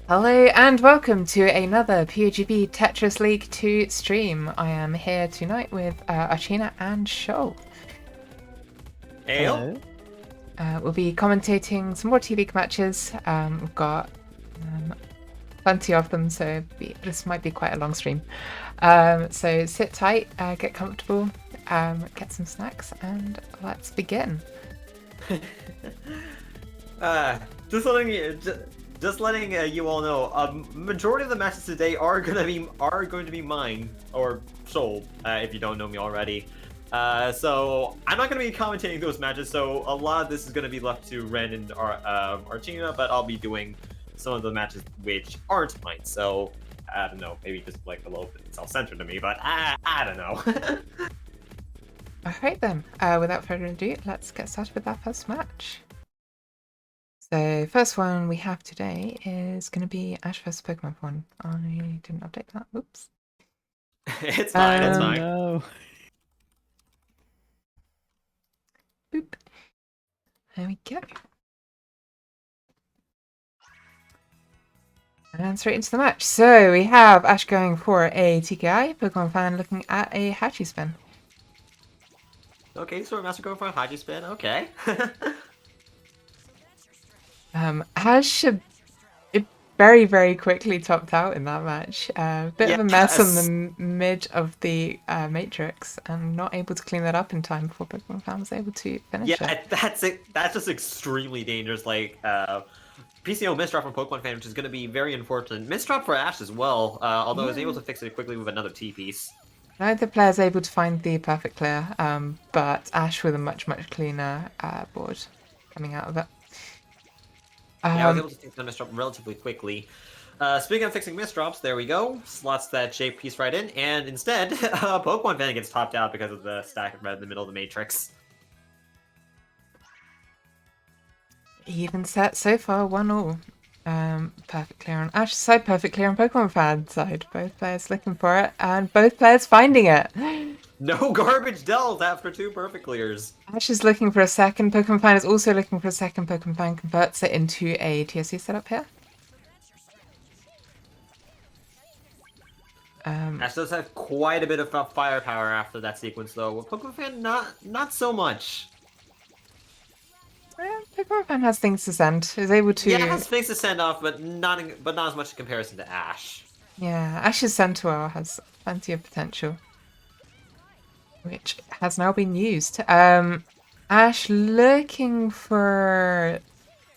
Hello and welcome to another PuyoGB Tetris League 2 stream. I am here tonight with Archina and Shoal. Hello. We'll be commentating some more T-League matches. We've got plenty of them, so this might be quite a long stream. So sit tight, get comfortable, get some snacks, and let's begin. Just letting you all know, majority of the matches today are going to be mine or Soul, if you don't know me already. So I'm not going to be commentating those matches. So a lot of this is going to be left to Ren and Archina, but I'll be doing some of the matches which aren't mine. So I don't know, maybe just like a little bit self-centered to me, but I don't know. Alright then, without further ado, let's get started with our first match. So first one we have today is going to be Ash vs Pokemon one. I didn't update that. Oops. It's fine. It's fine. No. Boop. There we go. And straight into the match. So we have Ash going for a TKI, Pokemon fan looking at a Hachi spin. Okay, so Master going for a Haji spin. Okay. Ash very, very quickly topped out in that match. Bit of a mess on the mid of the Matrix, and not able to clean that up in time before Pokemon fan was able to finish it. Yeah, that's just extremely dangerous. Like PCO misdrop from Pokemon fan, which is going to be very unfortunate. Misdrop for Ash as well, although I was able to fix it quickly with another T-piece. Neither player is able to find the perfect clear, but Ash with a much, much cleaner board coming out of it. Yeah, I was able to fix the misdrop relatively quickly. Speaking of fixing misdrops, there we go. Slots that shape piece right in, and instead, Pokemon fan gets topped out because of the stack of red in the middle of the Matrix. Even set so far, 1-1. Perfect clear on Ash's side, perfect clear on Pokemon fan side. Both players looking for it, and both players finding it. No garbage dealt after two perfect clears. Ash is looking for a second, Pokemon fan is also looking for a second, Pokemon fan converts it into a TSC setup here. Ash does have quite a bit of firepower after that sequence, though. Pokemon fan, not so much. Yeah, Pokemon fan has things to send. Is able to. Yeah, it has things to send off, but not as much in comparison to Ash. Yeah, Ash's Centaur has plenty of potential, which has now been used. Ash looking for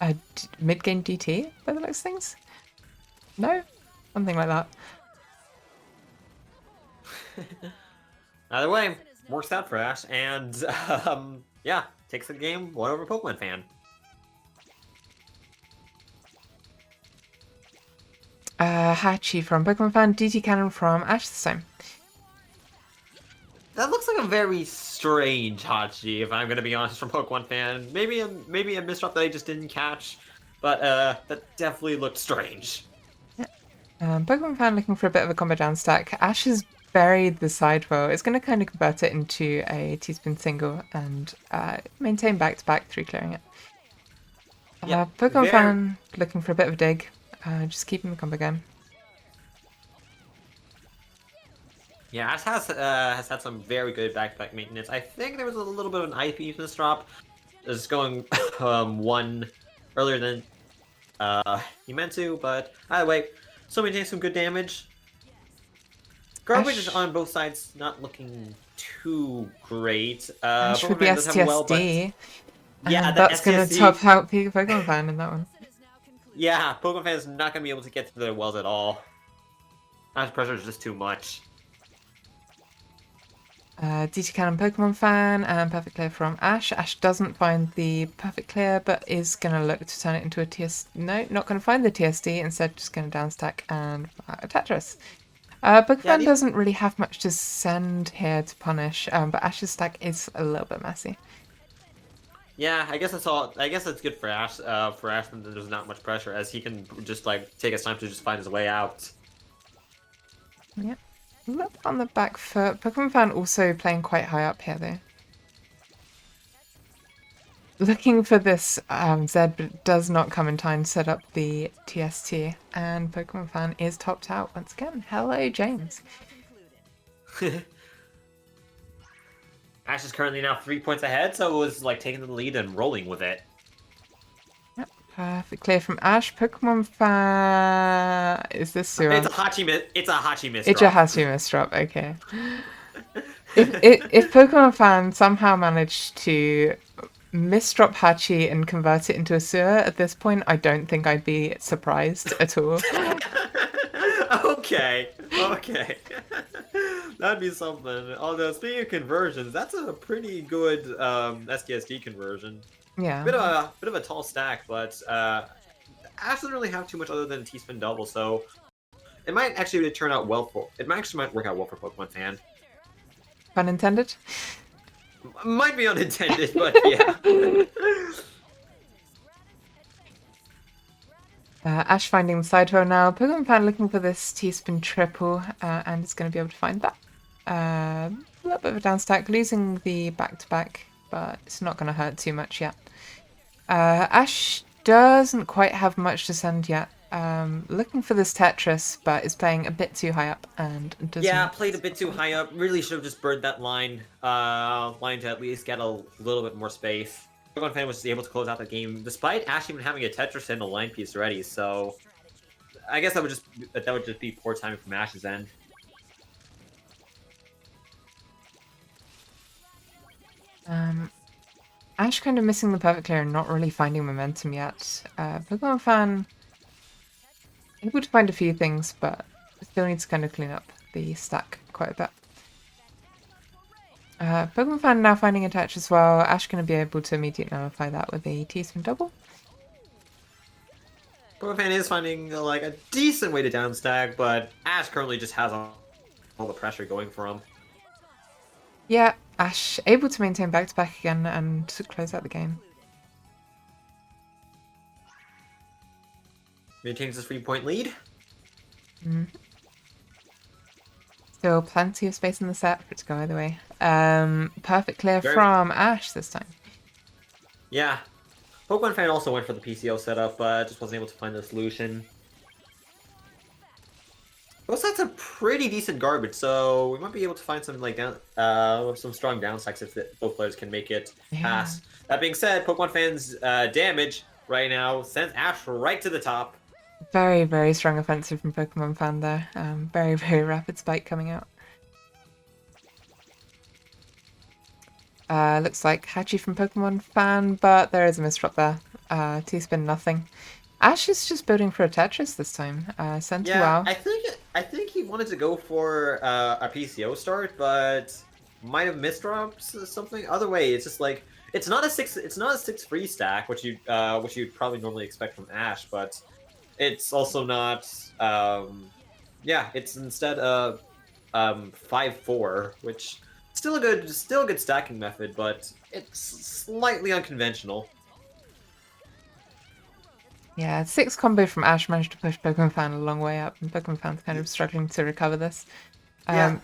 a mid-game DT by the looks of things. No, something like that. Either way, works out for Ash, and yeah, takes the game 1 over Pokemon fan. Hachi from Pokemon fan, DT Cannon from Ash this time. That looks like a very strange Hachi, if I'm gonna be honest, from Pokemon fan. Maybe a misdrop that I just didn't catch, but that definitely looked strange. Yeah. Pokemon fan looking for a bit of a combo down stack. Ash has buried the sidewell. It's going to kind of convert it into a T-spin single and maintain back-to-back through clearing it. Yeah, Pokemon fan looking for a bit of a dig. Just keeping the combo going. Yeah, Ash has had some very good back-to-back maintenance. I think there was a little bit of an IP misdrop. Just going one earlier than he meant to, but either way, still maintaining some good damage. Garbage is on both sides, not looking too great. Ash with the Pokemon does have well, but yeah, that's going to top out Pokemon fan in that one. Yeah, Pokemon fan is not going to be able to get to their wells at all. Ash pressure is just too much. DT Cannon Pokemon fan and perfect clear from Ash. Ash doesn't find the perfect clear, but is going to look to turn it into a TS. No, not going to find the TSD. Instead, just going to downstack and a Tetris. Pokemon doesn't really have much to send here to punish, but Ash's stack is a little bit messy. Yeah, I guess that's all. I guess that's good for Ash. For Ash, there's not much pressure, as he can just like take his time to just find his way out. Yep. A little bit on the back foot. Pokemon fan also playing quite high up here, though. Looking for this Zed, but it does not come in time to set up the TST. And Pokemon Fan is topped out once again. Hello, James. Ash is currently now 3 points ahead, so it was like taking the lead and rolling with it. Yep, perfect clear from Ash. Pokemon Fan... Is this Sura? It's a Hachi miss. It's a Hachi miss. It's a Hachi misdrop, okay. If Pokemon Fan somehow managed to misdrop Hachi and convert it into a sewer at this point, I don't think I'd be surprised at all. Okay. That'd be something. Although, speaking of conversions, that's a pretty good STSD conversion. Yeah. Bit of a tall stack, but Ash doesn't really have too much other than a T-spin double, so it might actually turn out well for. It might work out well for Pokemon Fan. Pun intended? Might be unintended, but yeah. Ash finding the side row now. Pokemon Fan looking for this T-spin triple, and is going to be able to find that. A little bit of a down stack, losing the back-to-back, but it's not going to hurt too much yet. Ash doesn't quite have much to send yet. Looking for this Tetris, but is playing a bit too high up and doesn't... Yeah, played a bit too high up. Really should have just burned that line to at least get a little bit more space. Pokemon Fan was able to close out the game, despite Ash even having a Tetris and a line piece ready. So, I guess that would just be poor timing from Ash's end. Ash kind of missing the perfect clear and not really finding momentum yet. Pokemon Fan able to find a few things, but still needs to kind of clean up the stack quite a bit. Pokemon Fan now finding a touch as well. Ash going to be able to immediately nullify that with a T-spin double. Pokemon Fan is finding like a decent way to downstack, but Ash currently just has all the pressure going for him. Yeah, Ash able to maintain back-to-back again and to close out the game. Maintains his 3-point lead. Still plenty of space in the set for it to go either way. Perfect clear from Ash this time. Yeah. Pokemon Fan also went for the PCO setup, but just wasn't able to find the solution. Those sets are pretty decent garbage, so we might be able to find some like some strong downstacks if both players can make it past. That being said, Pokemon Fan's damage right now sends Ash right to the top. Very, very strong offensive from Pokemon Fan there. Very, very rapid spike coming out. Looks like Hachi from Pokemon Fan, but there is a misdrop there. T-spin nothing. Ash is just building for a Tetris this time. Sent to WoW. I think he wanted to go for a PCO start, but might have misdropped something. Other way, it's just like it's not a 6 free stack, which you'd probably normally expect from Ash, but it's also not. Yeah, it's instead a 5-4, which still a good stacking method, but it's slightly unconventional. Yeah, 6 combo from Ash managed to push Pokemon Fan a long way up, and Pokemon Fan's kind of struggling to recover this.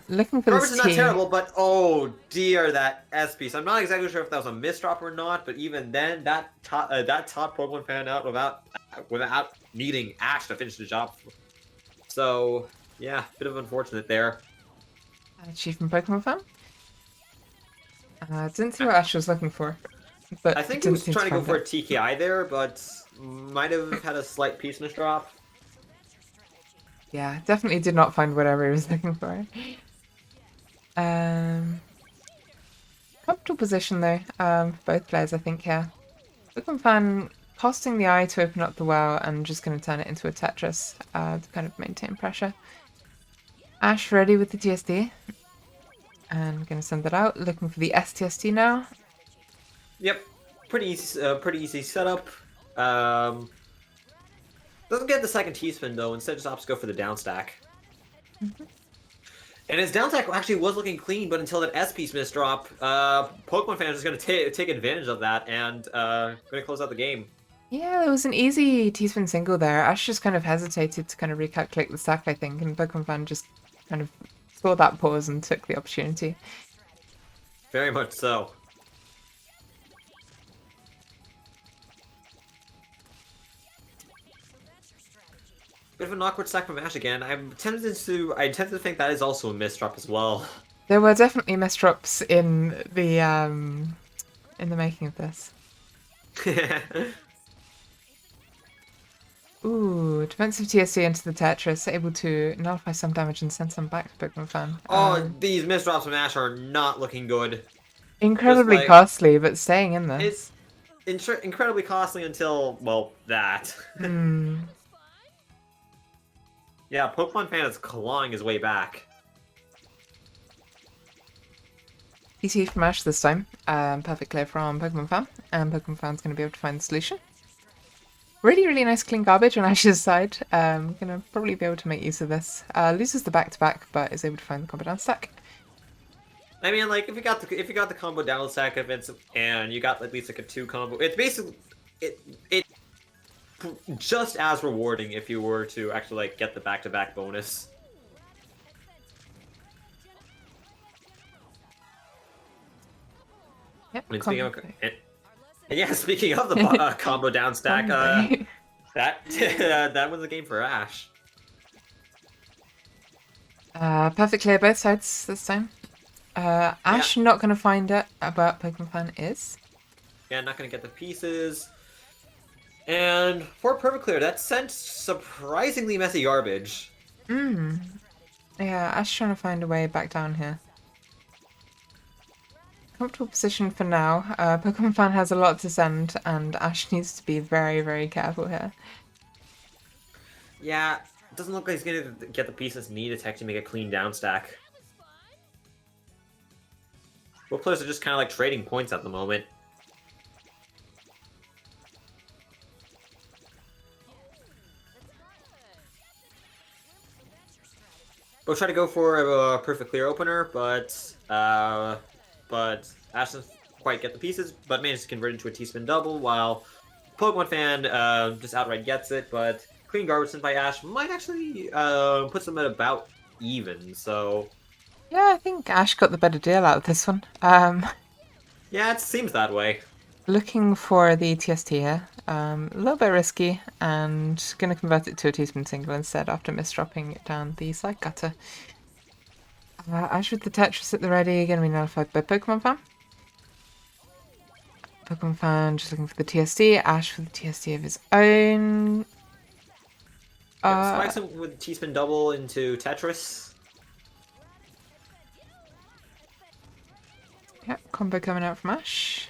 Looking for this is not terrible, but oh dear, that S piece. I'm not exactly sure if that was a misdrop or not, but even then, that top Pokemon Fan out without needing Ash to finish the job. So yeah, bit of unfortunate there. Chief from Pokemon Fan. Didn't see what Ash was looking for, but I think he was trying to go for a TKI there, but might have had a slight piece misdrop. Yeah, definitely did not find whatever he was looking for. Comfortable position though, for both players I think here. Pokemon Fan costing the eye to open up the well and just going to turn it into a Tetris to kind of maintain pressure. Ash ready with the TSD. And going to send that out, looking for the STST now. Yep, pretty easy setup. Doesn't get the second T-spin though, instead just opts to go for the downstack. And his downstack actually was looking clean, but until that S-piece misdrop, Pokemon Fan is going to take advantage of that and going to close out the game. Yeah, there was an easy T-spin single there. Ash just kind of hesitated to kind of recalculate the stack, I think, and Pokemon Fan just kind of saw that pause and took the opportunity. Very much so. Bit of an awkward stack from Ash again. I tend to think that is also a misdrop as well. There were definitely misdrops in the making of this. Ooh, defensive TSC into the Tetris, able to nullify some damage and send some back to Pokemon Fan. Oh, these misdrops from Ash are not looking good. Just Incredibly like costly, but staying in it's this. incredibly costly until, well, that. Hmm. Yeah, Pokemon Fan is clawing his way back. PC from Ash this time. Perfect clear from Pokemon Fan, and Pokemon Fan's going to be able to find the solution. Really, really nice clean garbage on Ash's side. Gonna probably be able to make use of this. Loses the back-to-back, but is able to find the combo down stack. I mean, like if you got the combo down stack of it, and you got at least like a 2 combo, it's basically it just as rewarding if you were to actually like get the back-to-back bonus. Yep. I mean, speaking of the combo down stack, that that was the game for Ash. Perfect clear both sides this time. Ash not going to find it, but Pokemon Fan is. Yeah, not going to get the pieces. And for perfect clear, that sent surprisingly messy garbage. Yeah, Ash trying to find a way back down here. Comfortable position for now. Pokemon Fan has a lot to send, and Ash needs to be very, very careful here. Yeah, it doesn't look like he's going to get the pieces needed to actually make a clean down stack. Both players are just kind of like trading points at the moment. We'll try to go for a perfect clear opener, but Ash doesn't quite get the pieces, but manages to convert it into a T-spin double, while Pokemon Fan just outright gets it, but clean garbage sent by Ash might actually put them at about even, so... Yeah, I think Ash got the better deal out of this one. Yeah, it seems that way. Looking for the TST here. A little bit risky, and going to convert it to a T-spin single instead after misdropping it down the side gutter. Ash with the Tetris at the ready, going to be nullified by Pokemon Fan. Pokemon Fan just looking for the TSD. Ash for the TSD of his own. Spikes him with T-spin double into Tetris. Yep, combo coming out from Ash.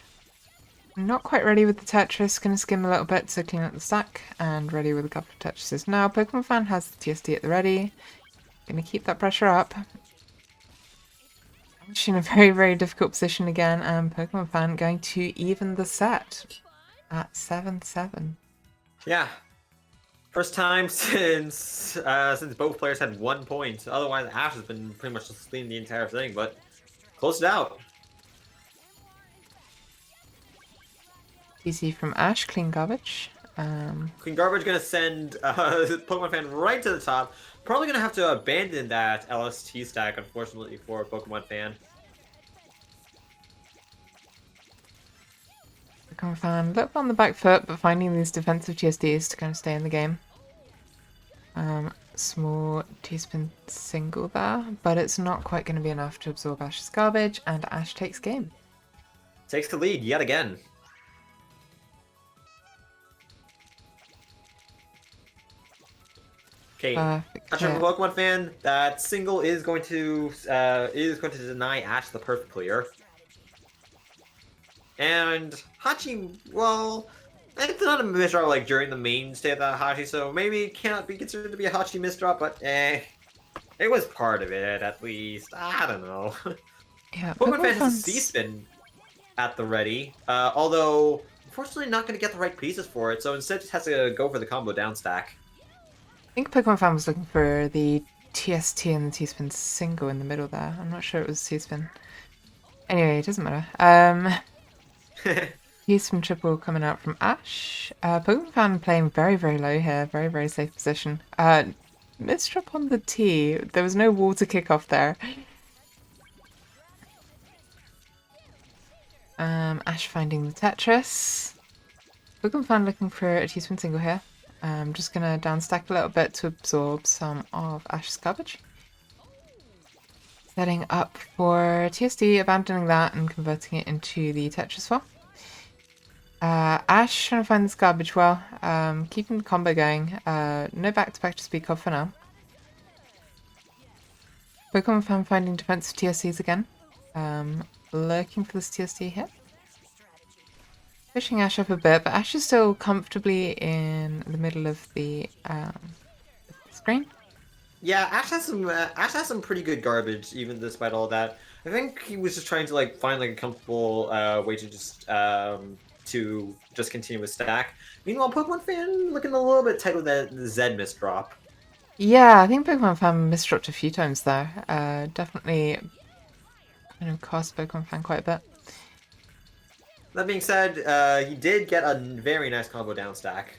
Not quite ready with the Tetris, going to skim a little bit to clean up the stack, and ready with a couple of Tetrises now. Pokemon Fan has the TSD at the ready. Going to keep that pressure up. Ash in a very, very difficult position again, and Pokemon Fan going to even the set at 7-7. Yeah. First time since both players had 1 point. Otherwise, Ash has been pretty much just cleaning the entire thing, but closed it out. PC from Ash, clean garbage. Clean garbage gonna send Pokemon Fan right to the top. Probably gonna have to abandon that LST stack, unfortunately, for Pokemon Fan. Pokemon Fan, a little bit on the back foot, but finding these defensive TSDs to kind of stay in the game. Small T-spin single there, but it's not quite going to be enough to absorb Ash's garbage, and Ash takes game. Takes the lead yet again. Okay, actually, Pokemon Fan, that single is going to deny Ash the perfect clear. And Hachi, well, it's not a misdrop like during the mainstay of that Hachi, so maybe it cannot be considered to be a Hachi misdrop, but it was part of it at least. I don't know. Yeah, Pokemon Fan has a C-spin at the ready, although unfortunately not going to get the right pieces for it, so instead just has to go for the combo down stack. I think Pokemon Fan was looking for the TST and the T-spin single in the middle there. I'm not sure it was T-spin. Anyway, it doesn't matter. T-spin triple coming out from Ash. Pokemon Fan playing very, very low here. Very, very safe position. Misdrop on the T. There was no wall to kick off there. Ash finding the Tetris. Pokemon Fan looking for a T-spin single here. I'm just going to downstack a little bit to absorb some of Ash's garbage. Setting up for TSD, abandoning that and converting it into the Tetris well. Ash trying to find this garbage well, keeping the combo going. No back-to-back to speak of for now. Pokemon fan finding defensive TSDs again. Lurking for this TSD here. Pushing Ash up a bit, but Ash is still comfortably in the middle of the screen. Yeah, Ash has some pretty good garbage, even despite all that. I think he was just trying to like find like a comfortable way to just continue with stack. Meanwhile, Pokemon fan looking a little bit tight with that Z misdrop. Yeah, I think Pokemon fan misdropped a few times there. Definitely kind of cost Pokemon fan quite a bit. That being said, he did get a very nice combo down stack.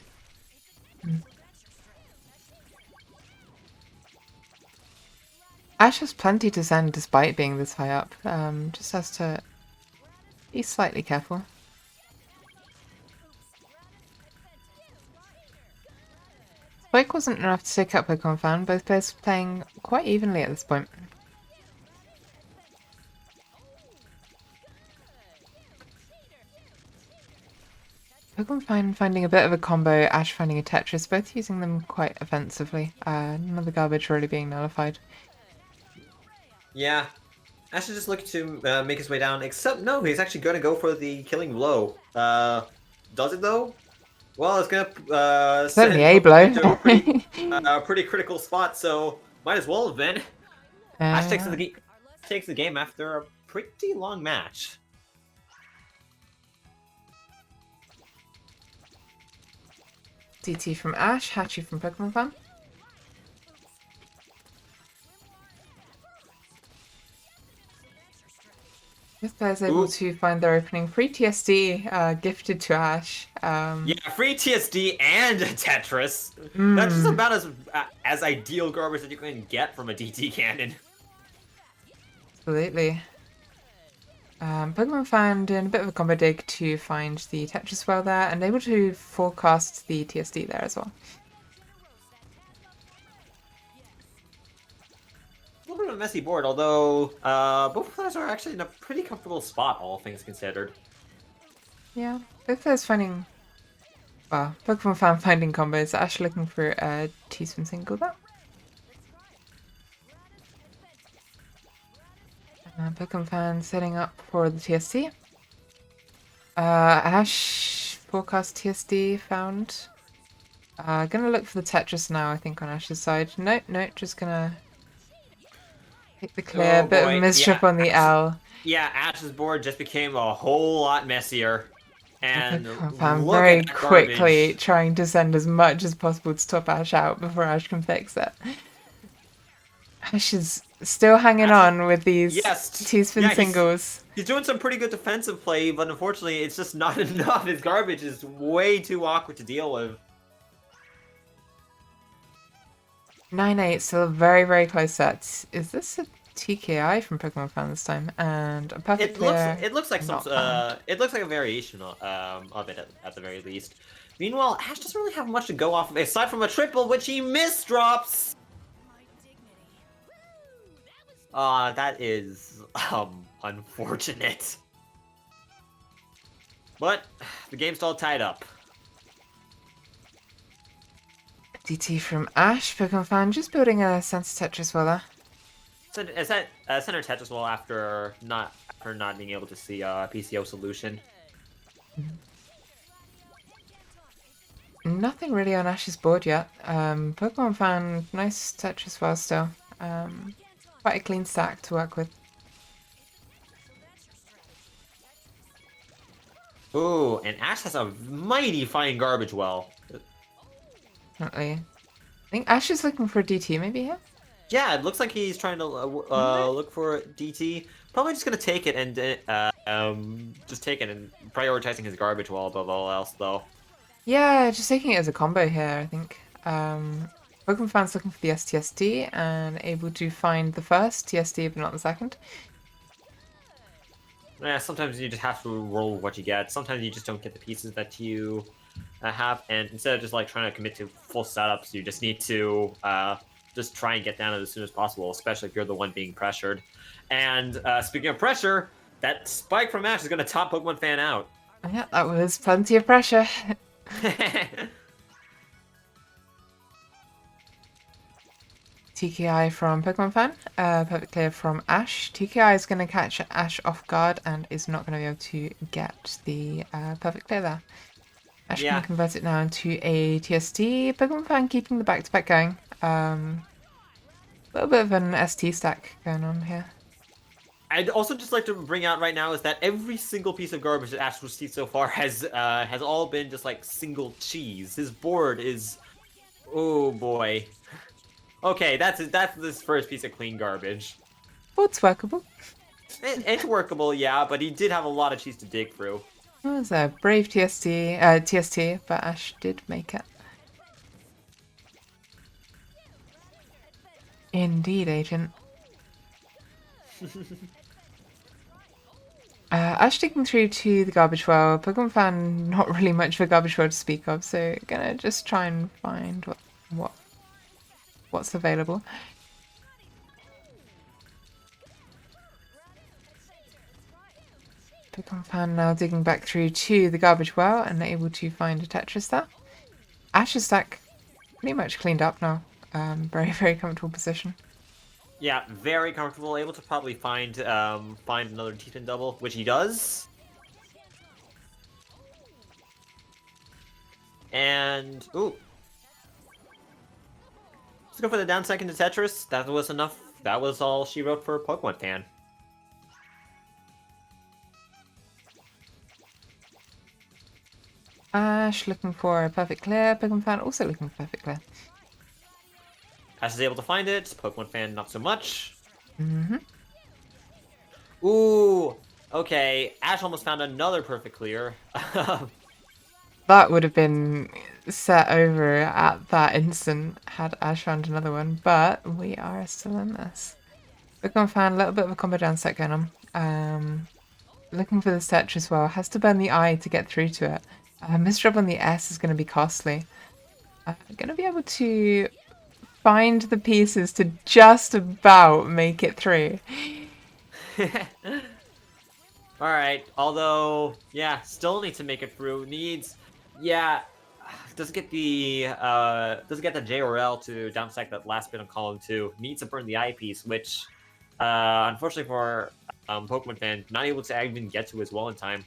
Ash has plenty to send despite being this high up. Just has to be slightly careful. Spike wasn't enough to take out Pokemon fan, both players playing quite evenly at this point. Pokemon fan finding a bit of a combo, Ash finding a Tetris, both using them quite offensively. None of the garbage really being nullified. Yeah, Ash is just looking to make his way down, except no, he's actually going to go for the killing blow. Does it though? Well, it's going to Certainly a blow. into a pretty critical spot, so might as well have been. Ash takes the game after a pretty long match. DT from Ash, Hachi from Pokemon fan. This player's able to find their opening. Free TSD gifted to Ash. Yeah, free TSD and Tetris. That's just about as ideal garbage that you can get from a DT cannon. Absolutely. Pokemon fan doing a bit of a combo dig to find the Tetris well there, and able to forecast the TSD there as well. A little bit of a messy board, although both players are actually in a pretty comfortable spot, all things considered. Yeah, both players finding... Well, Pokemon fan finding combos. Ash looking for a T-spin single there. Pokemon fan setting up for the TSD. Ash forecast TSD found. Gonna look for the Tetris now, I think, on Ash's side. No, just gonna take the clear. Bit of mischief on the L. Yeah, Ash's board just became a whole lot messier. And I'm very quickly trying to send as much as possible to stop Ash out before Ash can fix it. Ash is still hanging on with these T-spin singles. He's doing some pretty good defensive play, but unfortunately it's just not enough. His garbage is way too awkward to deal with. 9-8, still a very, very close set. Is this a TKI from Pokemon fan this time? And a perfect clear. It looks like a variation of it at the very least. Meanwhile, Ash doesn't really have much to go off of aside from a triple, which he misdrops. That is unfortunate. But the game's still tied up. DT from Ash, Pokemon fan, just building a Center Tetris well there. Is that Center Tetris well after not being able to see a PCO solution? Nothing really on Ash's board yet. Pokemon fan, nice Tetris well still. Quite a clean stack to work with. Ooh, and Ash has a mighty fine garbage well. Definitely. I think Ash is looking for a DT maybe here? Yeah, it looks like he's trying to look for a DT. Probably just gonna take it and prioritizing his garbage well above all else though. Yeah, just taking it as a combo here, I think. Pokemon fans looking for the STSD and able to find the first TSD but not the second. Yeah, sometimes you just have to roll what you get. Sometimes you just don't get the pieces that you have, and instead of just like trying to commit to full setups, you just need to just try and get down it as soon as possible, especially if you're the one being pressured. And speaking of pressure, that spike from Ash is going to top Pokemon Fan out. Yeah, that was plenty of pressure. TKI from Pokemon Fan, perfect clear from Ash. TKI is going to catch Ash off guard and is not going to be able to get the perfect clear there. Ash Yeah. can convert it now into a TSD. Pokemon Fan keeping the back-to-back going. A little bit of an ST stack going on here. I'd also just like to bring out right now is that every single piece of garbage that Ash received so far has all been just like single cheese. His board is, oh boy. Okay, that's this first piece of clean garbage. Well, it's workable. It's workable, yeah, but he did have a lot of cheese to dig through. It was a brave TST, but Ash did make it. Indeed, Agent. Ash digging through to the garbage well. Pokemon Fan, not really much of a garbage well to speak of, so gonna just try and find what's available. Pokemon Fan now digging back through to the garbage well and able to find a Tetris there. Ash's stack pretty much cleaned up now. Very, very comfortable position. Yeah, very comfortable. Able to probably find another T-Pin double, which he does. And ooh, let's go for the down second to Tetris. That was enough. That was all she wrote for Pokemon Fan. Ash looking for a perfect clear. Pokemon Fan also looking for perfect clear. Ash is able to find it. Pokemon Fan not so much. Mm-hmm. Ooh, okay. Ash almost found another perfect clear. That would have been set over at that instant had Ash found another one, but we are still in this. Pokemon Fan, a little bit of a combo down set going on. Looking for the Tetris as well. Has to burn the I to get through to it. Misdrop on the S is going to be costly. Going to be able to find the pieces to just about make it through. Alright, although, yeah, still needs to make it through. Needs, yeah, doesn't get the J or L to downstack that last bit on column 2. Needs to burn the I piece, which, unfortunately for Pokemon Fan, not able to even get to as well in time.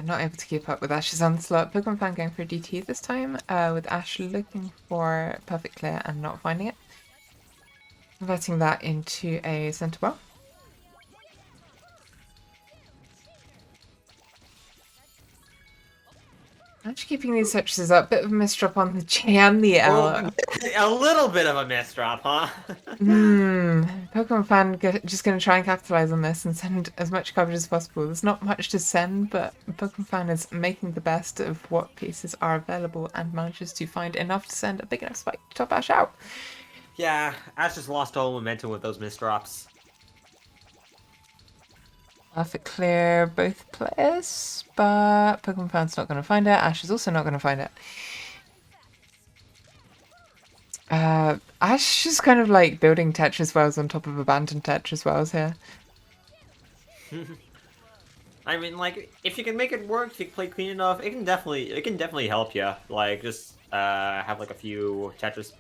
Not able to keep up with Ash's onslaught. Pokemon Fan going for DT this time, with Ash looking for perfect clear and not finding it. Converting that into a center ball. Ash keeping these searches up. Bit of a misdrop on the J and the L. A little bit of a misdrop, huh? Pokemon Fan just going to try and capitalize on this and send as much coverage as possible. There's not much to send, but Pokemon Fan is making the best of what pieces are available and manages to find enough to send a big enough spike to top Ash out. Yeah, Ash just lost all momentum with those misdrops. Perfect clear both players, but Pokemon Fan's not going to find it. Ash is also not going to find it. Ash is kind of like building Tetris wells on top of abandoned Tetris wells here. I mean, like, if you can make it work, if you can play clean enough, it can definitely help you. Like, just have like a few Tetris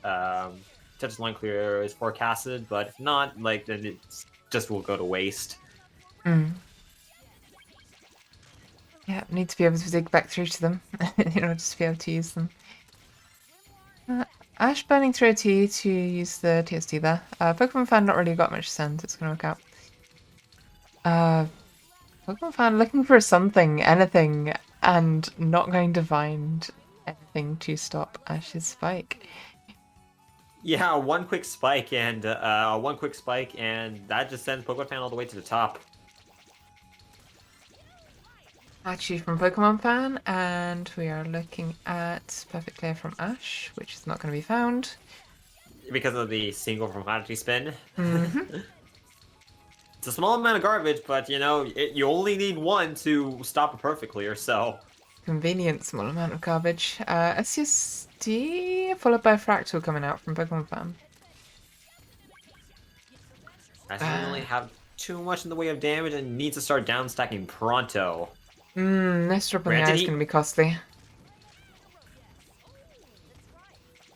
line clears forecasted, but if not, like, then it just will go to waste. Yeah, need to be able to dig back through to them in order to be able to use them. Ash burning through a T to use the TSD there. Pokemon Fan not really got much sense. It's going to work out. Pokemon Fan looking for something, anything, and not going to find anything to stop Ash's spike. Yeah, one quick spike and that just sends Pokemon Fan all the way to the top. Actually from Pokemon Fan, and we are looking at Perfect Clear from Ash, which is not going to be found. Because of the single from Hadachi Spin. Mm-hmm. It's a small amount of garbage, but you know, you only need one to stop a perfect clear, so... Convenient small amount of garbage. SUSD followed by a Fractal coming out from Pokemon Fan. Ash doesn't really have too much in the way of damage and needs to start down stacking pronto. This drop on the eye Granted, is going to be costly.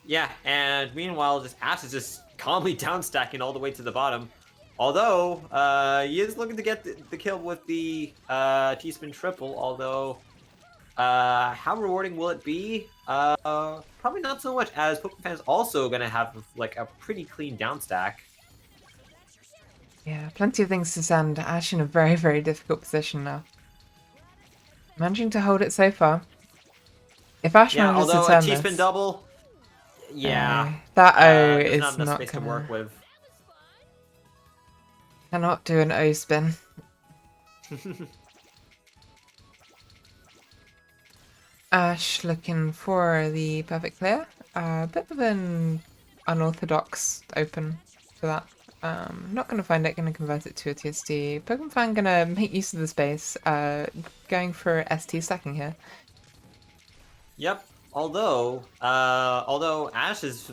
Yeah, and meanwhile, just Ash is just calmly down stacking all the way to the bottom. Although, he is looking to get the kill with the T-spin triple, although, how rewarding will it be? Probably not so much, as Pokemon fans also gonna have, like, a pretty clean down stack. Yeah, plenty of things to send. Ash in a very, very difficult position now. Managing to hold it so far. If Ash Yeah, manages to although a turn T-spin this... double, yeah. that O There's not is enough not space to gonna... work with. Cannot do an O spin. Ash looking for the perfect clear. A bit of an unorthodox open for that. Not going to find it, going to convert it to a TSD. Pokemon Fan going to make use of the space, going for ST stacking here. Yep. Although Ash has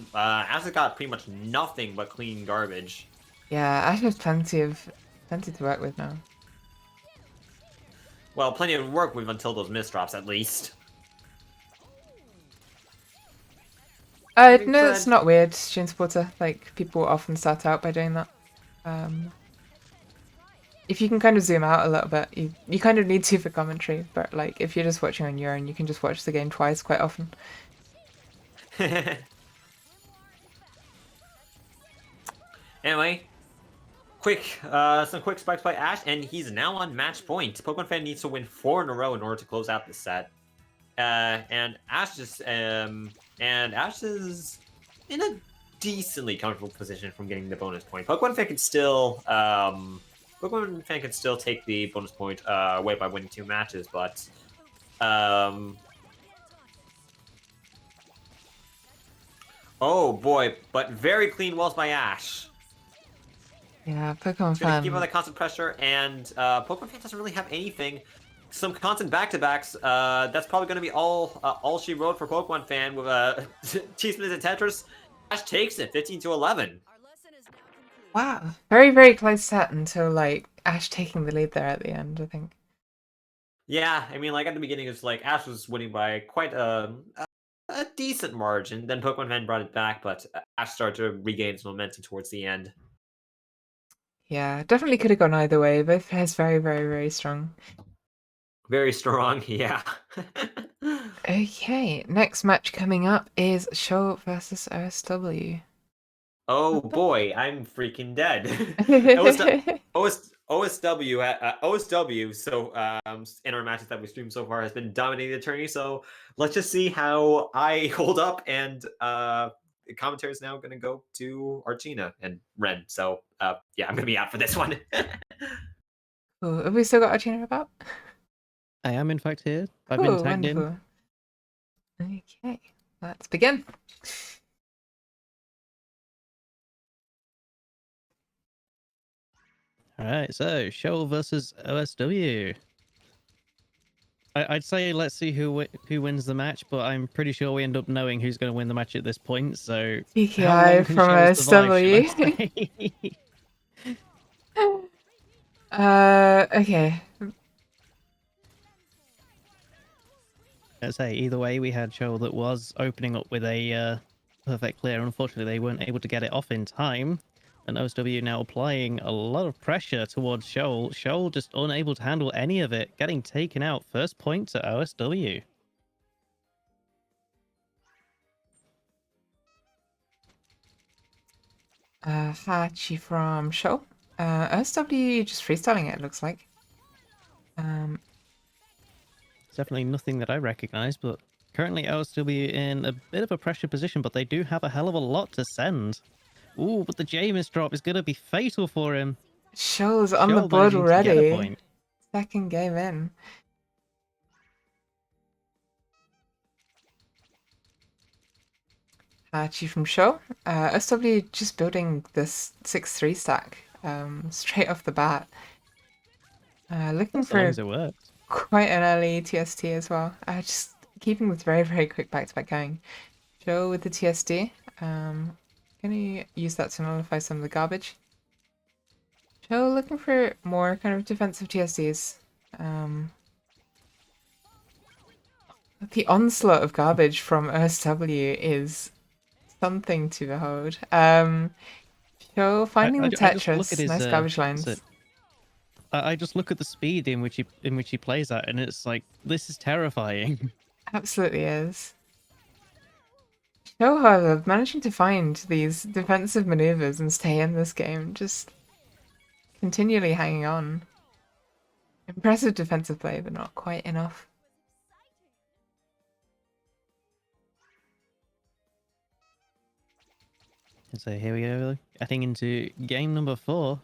got pretty much nothing but clean garbage. Yeah, Ash has plenty to work with now. Well, plenty of work with until those misdrops, at least. No, it's not weird, Stream Supporter. Like, people often start out by doing that. If you can kind of zoom out a little bit, you kind of need to for commentary, but like, if you're just watching on your own, you can just watch the game twice quite often. Anyway, some quick spikes by Ash, and he's now on match point. Pokemon Fan needs to win 4 in a row in order to close out this set. And Ash is in a decently comfortable position from getting the bonus point. Pokemon Fan can still take the bonus point away by winning 2 matches, but oh boy, but very clean walls by Ash. Yeah, Pokemon Gonna Fan. keep on the constant pressure, and Pokemon Fan doesn't really have anything. Some constant back-to-backs. That's probably going to be all she wrote for Pokemon Fan with T-spins and Tetris. Ash takes it, 15-11. Wow, very, very close set until like Ash taking the lead there at the end, I think. Yeah, I mean, like at the beginning, it's like Ash was winning by quite a decent margin. Then Pokemon Fan brought it back, but Ash started to regain its momentum towards the end. Yeah, definitely could have gone either way. Both pairs very, very, very strong. Very strong, yeah. Okay, next match coming up is Show versus OSW. Oh boy, I'm freaking dead. OSW, so in our matches that we streamed so far, has been dominating the tourney. So let's just see how I hold up. And the commentary is now going to go to Archina and Ren. So yeah, I'm going to be out for this one. Cool. Have we still got Archina about? I am in fact here. I've Cool, been tagged wonderful. Okay, let's begin. in. Alright, so Shoal versus OSW. I'd say let's see who wins the match, but I'm pretty sure we end up knowing who's going to win the match at this point, so... PKI from OSW. Okay. Let's say, either way, we had Shoal that was opening up with a perfect clear. Unfortunately, they weren't able to get it off in time. And OSW now applying a lot of pressure towards Shoal. Shoal just unable to handle any of it, getting taken out. First point to OSW. Hachi from Shoal. OSW just freestyling it looks like. Definitely nothing that I recognize, but currently OSW in a bit of a pressure position, but they do have a hell of a lot to send. Ooh, but the Jameis drop is going to be fatal for him. Shoal's on the board already. Second game in. Hachi from Shoal. OSW just building this 6-3 stack straight off the bat. Looking As long for as it works. quite an early TST as well. Just keeping this very, very quick back-to-back going. Joe with the TSD. Gonna use that to nullify some of the garbage. Joe looking for more kind of defensive TSDs. The onslaught of garbage from OSW is something to behold. Joe finding the I just look at Tetris. his Nice garbage what's it? lines. I just look at the speed in which he plays at, and it's like, this is terrifying. Absolutely is. Joe, however, managing to find these defensive maneuvers and stay in this game, just continually hanging on. Impressive defensive play, but not quite enough. So here we go, heading into game number 4.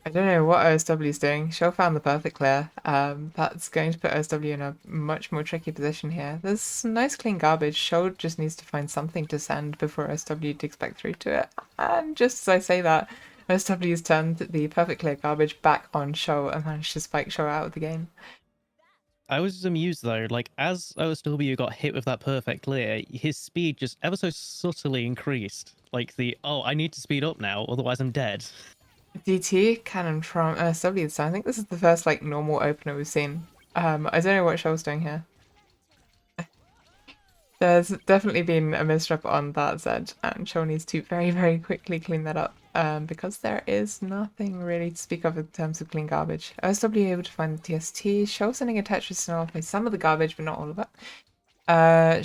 I don't know what OSW is doing. Show found the perfect clear. That's going to put OSW in a much more tricky position here. There's some nice clean garbage. Show just needs to find something to send before OSW digs back through to it. And just as I say that, OSW's turned the perfect clear garbage back on Show and managed to spike Show out of the game. I was amused though, like as OSW got hit with that perfect clear, his speed just ever so subtly increased. Like I need to speed up now, otherwise I'm dead. DT cannon from OSW this time. I think this is the first like normal opener we've seen. I don't know what Show's doing here. There's definitely been a misstep on that Zed, and Show needs to very, very quickly clean that up. Because there is nothing really to speak of in terms of clean garbage. OSW able to find the TST. Show sending a Tetris to nullify some of the garbage, but not all of it.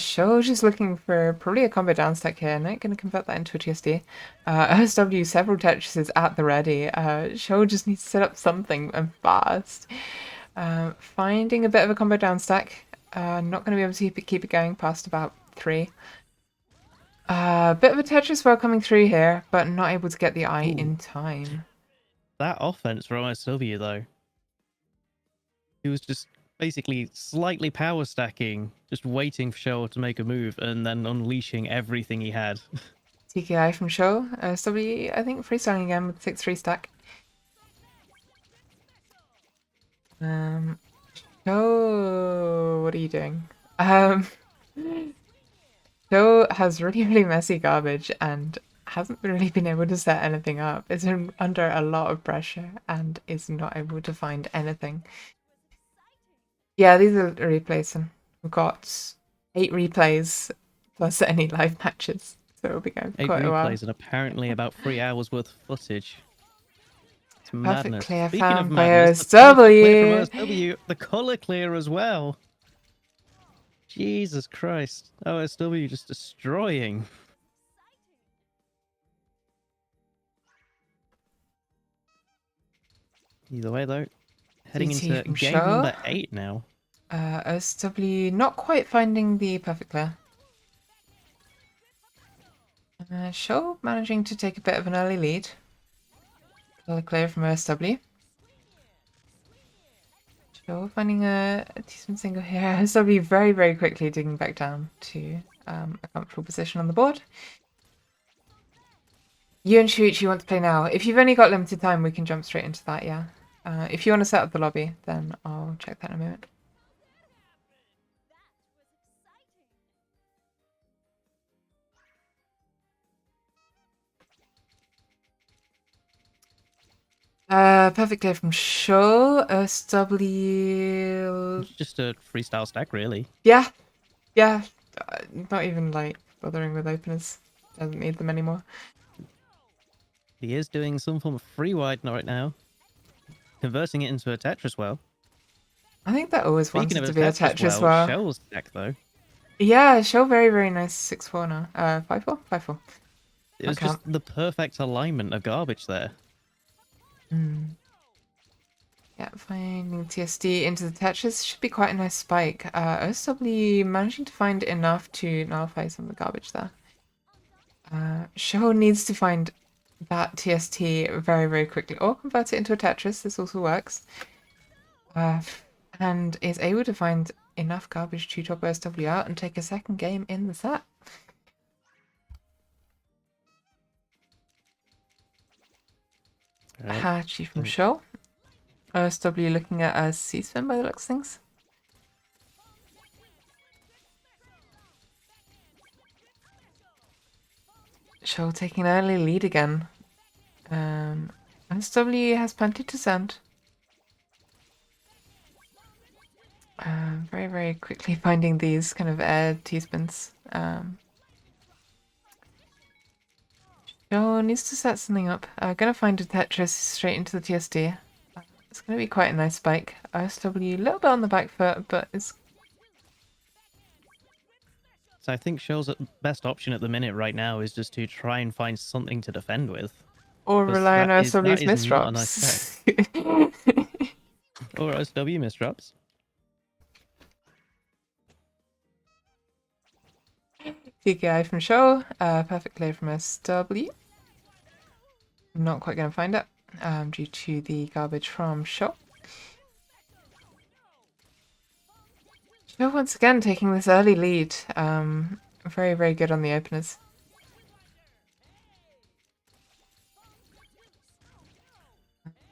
Show just looking for probably a combo down stack here. Not going to convert that into a TSD. OSW several Tetrises at the ready. Show just needs to set up something and fast. Finding a bit of a combo down stack. Not going to be able to keep it going past about 3. Bit of a Tetris well coming through here, but not able to get the eye in time. That offense from OSW though, he was just basically slightly power stacking, just waiting for Show to make a move and then unleashing everything he had. TKI from Show. OSW, I think, freestyling again with 6-3 stack. Show, what are you doing? Show has really, really messy garbage and hasn't really been able to set anything up. It's under a lot of pressure and is not able to find anything. Yeah, these are replays. And we've got 8 replays plus any live matches. So it'll be going for 8 quite a while. replays and apparently about 3 hours worth of footage. It's Perfect madness. clear Speaking of found by madness, the perfect clear OSW. from OSW, the color clear as well. Jesus Christ. OSW just destroying. Either way though, heading DT into from game Show. number 8 now. OSW not quite finding the perfect clear. Show managing to take a bit of an early lead. Clear from OSW. Show finding a decent single here. OSW very, very quickly digging back down to a comfortable position on the board. You and Shuichi want to play now. If you've only got limited time, we can jump straight into that, yeah. If you want to set up the lobby, then I'll check that in a moment. Perfect clear from Show. OSW. It's just a freestyle stack, really. Yeah. Not even like bothering with openers. Doesn't need them anymore. He is doing some form of free wide right now, converting it into a Tetris well. I think that always Speaking wanted of to be a Tetris well. Shell's stack though. Yeah, Show very, very nice 6-4 now. 5-4? 5-4. It was just the perfect alignment of garbage there. Yeah, finding TSD into the Tetris should be quite a nice spike. OSW managing to find enough to nullify some of the garbage there. Show needs to find that TST very, very quickly, or convert it into a Tetris. This also works. And is able to find enough garbage to top OSW out and take a second game in the set. Hachi from Show. OSW looking at a C-spin by the looks of things. Show taking an early lead again. OSW has plenty to send. Very, very quickly finding these kind of air T-spins. Joe needs to set something up. Gonna find a Tetris straight into the TSD. It's gonna be quite a nice spike. OSW, a little bit on the back foot, but it's... So I think Shell's best option at the minute right now is just to try and find something to defend with. Or 'Cause rely on that OSW's is not a nice misdrops. Or OSW misdrops. TKI from Show, perfect clear from SW. Not quite going to find it due to the garbage from Show. Show once again taking this early lead. Very, very good on the openers.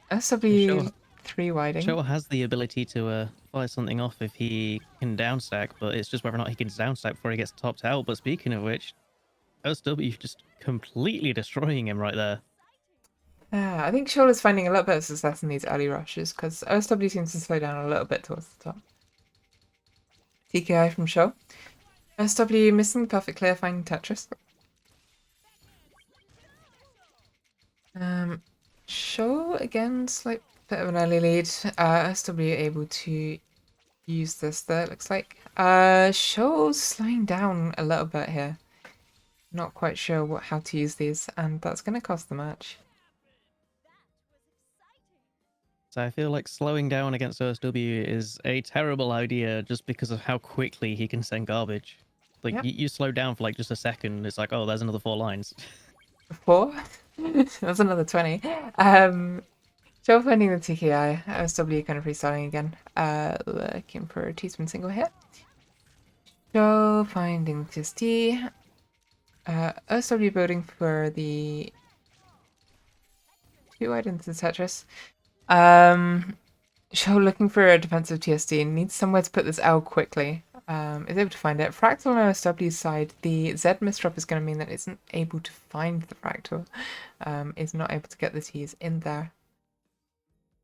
SW 3 widing. Show has the ability to fire something off if he can downstack, but it's just whether or not he can downstack before he gets topped out. But speaking of which, OSW just completely destroying him right there. Yeah, I think Shoal is finding a little bit of success in these early rushes because OSW seems to slow down a little bit towards the top. TKI from Shoal. OSW missing the perfect clear, finding Tetris. Shoal again, slight bit of an early lead. OSW able to use this there, it looks like. Shoal's slowing down a little bit here. Not quite sure how to use these, and that's going to cost the match. So I feel like slowing down against OSW is a terrible idea just because of how quickly he can send garbage. Like, Yep. you slow down for like just a second, it's like, oh, there's another 4 lines. 4? That's another 20. Joe finding the TKI. OSW kind of restarting again. Looking for a T-spin single hit. Joe finding the TSD. OSW building for the 2 wide into the Tetris. Joe looking for a defensive TSD. Needs somewhere to put this L quickly. Is able to find it. Fractal on OSW's side. The Z misdrop is going to mean that it isn't able to find the fractal. Is not able to get the T's in there.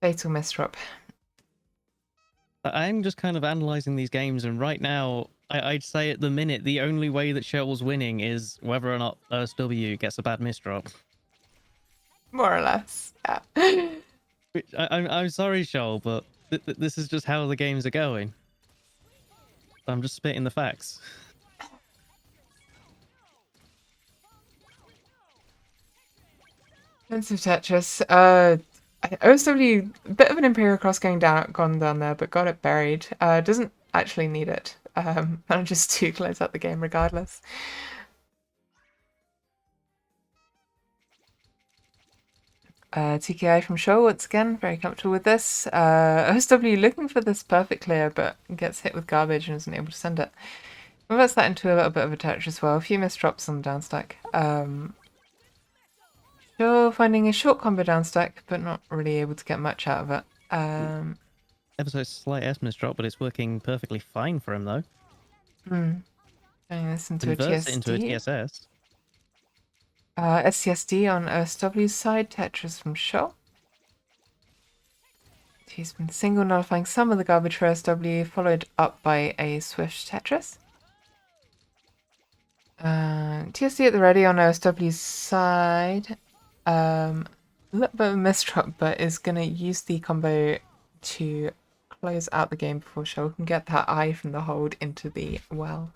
Fatal misdrop. I'm just kind of analyzing these games, and right now, I'd say at the minute, the only way that Shell's winning is whether or not OSW gets a bad misdrop. More or less. Yeah. I'm sorry, Shell, but this is just how the games are going. I'm just spitting the facts. Defensive Tetris. OSW, a bit of an Imperial Cross gone down there, but got it buried. Doesn't actually need it. Manages to close out the game regardless. TKI from Show once again, very comfortable with this. OSW looking for this perfect clear, but gets hit with garbage and isn't able to send it. Converts that into a little bit of a Tetris as well. A few misdrops on the downstack. Show finding a short combo downstack, but not really able to get much out of it. Ever so slight S misdrop, but it's working perfectly fine for him though. Turning this into a Converts TSD. it into a TSS. STSD on OSW's side, Tetris from Show. He's been single nullifying some of the garbage for OSW, followed up by a swift Tetris. TSD at the ready on OSW's side. A little bit of a misdrop, but is going to use the combo to close out the game before Show can get that eye from the hold into the well.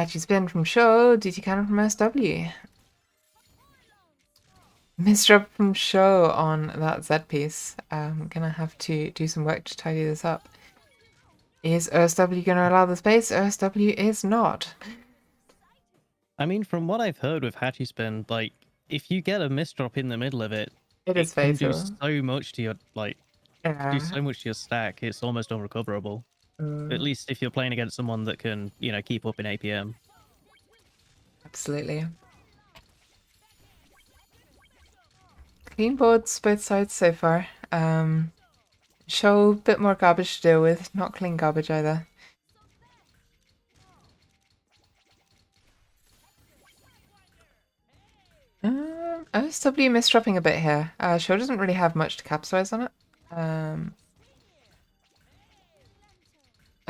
She's been from Show, DT cannon from SW. Misdrop from Show on that Z piece. Gonna have to do some work to tidy this up. Is OSW gonna allow the space? OSW is not. I mean, from what I've heard with Hatchie Spin, like, if you get a misdrop in the middle of it, It is can fatal. do so much to your, like, Yeah. do so much to your stack, it's almost unrecoverable. At least if you're playing against someone that can, you know, keep up in APM. Absolutely. Clean boards both sides so far. Show a bit more garbage to deal with, not clean garbage either. OSW misdropping a bit here. Show doesn't really have much to capitalize on it.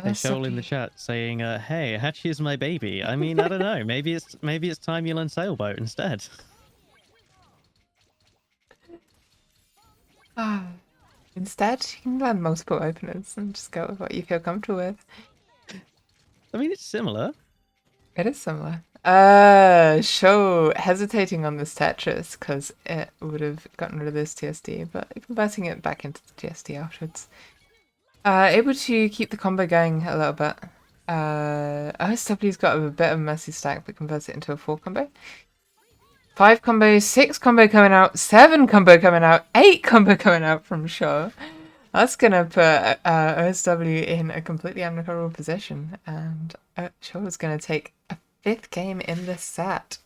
Hey, Shoal in the OSW. chat saying, "Hey, Hachi is my baby." I mean, I don't know. Maybe it's time you learn sailboat instead. Instead, you can land multiple openers and just go with what you feel comfortable with. I mean, it's similar. It is similar. Show hesitating on this Tetris because it would have gotten rid of this TSD, but converting it back into the TSD afterwards. Able to keep the combo going a little bit. OSW's got a bit of a messy stack, but converts it into a 4 combo. 5 combo, 6 combo coming out, 7 combo coming out, 8 combo coming out from Show. That's gonna put OSW in a completely amicable position, and Show is gonna take a 5th game in this set.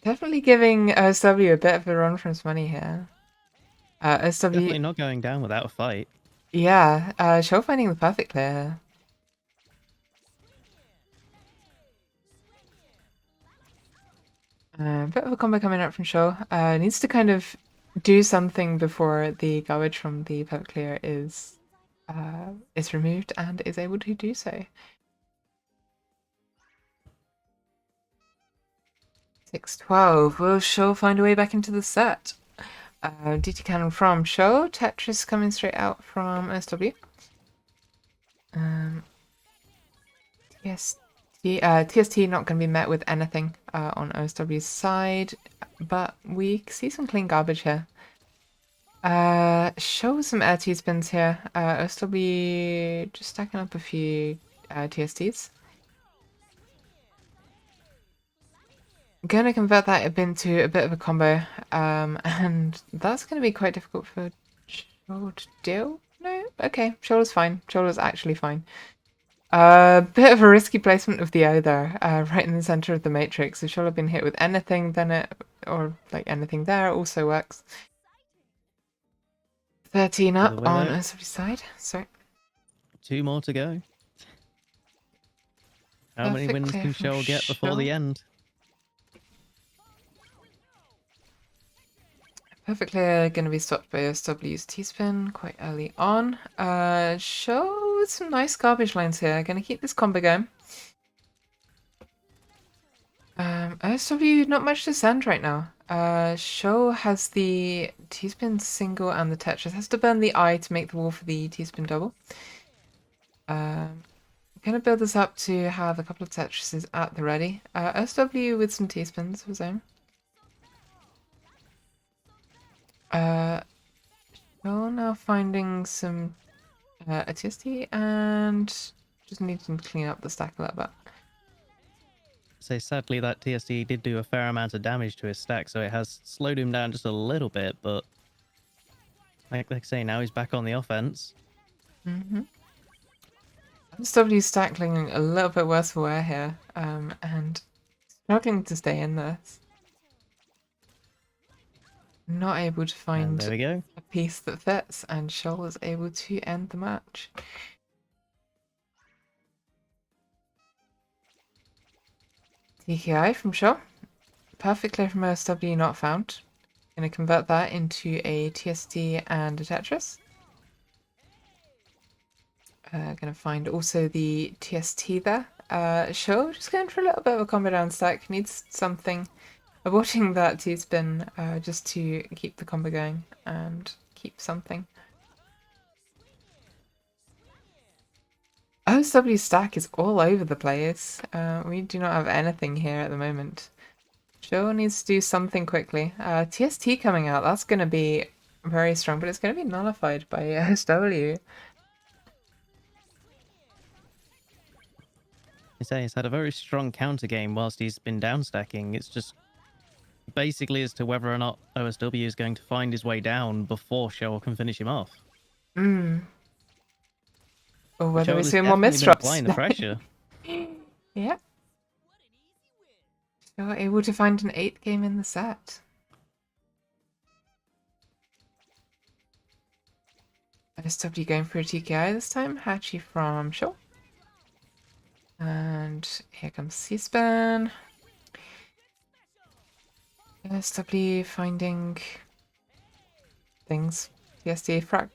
Definitely giving OSW a bit of a run for his money here. OSW, Definitely not going down without a fight. yeah, Show finding the perfect clear here. Bit of a combo coming out from Show. Needs to kind of do something before the garbage from the perfect clear is removed, and is able to do so. 6-12. Will Show find a way back into the set? DT cannon from Show. Tetris coming straight out from SW. TST not going to be met with anything on OSW's side, but we see some clean garbage here. Show some air T-spins here. OSW just stacking up a few TSTs. Gonna convert that into a bit of a combo, and that's gonna be quite difficult for Shoal to do. No? Okay, Shoal is fine. Shoal is actually fine. Bit of a risky placement of the O there, right in the center of the matrix. If Shoal had been hit with anything, then or like anything there, it also works. 13 By the up way, on though, OSW's side. Sorry. 2 more to go. How many Perfect wins clear can from Shoal get before the Shoal. end? Perfectly going to be stopped by OSW's T-spin quite early on. Show some nice garbage lines here. Going to keep this combo going. OSW, not much to send right now. Show has the T-spin single and the Tetris. Has to burn the eye to make the wall for the T-spin double. Going to build this up to have a couple of Tetrises at the ready. OSW with some T-spins of his own. Show now finding some a TST and just needing to clean up the stack a little bit. So sadly, that TSD did do a fair amount of damage to his stack, so it has slowed him down just a little bit, but like they say, now he's back on the offense. OSW's tackling a little bit worse for wear here, and struggling to stay in this. Not able to And find there we go. a piece that fits, and Shoal is able to end the match. TKI from Shoal. Perfect clear from OSW not found. Gonna convert that into a TSD and a Tetris. Gonna find also the TST there. Shoal just going for a little bit of a combo down stack. Needs something. Aborting that T-spin just to keep the combo going and keep something. OSW stack is all over the place. We do not have anything here at the moment. Shoal needs to do something quickly. TST coming out, that's going to be very strong, but it's going to be nullified by OSW. I say he's had a very strong counter game whilst he's been down stacking. It's just basically as to whether or not OSW is going to find his way down before Shoal can finish him off. Or whether Shoal we has see more definitely been applying the misdrops. pressure. Yeah. So able to find an 8th game in the set. SW going for a TKI this time. Hachi from Shaw. And here comes C-Span. SW finding things. TSD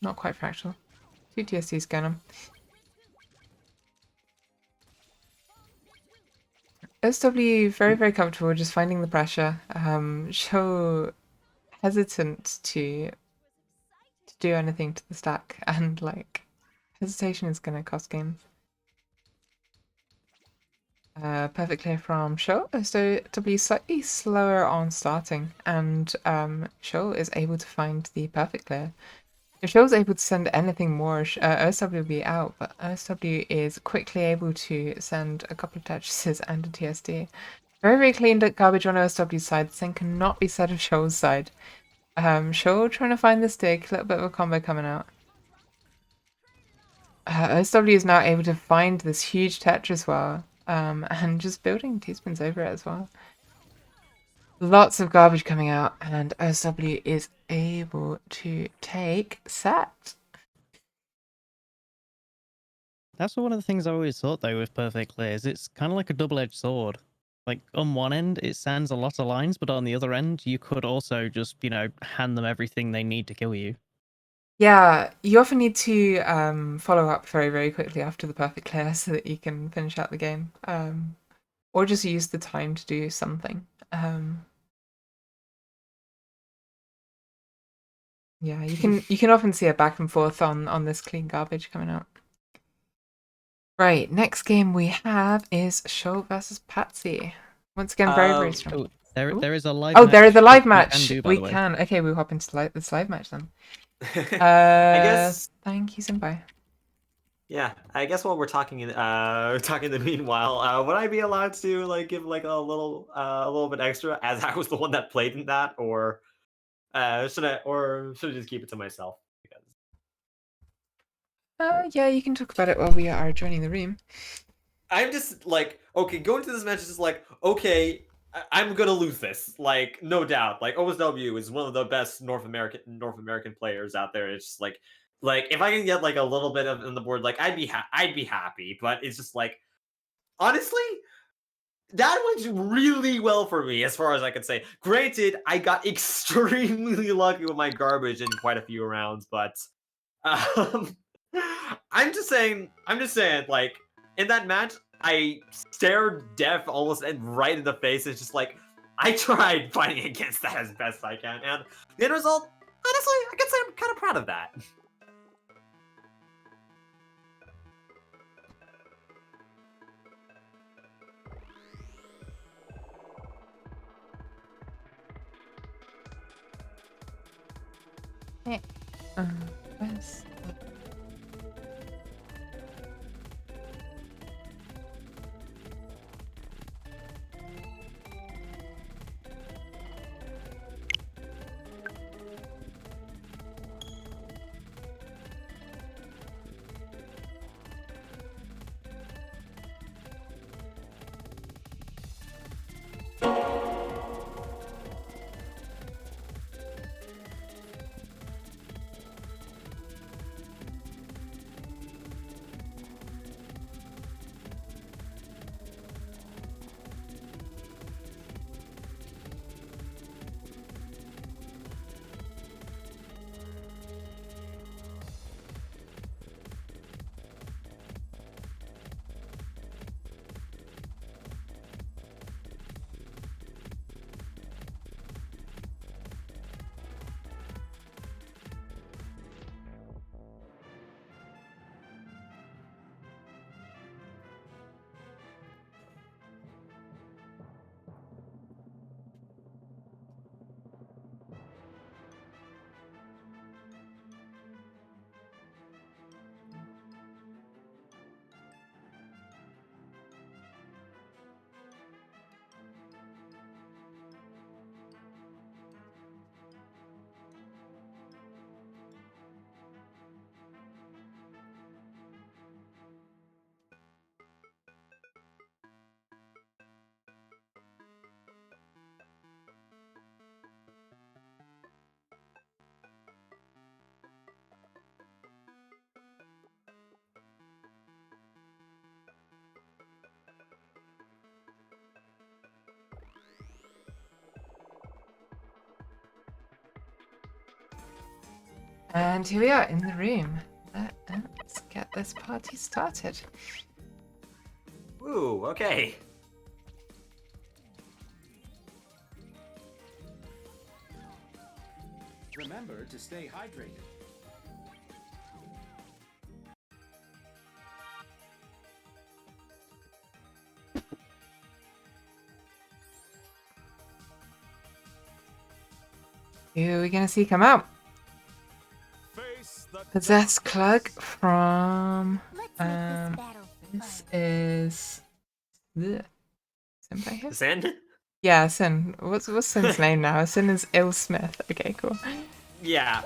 not quite fractal. 2 TSDs going on. SW very, very comfortable just finding the pressure. Show hesitant to do anything to the stack, and like hesitation is gonna cost games. Perfect clear from Show. So W slightly slower on starting, and Show is able to find the perfect clear. If Show's able to send anything more, OSW will be out, but OSW is quickly able to send a couple of Tetrises and a TSD. Very, very clean garbage on OSW's side. The same cannot be said of Show's side. Show trying to find the stick, a little bit of a combo coming out. OSW is now able to find this huge Tetris well, and just building teaspoons over it as well. Lots of garbage coming out, and OSW is able to take set. That's one of the things I always thought though with perfect clears. It's kind of like a double-edged sword. Like on one end, it sends a lot of lines, but on the other end, you could also just, hand them everything they need to kill you. Yeah, you often need to follow up very, very quickly after the perfect clear so that you can finish out the game. Or just use the time to do something. Yeah, you can often see a back and forth on this clean garbage coming out. Right, next game we have is Show versus Patsy. Once again, very, very strong. There is a live Oh, match there is a live we can match. do, by We the way. can. Okay, we'll hop into this live match then. I guess. Thank you, Senpai. Yeah, I guess while we're talking in the meanwhile, would I be allowed to like give like a little bit extra, as I was the one that played in that, or should I just keep it to myself? Because Yeah, you can talk about it while we are joining the room. I'm just like, okay, going to this match is just like, okay, I'm gonna lose this, like no doubt. Like OSW is one of the best North American players out there. It's just like if I can get like a little bit of on the board, like I'd be happy. But it's just like, honestly, that went really well for me as far as I can say. Granted, I got extremely lucky with my garbage in quite a few rounds, but um, I'm just saying, like in that match, I stared Dev almost right in the face. It's just like I tried fighting against that as best I can, and the end result, honestly, I can say I'm kind of proud of that. Where's And here we are in the room. Let's get this party started. Ooh, okay. Remember to stay hydrated. Who are we gonna see come out? Possess Clug from this is the Sin by here? Sin? Yeah, Sin. What's Sin's name now? Sin is Smith. Okay, cool. Yeah.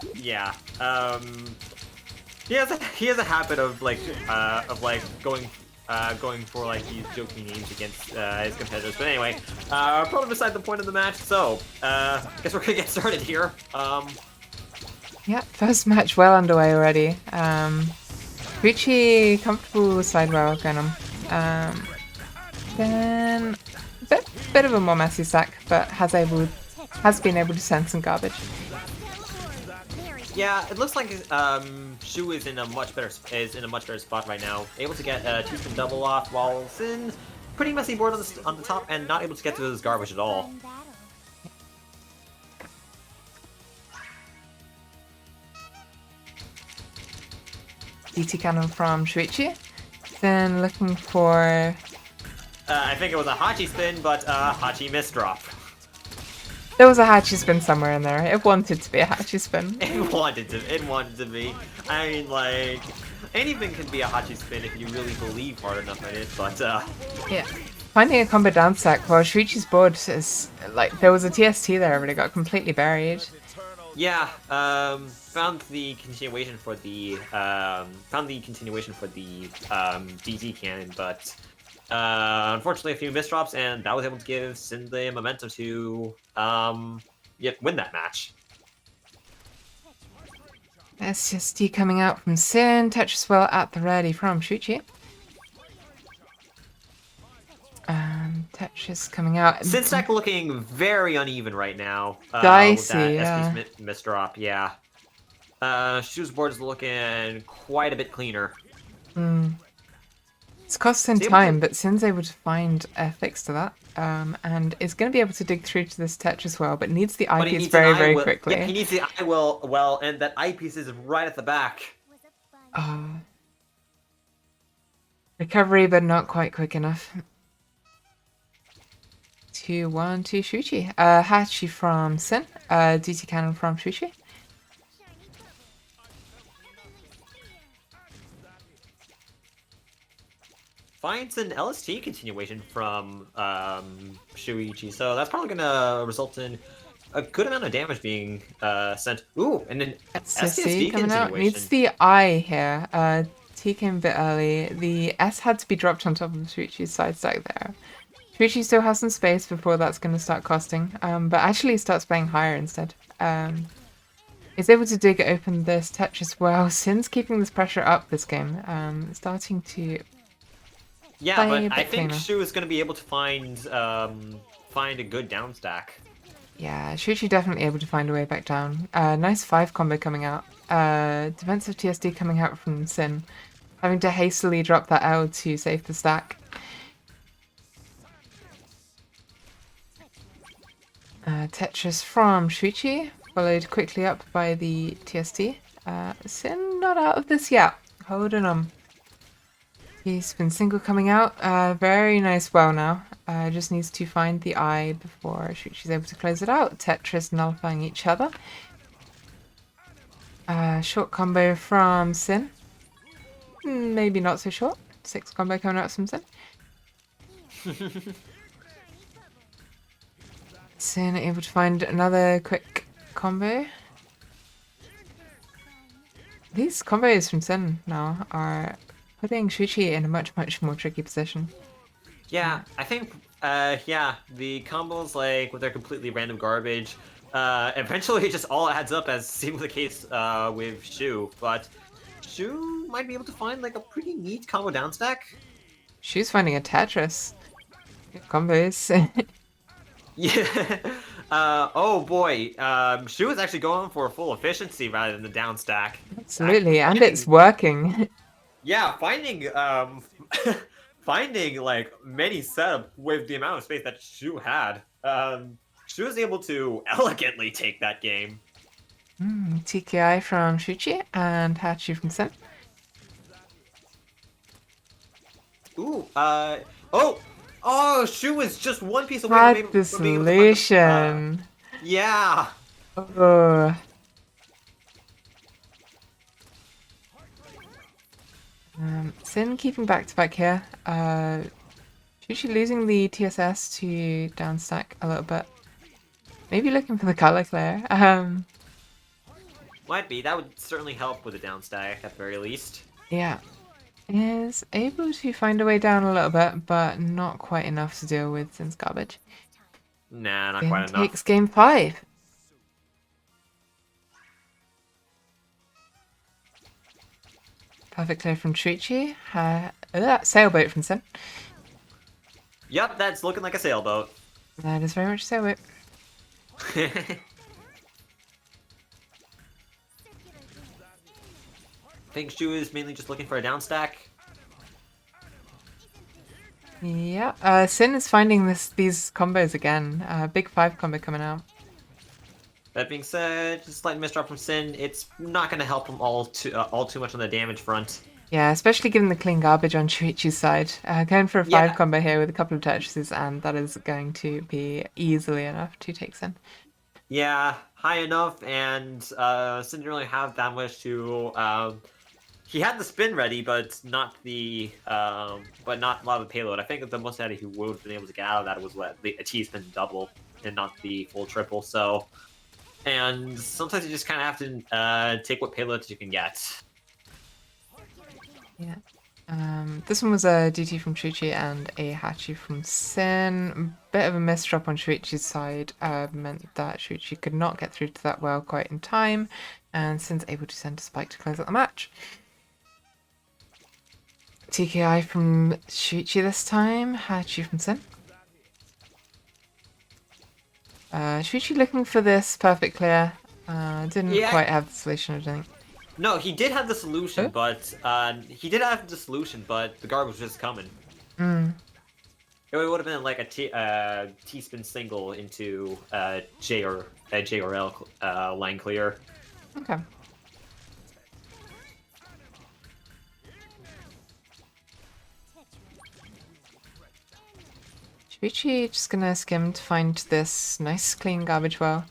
He has a habit of going for like these joking names against his competitors. But anyway, probably beside the point of the match. So, guess we're gonna get started here. Yeah, first match well underway already. Richie comfortable side rail going on. Then bit of a more messy stack, but has been able to send some garbage. Yeah, it looks like Shu is in a much better spot right now, able to get a two-spin double off, while Sin's pretty messy board on the top and not able to get to his garbage at all. DT cannon from Shuichi. Then looking for... I think it was a Hachi spin, but Hachi misdrop. There was a Hachi spin somewhere in there. It wanted to be a Hachi spin. It wanted to be. I mean, like, anything can be a Hachi spin if you really believe hard enough in it, but yeah. Finding a combo down stack while Shuichi's board is like there was a TST there, but it got completely buried. Yeah, found the continuation for the DT cannon, but unfortunately a few misdrops, and that was able to give Sin the momentum to win that match. SSD coming out from Sin, Tetris well at the ready from Shuichi. Tetris coming out. Sin stack looking very uneven right now. Dicey, with that yeah. SP misdrop, yeah. Shu's board is looking quite a bit cleaner. It's costing time, but Sin's able to find a fix to that. And is going to be able to dig through to this Tetris well, but needs the eyepiece very quickly. Yeah, he needs the eye well, and that eyepiece is right at the back. Recovery, but not quite quick enough. 2-1 to Shuichi. Hachi from Sin. DT cannon from Shuichi. Finds an LST continuation from Shuichi, so that's probably gonna result in a good amount of damage being sent. Ooh, and then SSD coming out. continuation. Needs the I here. T came a bit early. The S had to be dropped on top of Shuichi's side stack there. Shuichi still has some space before that's going to start costing, but actually starts playing higher instead. Is able to dig open this Tetris well. Sin's keeping this pressure up this game. Starting to... Yeah, but I think Shu is going to be able to find a good down stack. Yeah, Shuichi definitely able to find a way back down. Nice 5 combo coming out. Defensive TSD coming out from Sin. Having to hastily drop that L to save the stack. Tetris from Shuichi, followed quickly up by the TSD. Sin not out of this yet. Holding on. He's been single coming out. Very nice well now. Just needs to find the eye before Shuichi's able to close it out. Tetris nullifying each other. Short combo from Sin. Maybe not so short. 6 combo coming out from Sin. Sin able to find another quick combo. These combos from Sin now are putting Shuichi in a much more tricky position. Yeah, I think the combos like with their completely random garbage, eventually just all adds up, as seemed the case with Shu. But Shu might be able to find like a pretty neat combo down stack. Shu's finding a Tetris. Good combos. Yeah, Oh boy, Shu is actually going for full efficiency rather than the down stack. Absolutely, and it's Finding, working. yeah, finding like many setup with the amount of space that Shu had. Shu was able to elegantly take that game. TKI from Shuchi and Hachi from Sen. Ooh, oh, Shu was just one piece away Had the from being able to find the, solution. yeah. Oh. Sin keeping back to back here. Shuchi losing the TSS to downstack a little bit. Maybe looking for the color clear. Might be. That would certainly help with the down stack at the very least. Yeah. Is able to find a way down a little bit, but not quite enough to deal with Sin's garbage. Nah, not Sin quite takes enough. game 5. Perfect clear from Shuichi. Sailboat from Sin. Yep, that's looking like a sailboat. That is very much sailboat. Think Shu is mainly just looking for a down stack. Yeah, Sin is finding these combos again. Big 5 combo coming out. That being said, just a slight misdrop from Sin. It's not going to help him all too much on the damage front. Yeah, especially given the clean garbage on Shuichi's side. Going for a 5 Yeah. combo here with a couple of Tetrises, and that is going to be easily enough to take Sin. Yeah, high enough, and Sin didn't really have that much to. He had the spin ready, but not a lot of the payload. I think that the most that he would have been able to get out of that was a T-spin double and not the full triple. So, and sometimes you just kind of have to take what payloads you can get. Yeah. This one was a DT from Shuichi and a Hachi from Sin. Bit of a misdrop on Shuichi's side meant that Shuichi could not get through to that well quite in time, and Sin's able to send a spike to close out the match. TKI from Shuichi this time, Hachi from Sin. Shuichi looking for this perfect clear. Didn't quite have the solution, I don't think. No, he did have the solution, Oh. but the guard was just coming. Mm. It would have been like a T-spin single into J or L line clear. Okay. Shuichi just gonna skim to find this nice clean garbage well.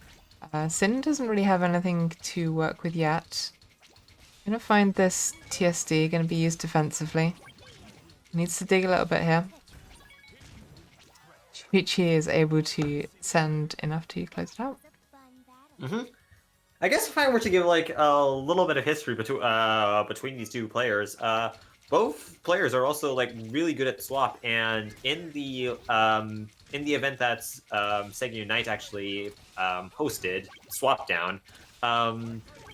Sin doesn't really have anything to work with yet. Gonna find this TSD, gonna be used defensively. Needs to dig a little bit here. Shuichi is able to send enough to close it out. I guess if I were to give like a little bit of history between these two players, both players are also like really good at swap, and in the event that's Sega Unite actually hosted Swap Down,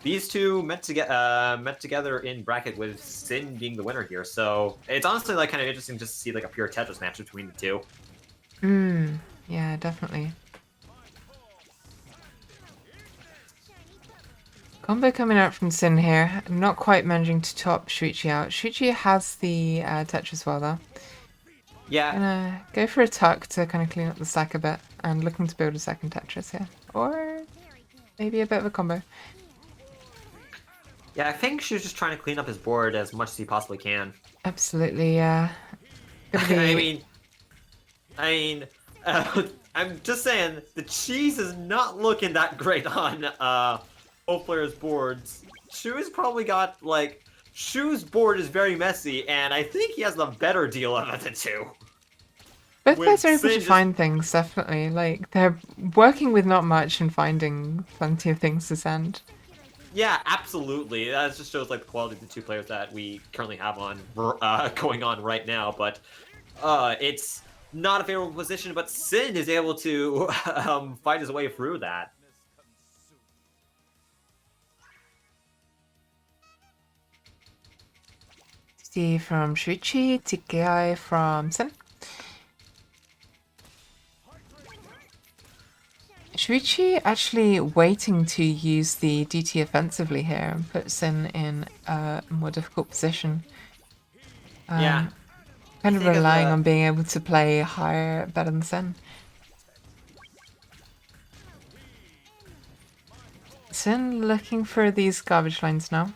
these two met together in bracket with Sin being the winner here. So it's honestly like kind of interesting just to see like a pure Tetris match between the two. Yeah, definitely. Combo coming out from Sin here. Not quite managing to top Shuichi out. Shuichi has the Tetris well though. Yeah. Gonna go for a tuck to kind of clean up the stack a bit, and looking to build a second Tetris here. Or maybe a bit of a combo. Yeah, I think she was just trying to clean up his board as much as he possibly can. Absolutely, yeah. Be... I mean, I'm just saying the cheese is not looking that great on both players' boards. Shu's probably got like Shu's board is very messy, and I think he has the better deal of the two. Both players are able Sin to just- find things, definitely. Like, they're working with not much and finding plenty of things to send. Yeah, absolutely. That just shows like the quality of the two players that we currently have on going on right now. But it's not a favorable position. But Sin is able to find his way through that. See from Shuichi, TKI from Sin. Shuichi actually waiting to use the DT offensively here and puts Sin in a more difficult position. Yeah. Kind of think of relying the on being able to play higher better than Sin. Sin looking for these garbage lines now.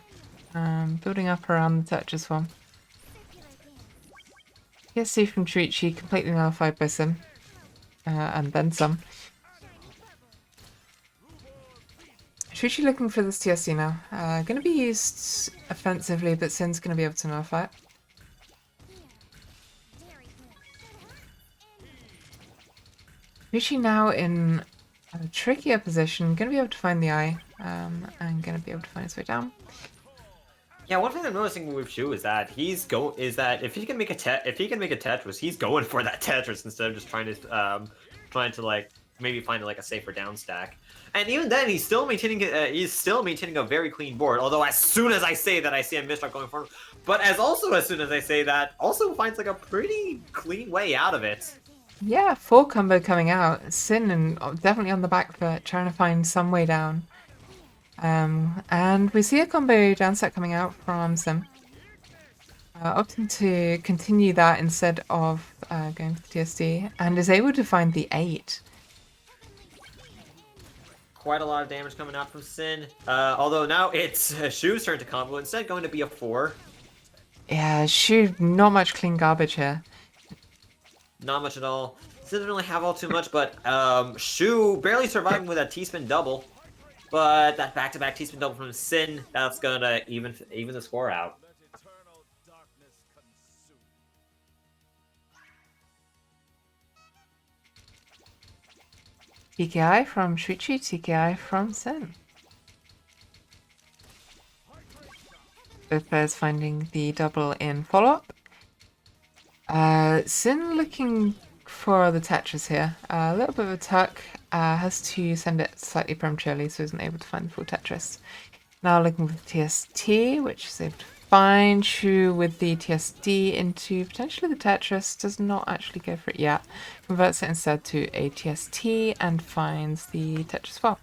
Building up around the touch as well. TSC from Shuichi completely nullified by Sin. And then some. Shuichi looking for this TSC now. Going to be used offensively, but Sin's going to be able to nullify it. Shuichi now in a trickier position, going to be able to find the eye, and going to be able to find his way down. Yeah, one thing I'm noticing with Shu is that if he can make a Tetris, he's going for that Tetris instead of just trying to like maybe find like a safer down stack. And even then, he's still maintaining a very clean board. Although as soon as I say that, I see a misdrop going forward. But as soon as I say that, also finds like a pretty clean way out of it. Yeah, 4 combo coming out. Sin and definitely on the back foot, trying to find some way down. And we see a combo down set coming out from Sim. Opting to continue that instead of going for the TSD, and is able to find the 8. Quite a lot of damage coming out from Sin. Although now it's Shu's turn to combo, instead going to be a 4. Yeah, shoot, not much clean garbage here. Not much at all. Sin doesn't really have all too much, but Shu barely surviving with a T-spin double. But that back-to-back T-spin double from Sin, that's gonna even the score out. TKI from Shuichi, TKI from Sin. Both players finding the double in follow-up. Sin looking for the Tetris here. A little bit of a tuck. Has to send it slightly prematurely, so isn't able to find the full Tetris. Now looking for the TST, which is able to find. Shu with the TSD into potentially the Tetris. Does not actually go for it yet. Converts it instead to a TST and finds the Tetris well.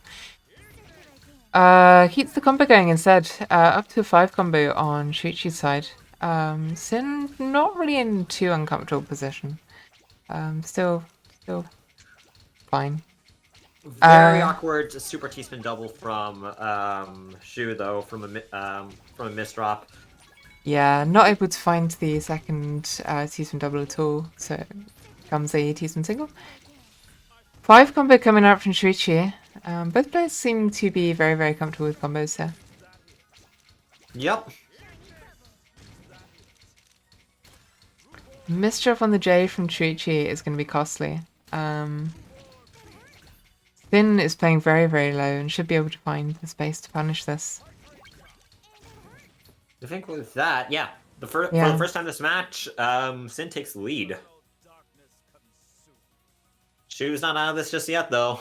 Keeps the combo going instead. Up to a 5 combo on Shuichi's side. Sin not really in too uncomfortable position. Still fine. Very awkward super T-spin double from Shu though, from a misdrop. Yeah, not able to find the second T-spin double at all, so comes a T-spin single. 5 combo coming out from Shuichi. Both players seem to be very, very comfortable with combos here. Yep. Misdrop on the J from Shuichi is going to be costly. Finn is playing very, very low and should be able to find the space to punish this. I think with that, yeah. For the first time this match, Sin takes the lead. Shu's not out of this just yet, though.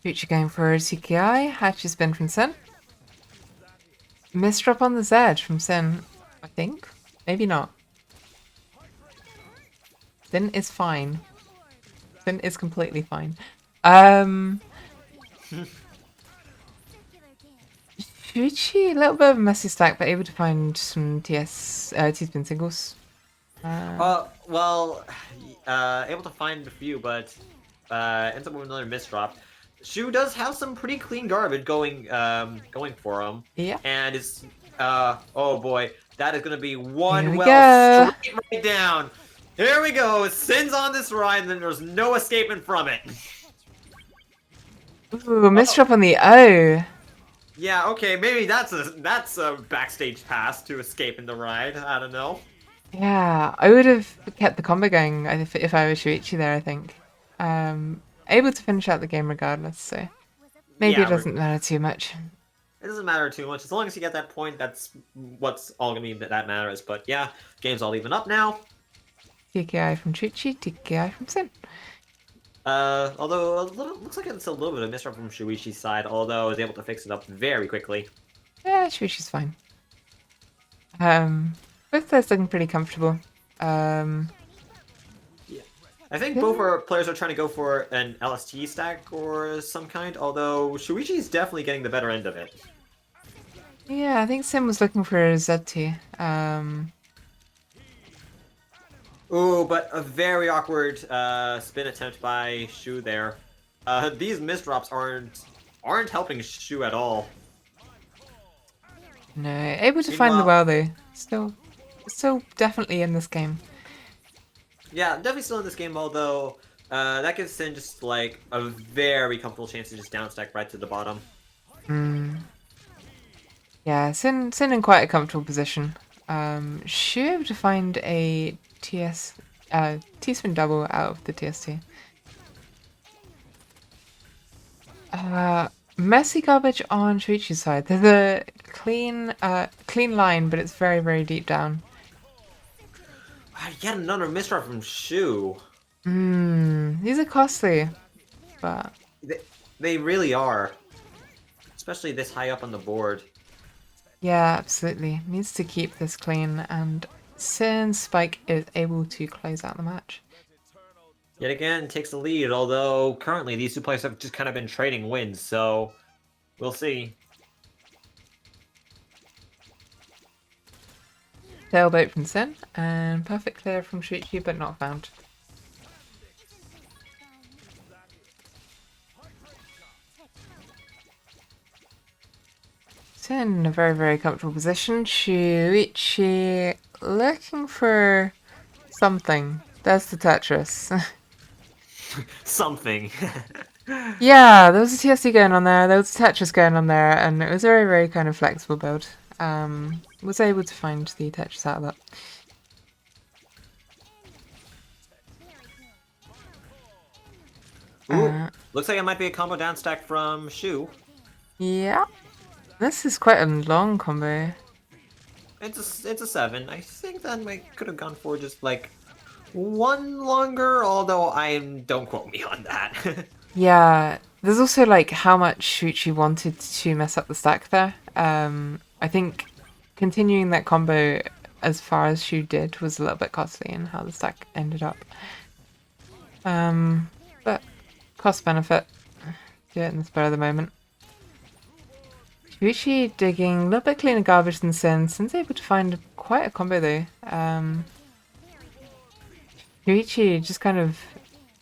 Shuichi going for a TKI. Hatch has been from Sin. Misdrop on the Z from Sin, I think. Maybe not. Sin is fine. Sin is completely fine. Shuichi, a little bit of a messy stack, but able to find some T-spin singles. Well, able to find a few, but ends up with another misdrop. Shu does have some pretty clean garbage going for him. Yeah. And it's oh boy, that is gonna be one Here we well straight right down. Here we go. Sin's on this ride, and then there's no escaping from it. Ooh, misdrop on the O. Yeah, okay, maybe that's a backstage pass to escape in the ride. I don't know. Yeah, I would have kept the combo going if I was Shuichi there, I think. Able to finish out the game regardless, so maybe Yeah, it doesn't matter too much. It doesn't matter too much. As long as you get that point, that's what's all gonna be that matters. But yeah, game's all even up now. TKI from Shuichi, TKI from Sin. Although looks like it's a little bit of a misstep from Shuichi's side, although I was able to fix it up very quickly. Yeah, Shuichi's fine. Both players looking pretty comfortable. Yeah. I think both our players are trying to go for an LST stack or some kind, although Shuichi's definitely getting the better end of it. Yeah, I think Sim was looking for a ZT. Ooh, but a very awkward spin attempt by Shu there. These misdrops aren't helping Shu at all. No, able to find the Meanwhile- well though. Still definitely in this game. Yeah, definitely still in this game, although that gives Sin just like a very comfortable chance to just downstack right to the bottom. Yeah, Sin in quite a comfortable position. Should be able to find a T-spin double out of the TST. Messy garbage on Shuichi's side. There's a clean line, but it's very, very deep down. Yet another misdrop from Shu. These are costly, but They really are. Especially this high up on the board. yeah, absolutely. Needs to keep this clean, and Sin Spike is able to close out the match. Yet again, takes the lead, although currently these two players have just kind of been trading wins, so we'll see. Sailboat from Sin, and perfect clear from Shuichi, but not found. Sin in a very, very comfortable position. Shuichi looking for something. There's the Tetris. Something. Yeah, there was a TSD going on there, there was a Tetris going on there, and it was a very, very kind of flexible build. Was able to find the Tetris out of that. Ooh, looks like it might be a combo down stack from Shu. Yeah. This is quite a long combo. It's a 7. I think that might could have gone for just like one longer, although don't quote me on that. Yeah, there's also like how much Shuichi wanted to mess up the stack there. I think continuing that combo as far as Shu did was a little bit costly in how the stack ended up. But cost benefit, do it in the spur of the moment. Shuichi digging a little bit cleaner garbage than Sin. Sin's able to find quite a combo though. Shuichi just kind of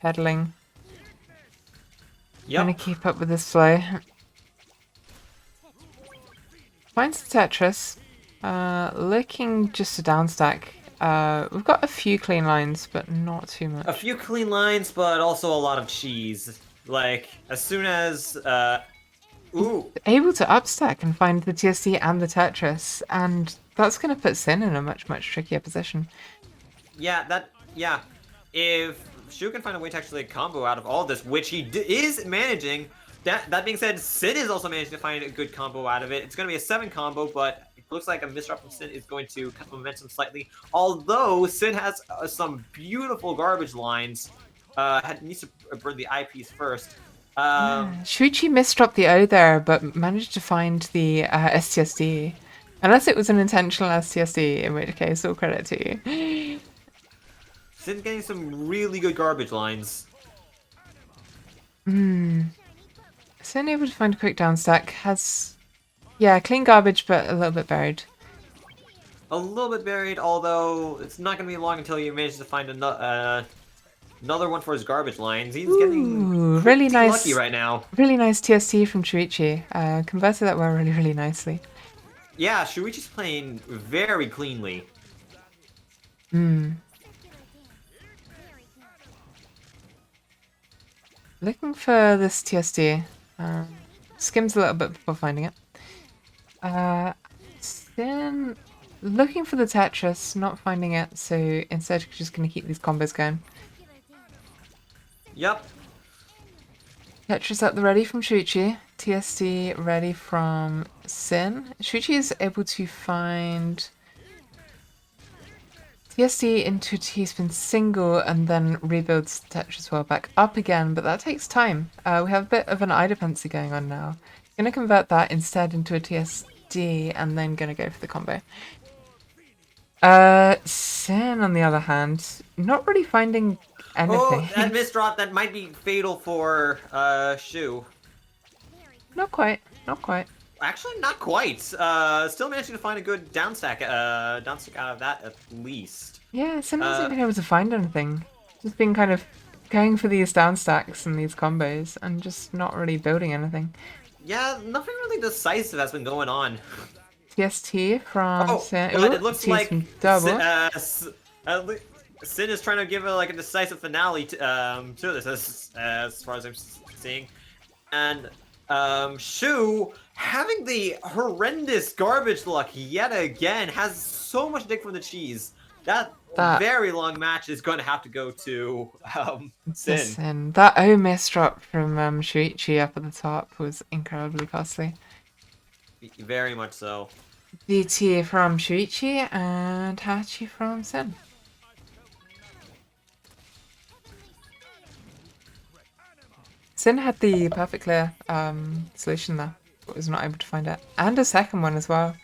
pedaling. Trying to keep up with this flow. Finds the Tetris. Looking just a down stack. We've got a few clean lines, but not too much. A few clean lines, but also a lot of cheese. Like, as soon as, ooh. Able to upstack and find the TSC and the Tetris, and that's going to put Sin in a much, much trickier position. Yeah, if Shu can find a way to actually combo out of all this, which he is managing, that being said, Sin is also managing to find a good combo out of it. It's going to be a 7 combo, but it looks like a misdrop from Sin is going to cut momentum slightly. Although Sin has some beautiful garbage lines, needs to burn the eyepiece first. Shuichi misdropped the O there, but managed to find the STSD. Unless it was an intentional STSD, in which case, all credit to you. Sin's getting some really good garbage lines. Sin able to find a quick down stack. Has, yeah, clean garbage, but a little bit buried. A little bit buried, although it's not going to be long until you manage to find another one for his garbage lines. He's getting really nice, lucky right now. Really nice TST from Shuichi. Converted that well really, really nicely. Yeah, Shuichi's playing very cleanly. Looking for this TSD. Skims a little bit before finding it. Then looking for the Tetris, not finding it, so instead just going to keep these combos going. Yep. Tetris at the ready from Shuichi. TSD ready from Sin. Shuichi is able to find TSD into a T-spin single and then rebuilds the Tetris well back up again, but that takes time. We have a bit of an eye dependency going on now. Going to convert that instead into a TSD and then going to go for the combo. Sin, on the other hand, not really finding Oh, anything. that misdrop that might be fatal for Shu. Not quite. Not quite. Actually, not quite. Still managing to find a good downstack out of that at least. Yeah, Sin hasn't been able to find anything. Just been kind of going for these down stacks and these combos and just not really building anything. Yeah, nothing really decisive has been going on. TST from Oh, Sin. but Ooh, it looks T's like from double. Sin is trying to give like a decisive finale to this, as far as I'm seeing, and Shu having the horrendous garbage luck yet again has so much dick from the cheese. That That very long match is going to have to go to Sin. Sin. That miss drop from Shuichi up at the top was incredibly costly. Very much so. DT from Shuichi and Hachi from Sin. Sin had the perfect clear solution there, but was not able to find it. And a second one as well,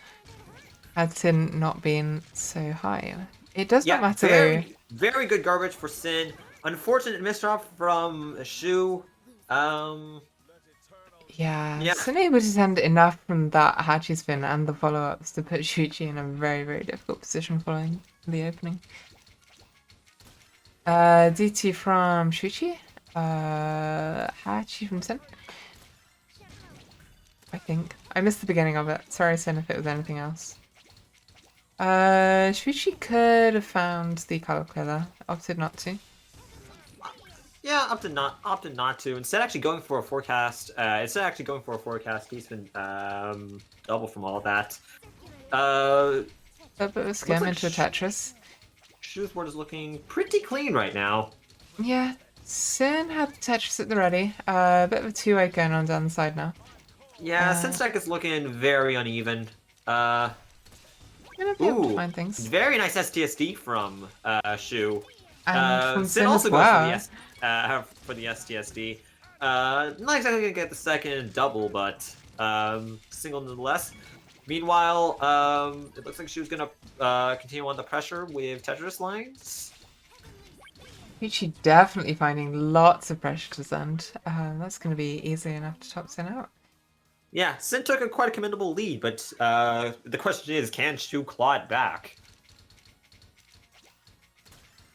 had Sin not been so high. It does not matter though. Very good garbage for Sin. Unfortunate misdrop from Shu. Yeah, Yeah. Sin able to send enough from that Hachi spin and the follow-ups to put Shuichi in a very, very difficult position following the opening. DT from Shuichi. Hachi from Sin. I think. I missed the beginning of it. Sorry, Sin, if it was anything else. Shuichi could have found the color clear there. Opted not to. Yeah, opted not to. Instead, actually going for a forecast. He's been double from all that. A bit of a scam like into a Tetris. Shu's board is looking pretty clean right now. Yeah, Sin had the Tetris at the ready. A bit of a two-way going on down the side now. Yeah, Sin's deck is looking very uneven. Gonna be able to Ooh, find things. very nice STSD from Shu. And from Sin also as well. goes for the STSD. Not exactly gonna get the second double, but single nonetheless. Meanwhile, it looks like Shu's gonna continue on the pressure with Tetris lines. Shuichi definitely finding lots of pressure to send. That's going to be easy enough to top Sin out. Yeah, Sin took quite a commendable lead, but the question is, can Shu claw it back?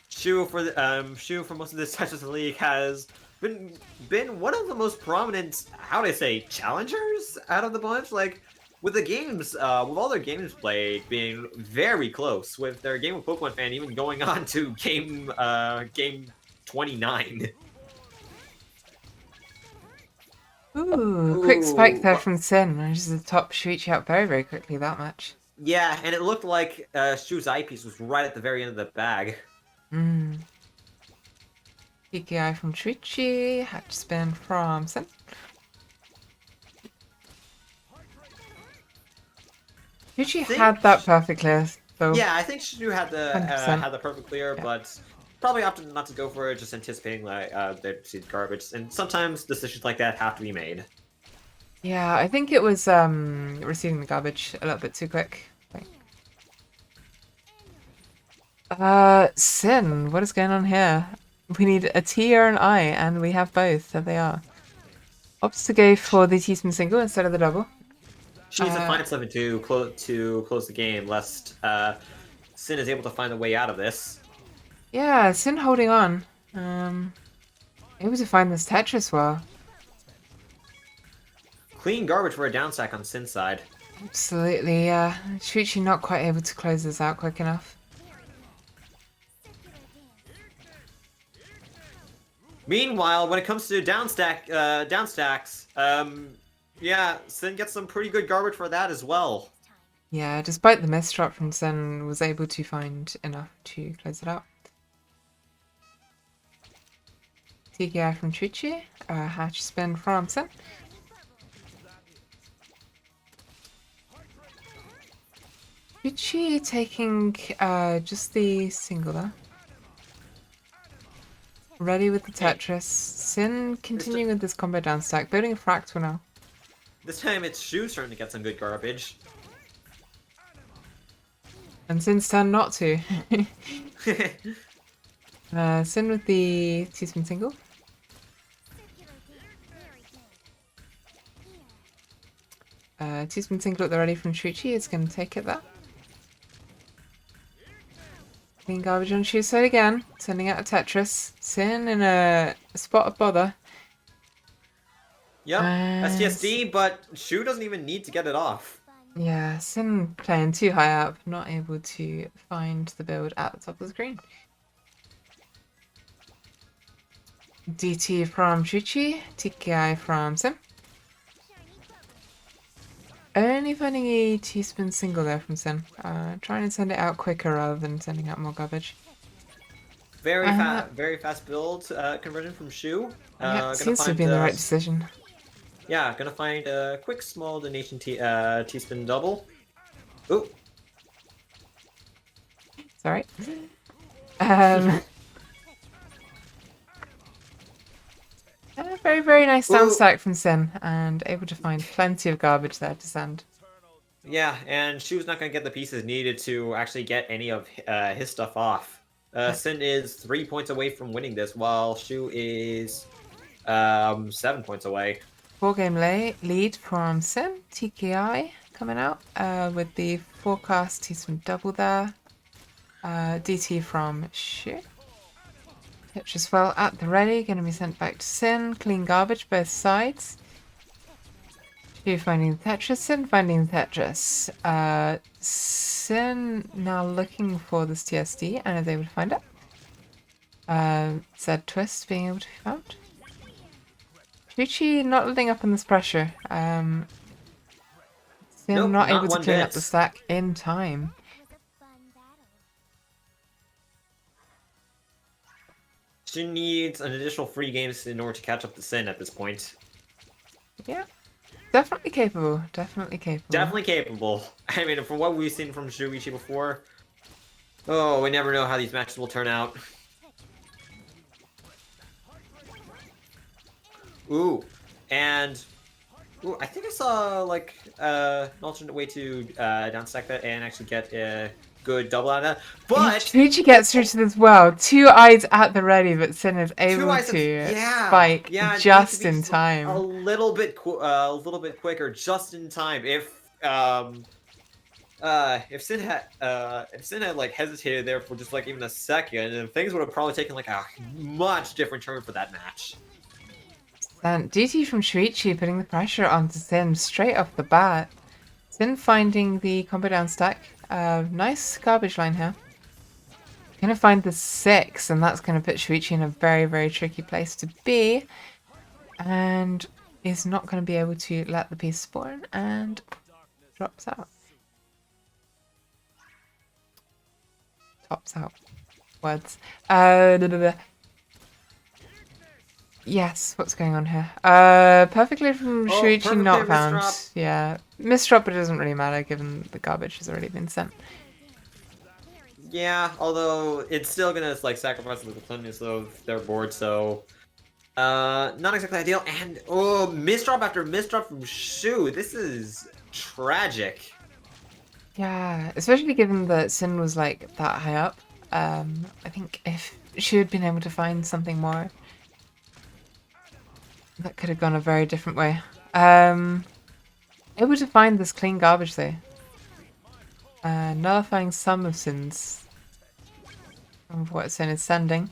Shu for most of this Tetris League has been one of the most prominent, how do I say, challengers out of the bunch. Like with the games, with all their games played being very close, with their game of Pokemon Fan even going on to game 29. Ooh, quick spike there from Sin. Manages to top Shuichi out very, very quickly that much. Yeah, and it looked like Shu's eyepiece was right at the very end of the bag. PKI from Shuichi, hatch spin from Sin. Shuichi had that perfect clear, though. Yeah, I think Shu had the 100%. perfect clear, Yeah. but probably opted not to go for it, just anticipating like they'd see garbage. And sometimes decisions like that have to be made. Yeah, I think it was receiving the garbage a little bit too quick. Sin, what is going on here? We need a T or an I, and we have both. There they are. Opts to go for the T-spin single instead of the double. She needs to find something to close the game, lest Sin is able to find a way out of this. Yeah, Sin holding on. Able to find this Tetris well. Clean garbage for a down stack on Sin's side. Absolutely, yeah. Shuichi not quite able to close this out quick enough. Meanwhile, when it comes to down stacks, yeah, Sin gets some pretty good garbage for that as well. Yeah, despite the misdrop from Sin, was able to find enough to close it out. TKI from Shuichi, hatch spin from Sin. Shuichi taking just the single there. Ready with the Tetris. Sin continuing with this combo down stack, building a fractal now. This time it's Shu's turn to get some good garbage. And Sin's turn not to. Sin with the teaspoon single. Teaspoon single at the ready from Shuichi is going to take it there. Clean garbage on Shu's side again. Sending out a Tetris. Sin in a spot of bother. Yep, And- STSD, but Shu doesn't even need to get it off. Yeah, Sin playing too high up, not able to find the build at the top of the screen. DT from Shuichi, TKI from Sin. Only finding a teaspoon single there from Sin. Trying to send it out quicker rather than sending out more garbage. Very fast build conversion from Shu. Yeah, Gonna seems to find, be the right decision. Yeah, gonna find a quick small donation teaspoon double. Ooh. Sorry. A very, very nice down Ooh. stack from Sin, and able to find plenty of garbage there to send. Yeah, and Shu's not gonna get the pieces needed to actually get any of his stuff off. Sin is 3 points away from winning this, while Shu is 7 points away. 4-game lead from Sin. TKI coming out with the forecast teaspoon double there. DT from Shu. Tetris well at the ready, going to be sent back to Sin. Clean garbage both sides. Shu finding the Tetris, Sin finding the Tetris. Sin now looking for this TSD and is able to find it. Zed twist being able to be found. Shuichi not letting up on this pressure. Sin Nope, not not able to one clean bit. up the stack in time. She needs an additional 3 games in order to catch up to Sin at this point. Yeah. Definitely capable. Definitely capable. Definitely capable. I mean, from what we've seen from Shuichi before, oh, we never know how these matches will turn out. Ooh, and ooh, I think I saw like an alternate way to downstack that and actually get a good double out of that. But Shuichi gets through to this well. 2 eyes at the ready, but Sin is able eyes to yeah, spike yeah, it needs just to be in time. a little bit quicker, just in time. If Sin had like hesitated there for just like even a second, and things would have probably taken like a much different turn for that match. And DT from Shuichi putting the pressure onto Sin straight off the bat. Sin finding the combo down stack. Nice garbage line here. Gonna find the 6, and that's gonna put Shuichi in a very, very tricky place to be. And is not gonna be able to let the piece spawn and drops out. Tops out. Words. Yes, what's going on here? Perfectly from Shuichi, perfectly not found. misdrop. Yeah, misdrop, but it doesn't really matter given the garbage has already been sent. Yeah, although it's still gonna like sacrifice the cleanliness of their board, so not exactly ideal. And oh, misdrop after misdrop from Shu. This is tragic. Yeah, especially given that Sin was like that high up. I think if she had been able to find something more, that could have gone a very different way. Able to find this clean garbage though. Nullifying some of Sin's of what Sin is sending.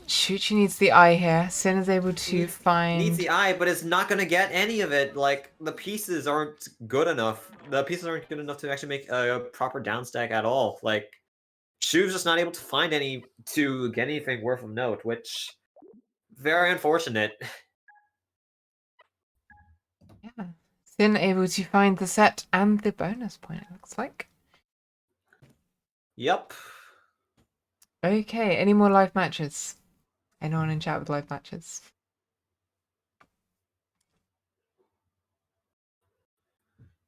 Shuichi needs the eye here. Sin is able to find. Needs the eye, but it's not gonna get any of it. Like the pieces aren't good enough. The pieces aren't good enough to actually make a proper downstack at all. Like Shu's just not able to find any to get anything worth of note, which very unfortunate. Yeah. Sin able to find the set and the bonus point, it looks like. Yep. Okay, any more live matches? Anyone in chat with live matches?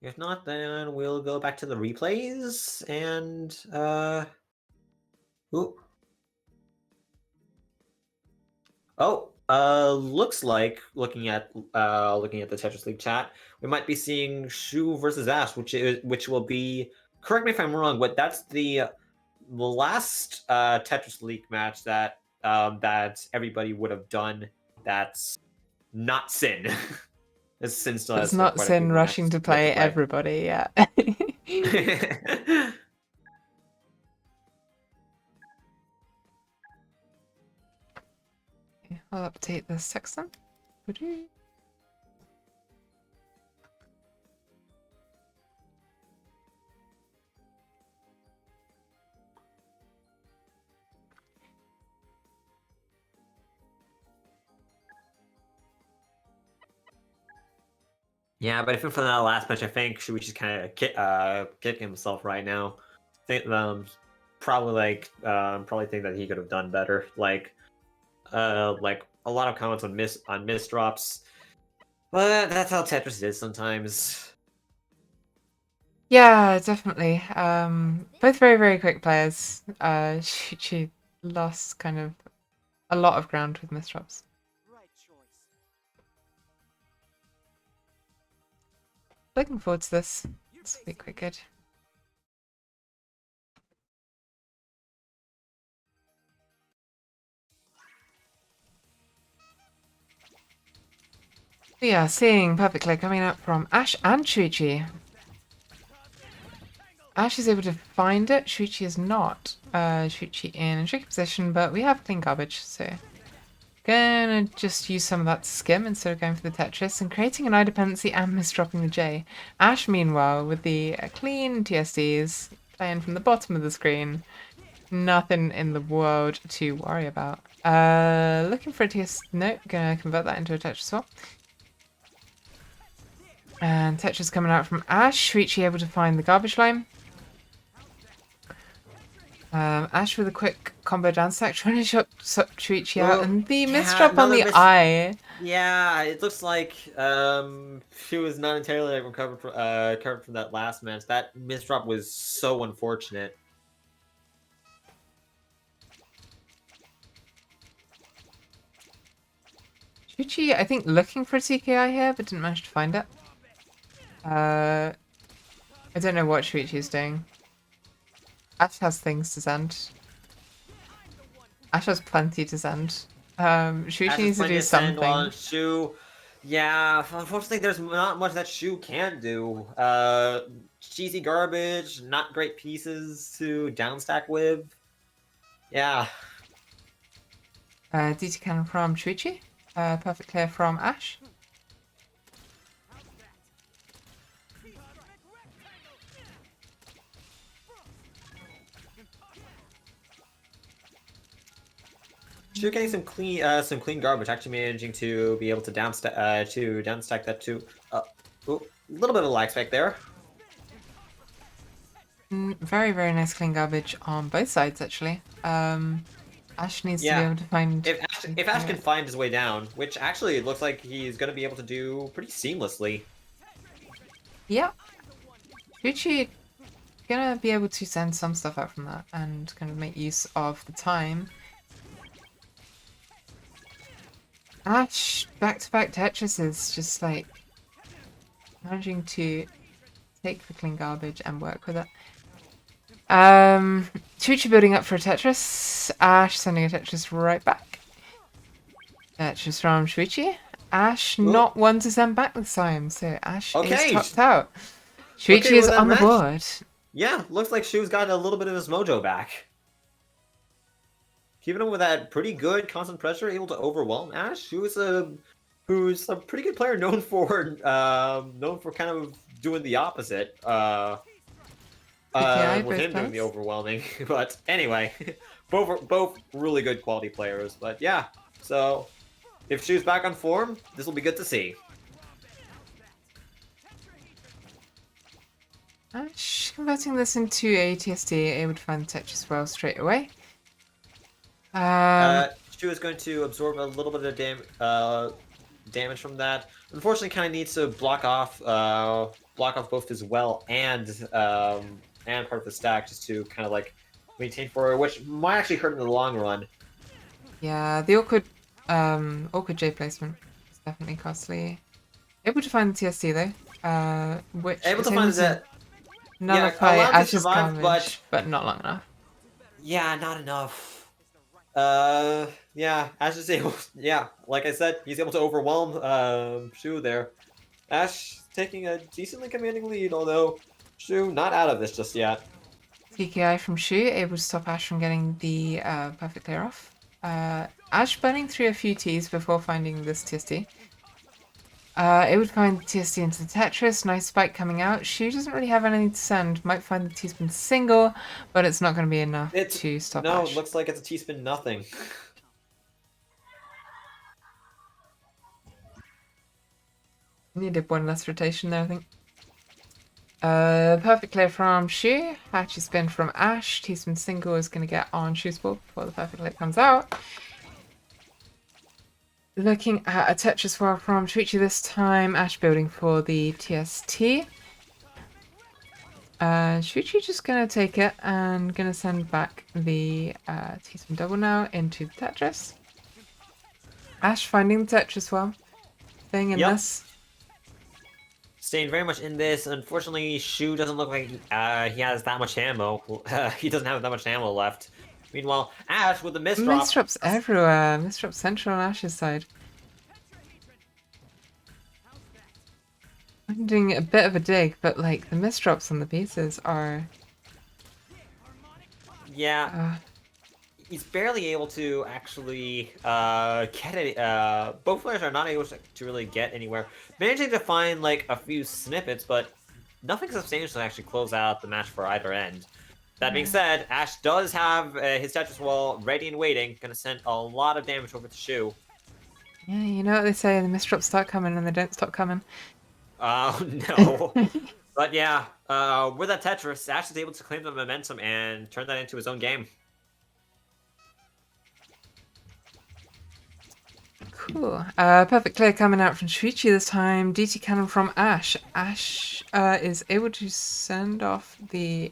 If not, then we'll go back to the replays and ooh. Oh, Looks like looking at the Tetris League chat, we might be seeing Shu versus Ash, which will be, correct me if I'm wrong, but that's the last Tetris League match that that everybody would have done. That's not Sin. As Sin still It's has not quite a few Sin more rushing matches to yet play everybody, yeah. I'll update this section. Yeah, but even for that last match, I think Shuichi's kind of kicking himself right now. Think probably think that he could have done better. Like a lot of comments on miss drops, but that's how Tetris is sometimes. Yeah, definitely. Both very, very quick players. She lost kind of a lot of ground with misdrops. Looking forward to this. This will be quite good. We are seeing perfectly coming up from Ash and Shuichi. Ash is able to find it. Shuichi is not. Shuichi in a tricky position, but we have clean garbage, so gonna just use some of that to skim instead of going for the Tetris and creating an I dependency and misdropping the J. Ash, meanwhile, with the clean TSDs, playing from the bottom of the screen. Nothing in the world to worry about. Looking for a TS. Nope, gonna convert that into a Tetris swap. And Tetris coming out from Ash. Shuichi able to find the garbage line. Ash with a quick combo down stack, trying to shut Shuichi out, and the misdrop on the eye. Yeah, it looks like she was not entirely recovered from that last match. That misdrop was so unfortunate. Shuichi, I think, looking for a TKI here, but didn't manage to find it. I don't know what Shuichi is doing. Ash has things to send. Ash has plenty to send. Shuichi needs to do something. Shu, yeah, unfortunately, there's not much that Shu can do. Cheesy garbage, not great pieces to downstack with. Yeah. DT cannon from Shuichi. Perfect clear from Ash. Shu getting some clean garbage, actually managing to be able to downstack that too. A little bit of a lag spike there. Very, very nice clean garbage on both sides, actually. Ash needs to be able to find... If Ash can find his way down, which actually it looks like he's going to be able to do pretty seamlessly. Yeah. Shuichi gonna be able to send some stuff out from that and kind of make use of the time. Ash, back-to-back Tetris is just like managing to take the clean garbage and work with it. Shuichi building up for a Tetris. Ash sending a Tetris right back. Tetris from Shuichi. Ash not one to send back this time, so Ash is topped out. Shuichi is on the board. Yeah, looks like Shu's got a little bit of his mojo back. Keeping him with that pretty good constant pressure, able to overwhelm Ash, who's a pretty good player, known for kind of doing the opposite. With him doing the overwhelming. But anyway, both really good quality players. But yeah, so if Shu's back on form, this will be good to see. Ash converting this into a TSD, able to find the Tetris well straight away. Shu is going to absorb a little bit of damage from that. Unfortunately, kind of needs to block off both his well and part of the stack just to kind of like maintain forward, which might actually hurt in the long run. Yeah, the awkward Awkward J placement. It's definitely costly. Able to find the TSD though, which Able is to able find to that. Yeah, nullify allowed to Ash's survive, garbage, but not long enough. yeah, not enough. Yeah, Ash is able. Yeah, like I said, he's able to overwhelm Shu there. Ash taking a decently commanding lead, although Shu not out of this just yet. TKI from Shu, able to stop Ash from getting the perfect clear off. Ash burning through a few Ts before finding this TSD. Able to find the TSD into the Tetris. Nice spike coming out. Shu doesn't really have anything to send. Might find the T-spin single, but it's not going to be enough to stop no, Ash. it looks like it's a T-spin nothing. Needed one less rotation there, I think. Perfect clear from Shu. Hatchy spin from Ash. T-spin single is going to get on Shu's ball before the perfect clear comes out. Looking at a Tetris well from Shuichi this time. Ash building for the TST. Shuichi just going to take it and going to send back the T-spin double now into the Tetris. Ash finding the Tetris well. Staying in this. Staying very much in this. Unfortunately, Shu doesn't look like he has that much ammo. He doesn't have that much ammo left. Meanwhile, Ash with the misdrop. Misdrops everywhere. Misdrops central on Ash's side. I'm doing a bit of a dig, but like the misdrops on the pieces are. Yeah. He's barely able to actually get it. Both players are not able to really get anywhere. Managing to find like a few snippets, but nothing substantial to actually close out the match for either end. That being said, Ash does have his Tetris wall ready and waiting. Gonna send a lot of damage over to Shu. Yeah, you know what they say, the misdrops start coming and they don't stop coming. Oh, no. But yeah, with that Tetris, Ash is able to claim the momentum and turn that into his own game. Cool. Perfect clear coming out from Shuichi this time. DT cannon from Ash. Ash is able to send off the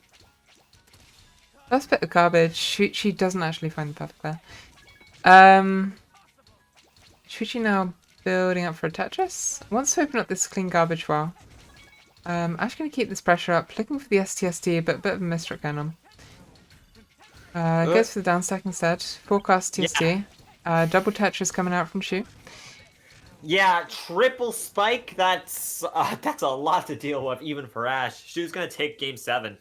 first bit of garbage. Shuichi doesn't actually find the perfect clear. Shuichi now building up for a Tetris. Wants to open up this clean garbage well. Ash gonna keep this pressure up, looking for the STSD, but a bit of a misdrop going on. Goes for the downstack instead. Forecast TSD. Double Tetris coming out from Shu. Yeah, triple spike. That's a lot to deal with, even for Ash. Shu's gonna take game 7.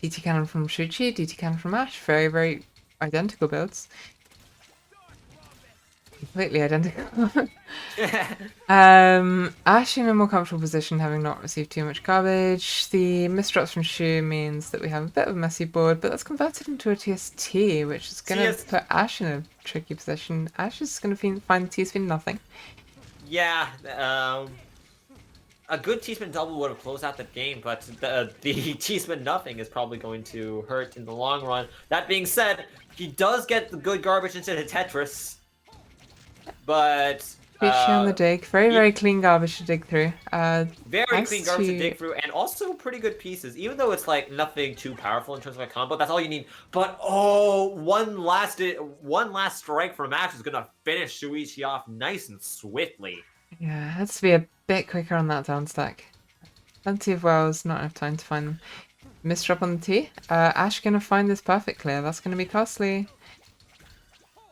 DT cannon from Shuichi, DT cannon from Ash. Very, very identical builds. Completely identical. Ash in a more comfortable position, having not received too much garbage. The misdrops from Shu means that we have a bit of a messy board, but that's converted into a TST, which is going to put Ash in a tricky position. Ash is going to find the T-spin nothing. Yeah, a good T-spin double would have closed out the game, but the T-spin nothing is probably going to hurt in the long run. That being said, he does get the good garbage into the Tetris. But Shuichi on the dig, very clean garbage to dig through. Very clean garbage to dig through, and also pretty good pieces. Even though it's like nothing too powerful in terms of a combo, that's all you need. But oh, one last strike from Ash is gonna finish Shuichi off nice and swiftly. Yeah, has to be a bit quicker on that down stack. Plenty of wells, not enough time to find them. Misdrop on the T. Ash gonna find this perfect clear. That's gonna be costly.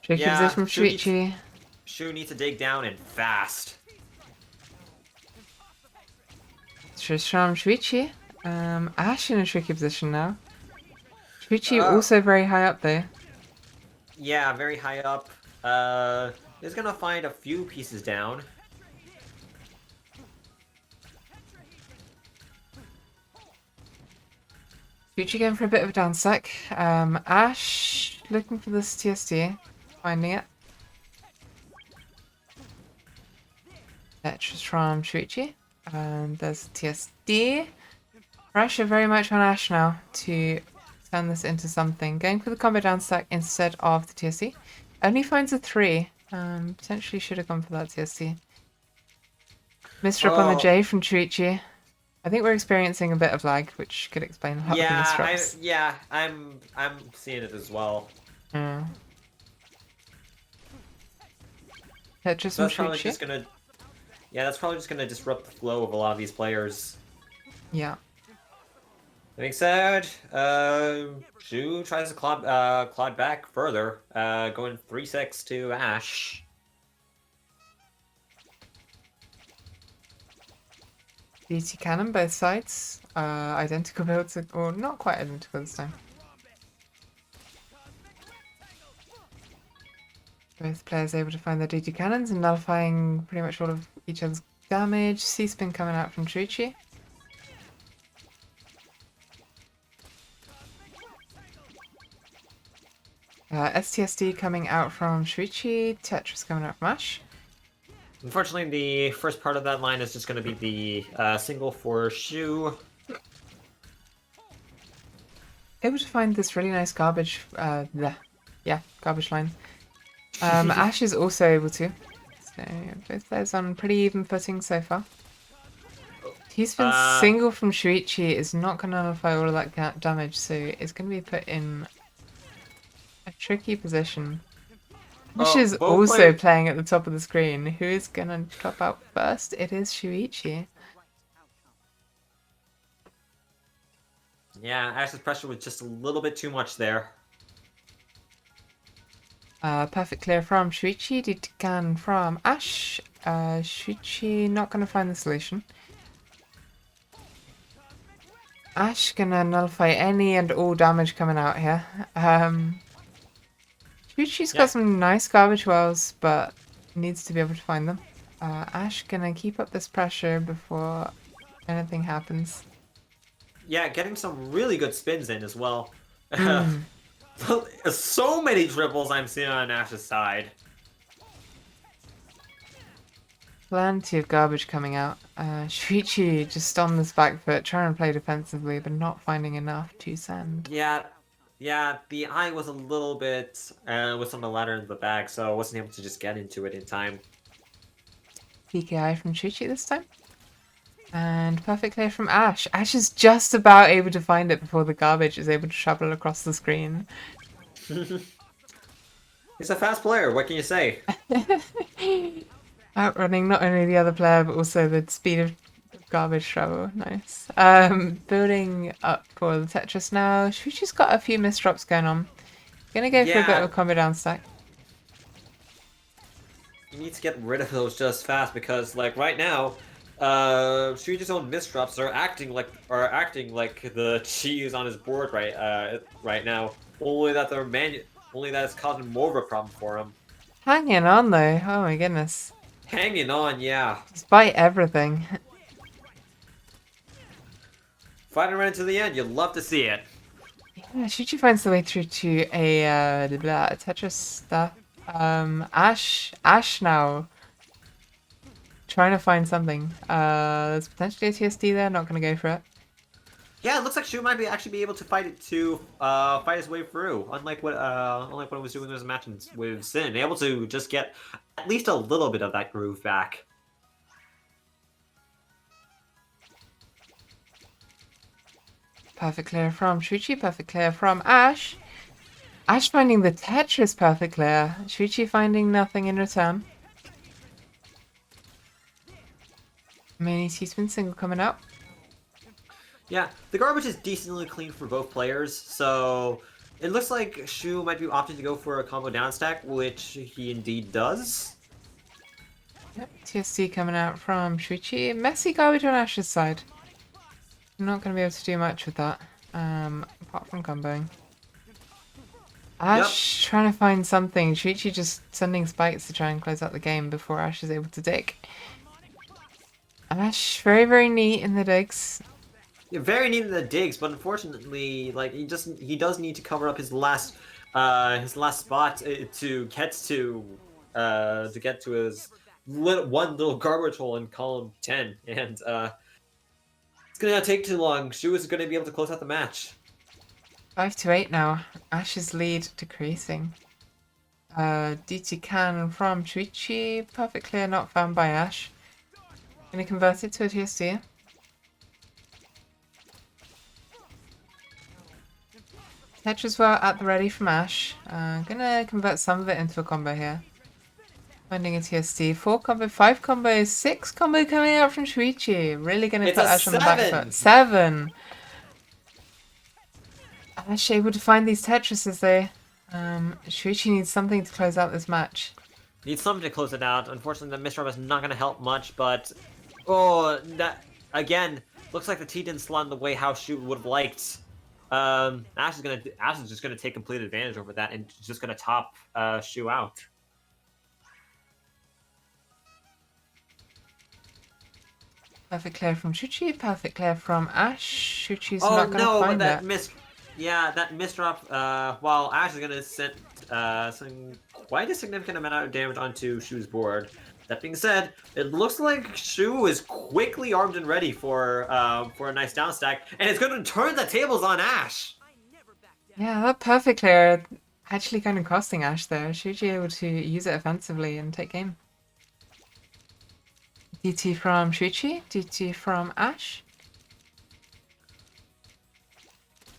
Tricky position from Shuichi. Shu needs to dig down and fast. Just from Shuichi. Ash in a tricky position now. Shuichi also very high up there. Yeah, very high up. Is gonna find a few pieces down. Shuichi going for a bit of a down stack. Ash looking for this TSD. Finding it. Tetris from Shuichi. And there's TSD. Pressure very much on Ash now to turn this into something. Going for the combo down stack instead of the TSD. Only finds a 3. Potentially should have gone for that TSD. Misdrop on the J from Shuichi. I think we're experiencing a bit of lag, which could explain a lot of the misdrops. I'm seeing it as well. Yeah. Tetris So and that's probably Shuichi? just gonna, yeah, that's probably just gonna disrupt the flow of a lot of these players. Yeah. That being said, Shu tries to claw back further, going 3-6 to Ash. DT cannon, both sides. Identical builds, or not quite identical this time. Both players able to find their DT cannons and nullifying pretty much all of each other's damage. C-spin coming out from Shuichi. STSD coming out from Shuichi. Tetris coming out from Ash. Unfortunately, the first part of that line is just going to be the single for Shu. Able to find this really nice garbage, garbage line. Ash is also able to. So both players on pretty even footing so far. T-spin single from Shuichi is not going to nullify all of that damage, so it's going to be put in a tricky position. Ash is also playing at the top of the screen. Who is going to drop out first? It is Shuichi. Yeah, Ash's pressure was just a little bit too much there. Perfect clear from Shuichi. Dikan from Ash. Shuichi not going to find the solution. Ash gonna nullify any and all damage coming out here. Shuichi's got some nice garbage wells, but needs to be able to find them. Ash gonna keep up this pressure before anything happens. Yeah, getting some really good spins in as well. So many triples I'm seeing on Ash's side. Plenty of garbage coming out. Shuichi just on this back foot, trying to play defensively, but not finding enough to send. Yeah, the eye was a little bit with some of the ladder in the bag, so I wasn't able to just get into it in time. PKI from Shuichi this time. And perfect clear from Ash. Ash is just about able to find it before the garbage is able to travel across the screen. He's a fast player, what can you say? Outrunning not only the other player, but also the speed of garbage travel. Nice. Building up for the Tetris now. Shuichi's got a few misdrops going on. Gonna go for a bit of a combo down stack. You need to get rid of those just fast because, like, right now, Shuichi's own misdrops are acting like the cheese on his board right now. Only that it's causing more of a problem for him. Hanging on though. Oh my goodness. Hanging on, yeah. Despite everything. Fighting right to the end. You'd love to see it. Yeah, Shuichi finds the way through to a Tetris stuff. Ash now. Trying to find something. There's potentially a TSD there. Not gonna go for it. Yeah, it looks like Shu might actually be able to fight his way through. Unlike what it was doing in his matches with Sin, able to just get at least a little bit of that groove back. Perfect clear from Shuichi. Perfect clear from Ash. Ash finding the Tetris perfect clear. Shuichi finding nothing in return. Mini T-spin single coming up. Yeah, the garbage is decently clean for both players, so it looks like Shu might be opting to go for a combo down stack, which he indeed does. Yep, TSD coming out from Shuichi. Messy garbage on Ash's side. I'm not going to be able to do much with that, apart from comboing. Ash trying to find something. Shuichi just sending spikes to try and close out the game before Ash is able to dig. Ash, very, very neat in the digs. Yeah, very neat in the digs, but unfortunately, like he does need to cover up his last spot to get to his one little garbage hole in column 10, and it's gonna take too long. Shu is gonna be able to close out the match. 5-8 now. Ash's lead decreasing. DT cannon from Shuichi. Perfect clear, not found by Ash. Gonna convert it to a TSD. Tetris well at the ready from Ash. Gonna convert some of it into a combo here. Finding a TSD. 4 combo, 5 combo, 6 combo coming out from Shuichi. Really gonna It's put a Ash on the back 7! foot. 7! Ash able to find these Tetrises though. Shuichi needs something to close out this match. Needs something to close it out. Unfortunately, the misrub is not going to help much, but... Oh, that... Again, looks like the T didn't slot in the way how Shu would have liked. Ash is just gonna take complete advantage over that and just gonna top Shu out. Perfect clear from Shuichi, perfect clear from Ash. Shuichi's Oh not gonna no, find that it. that misdrop. While Ash is gonna send quite a significant amount of damage onto Shu's board. That being said, it looks like Shu is quickly armed and ready for a nice down stack, and it's going to turn the tables on Ash. Yeah, that perfect clear actually kind of costing Ash there. Shuichi able to use it offensively and take game. DT from Shuichi, DT from Ash.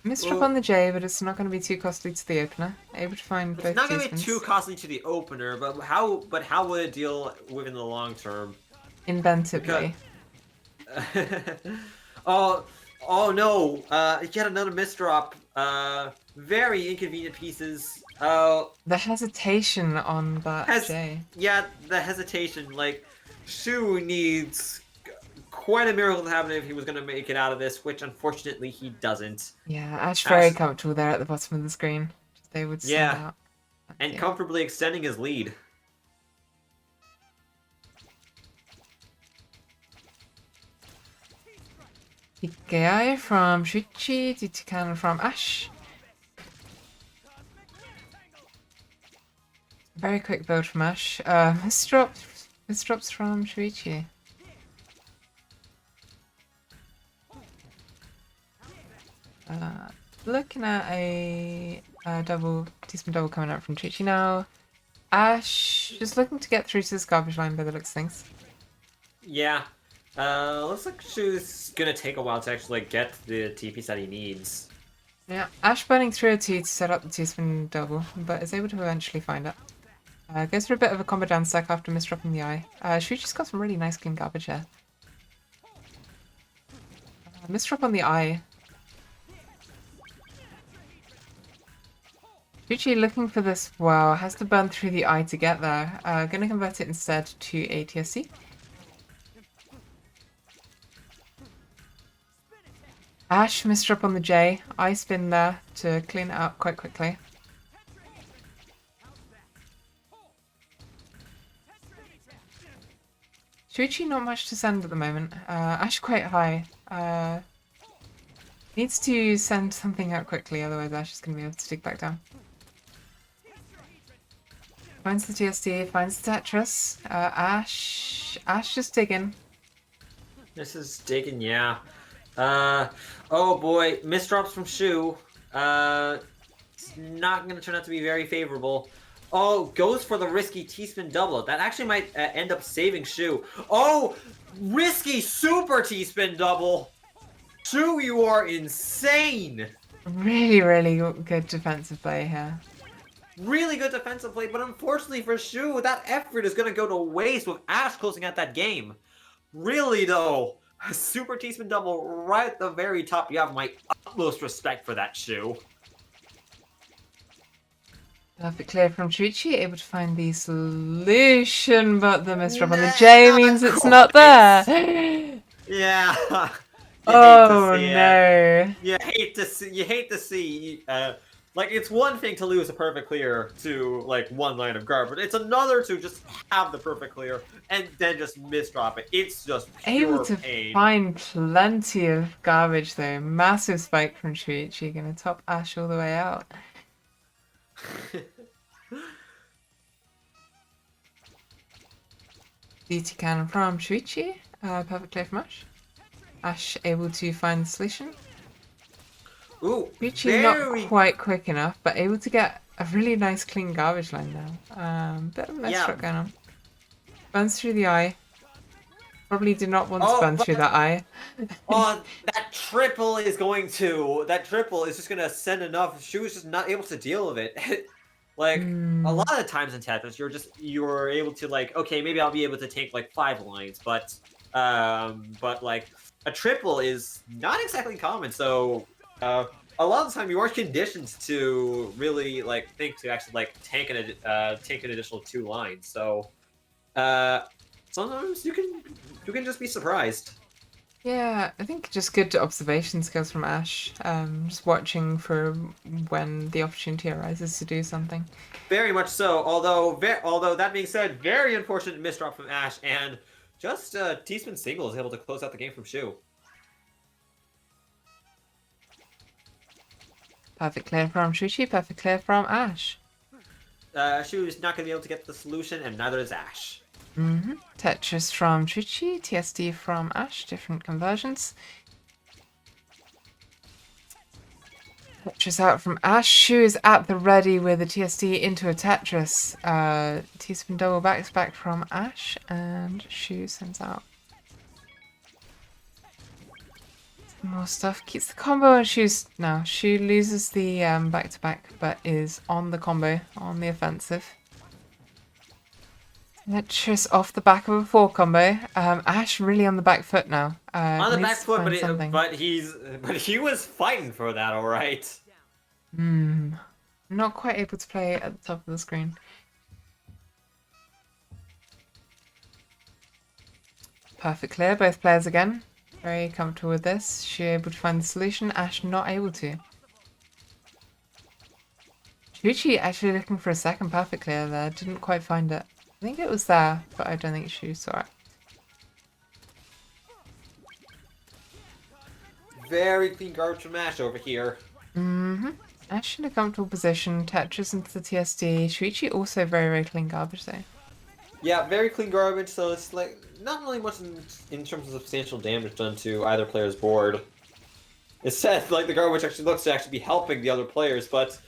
Misdrop on the J, but it's not going to be too costly to the opener. Able to find both It's not going to be T-spins. too costly to the opener, but how would it deal within the long term? Inventively. Oh no! Yet another misdrop. Very inconvenient pieces. The hesitation on that J. Yeah, the hesitation. Like, Shu needs quite a miracle to happen if he was going to make it out of this, which unfortunately he doesn't. Yeah, Ash very comfortable there at the bottom of the screen. They would send out. And comfortably extending his lead. TKI from Shuichi, DT cannon from Ash. Very quick build from Ash. Misdrops from Shuichi. Looking at a double, T-spin double coming out from Shuichi now. Ash just looking to get through to this garbage line by the looks of things. Yeah. Looks like Shu's gonna take a while to actually get the TPs that he needs. Yeah, Ash burning through a T to set up the T-spin double, but is able to eventually find it. Goes for a bit of a combo down stack after misdropping the eye. Shuichi's got some really nice clean garbage here. Misdrop on the eye. Shuichi looking for this, wow, has to burn through the eye to get there. Gonna convert it instead to a TSC. Ash misdrop on the J. Eye spin there to clean it out quite quickly. Shuichi not much to send at the moment. Ash quite high. Needs to send something out quickly, otherwise Ash is going to be able to dig back down. Finds the TSD, finds the Tetris. Ash just digging. This is digging, yeah. Oh boy, misdrops from Shu. It's not gonna turn out to be very favorable. Oh, goes for the risky T-spin double. That actually might end up saving Shu. Oh, risky super T-spin double. Shu, you are insane. Really, really good defensive play here. Really good defensive play, but unfortunately for Shu, that effort is gonna go to waste with Ash closing out that game. Really though, a super T-spin double right at the very top. You have my utmost respect for that, Shu. Perfect clear from Shuichi, able to find the solution, but the misdrop on the J means it's not there. Yeah. Oh no. You hate to see. Like, it's one thing to lose a perfect clear to like one line of guard, but it's another to just have the perfect clear and then just misdrop it. It's just pure Able to pain. find plenty of garbage though. Massive spike from Shuichi, gonna top Ash all the way out. DT cannon from Shuichi. Perfect play from Ash. Ash able to find the solution. Ooh, Shuichi not quite quick enough, but able to get a really nice clean garbage line now. Bit of a misdrop going on. Burns through the eye. Probably did not want to Oh, burn but- through that eye. Oh, that triple is just gonna send enough. She was just not able to deal with it. Like a lot of times in Tetris, you're able to like, okay, maybe I'll be able to take like 5 lines, but like a triple is not exactly common. So a lot of the time you aren't conditioned to really like think to actually like take an additional 2 lines. So sometimes you can just be surprised. Yeah, I think just good observation skills from Ash. Just watching for when the opportunity arises to do something. Very much so. Although that being said, very unfortunate misdrop from Ash, and just T-Spin single is able to close out the game from Shu. Perfect clear from Shuchi, perfect clear from Ash. Shu is not going to be able to get the solution, and neither is Ash. Tetris from Shuchi, TSD from Ash, different conversions. Tetris out from Ash. Shu is at the ready with a TSD into a Tetris. T-spin double back from Ash, and Shu sends out more stuff. Keeps the combo, and Shu loses the back-to-back, but is on the combo, on the offensive. Tetris off the back of a 4 combo. Ash really on the back foot now. On the Needs back to foot, find but something. he was fighting for that, all right. Not quite able to play at the top of the screen. Perfect clear, both players again. Very comfortable with this. She able to find the solution. Ash not able to. Shuichi actually looking for a second perfect clear there. Didn't quite find it. I think it was there, but I don't think Shu saw it. Very clean garbage from Ash over here. Ash in a comfortable position. Tetris into the TSD. Shuichi also very, very clean garbage though. Yeah, very clean garbage, so it's like not really much in terms of substantial damage done to either player's board. Instead, like the garbage actually looks to actually be helping the other players, but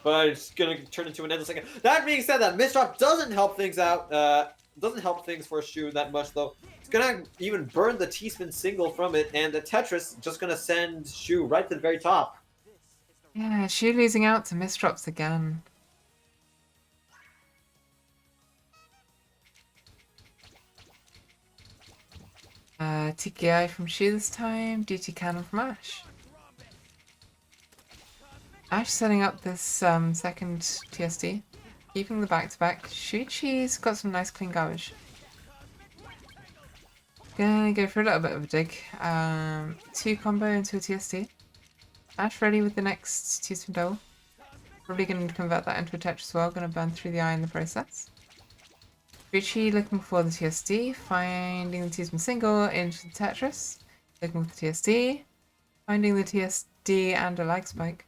but it's gonna turn into an endless second. That being said, that misdrop doesn't help things out. Doesn't help things for Shu that much though. It's gonna even burn the T-spin single from it, and the Tetris just gonna send Shu right to the very top. Yeah, Shu losing out to misdrops again. TKI from Shu this time, DT cannon from Ash. Ash setting up this second TSD, keeping the back-to-back. Shuichi's got some nice clean garbage. Gonna go for a little bit of a dig. 2 combo into a TSD. Ash ready with the next T-spin double. Probably gonna convert that into a Tetris as well, gonna burn through the eye in the process. Shuichi looking for the TSD, finding the T-spin single into the Tetris. Looking for the TSD, finding the TSD and a lag spike.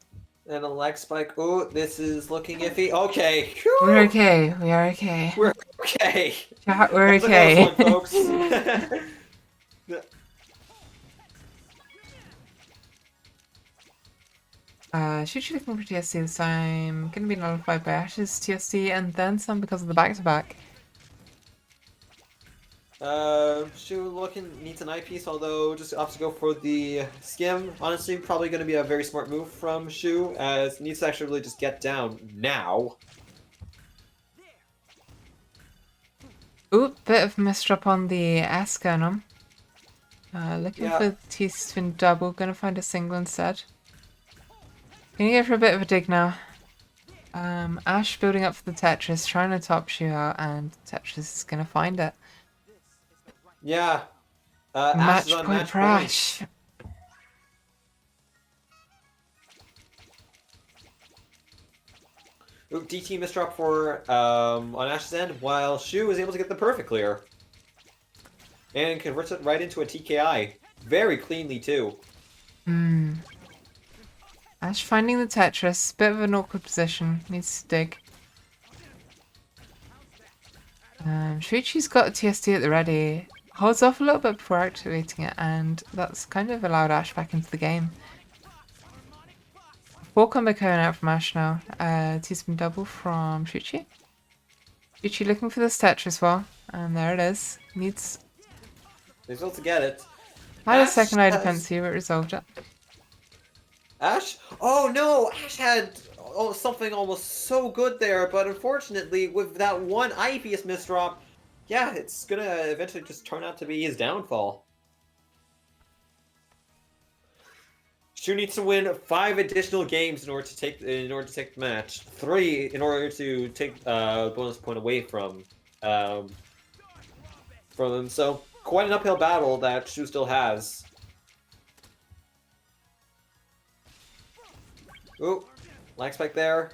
And a leg spike. Oh, this is looking iffy. Okay. We're okay. We are okay. We're okay. Chat, we're That's a close okay. one, folks. Shuichi looking for TSD this time. Gonna be nullified by Ash's TSD and then some because of the back-to-back. Shu needs an eyepiece, although just opts to go for the skim. Honestly, probably going to be a very smart move from Shu, as needs to actually really just get down now. Ooh, bit of misdrop on the S going on. Looking Yeah. for the T-spin double, gonna find a single instead. Gonna go for a bit of a dig now. Ash building up for the Tetris, trying to top Shu out, and Tetris is gonna find it. Yeah. Ash Match is on point match for point. Ash. Ooh, DT misdrop for on Ash's end, while Shu is able to get the perfect clear. And converts it right into a TKI. Very cleanly, too. Ash finding the Tetris, bit of an awkward position, needs to dig. Shuichi's got a TSD at the ready, holds off a little bit before activating it, and that's kind of allowed Ash back into the game. 4 combo going out from Ash now. T-spin double from Shuichi. Shuichi looking for this Tetris as well, and there it is. Needs He's able to get it. I had a Ash second eye has- defense here, it resolved it. Ash? Oh no! Ash had something almost so good there, but unfortunately, with that one Ivius misdrop, yeah, it's gonna eventually just turn out to be his downfall. Shu needs to win 5 additional games in order to take the match. 3 in order to take bonus point away from him. So quite an uphill battle that Shu still has. Ooh, lag spike there.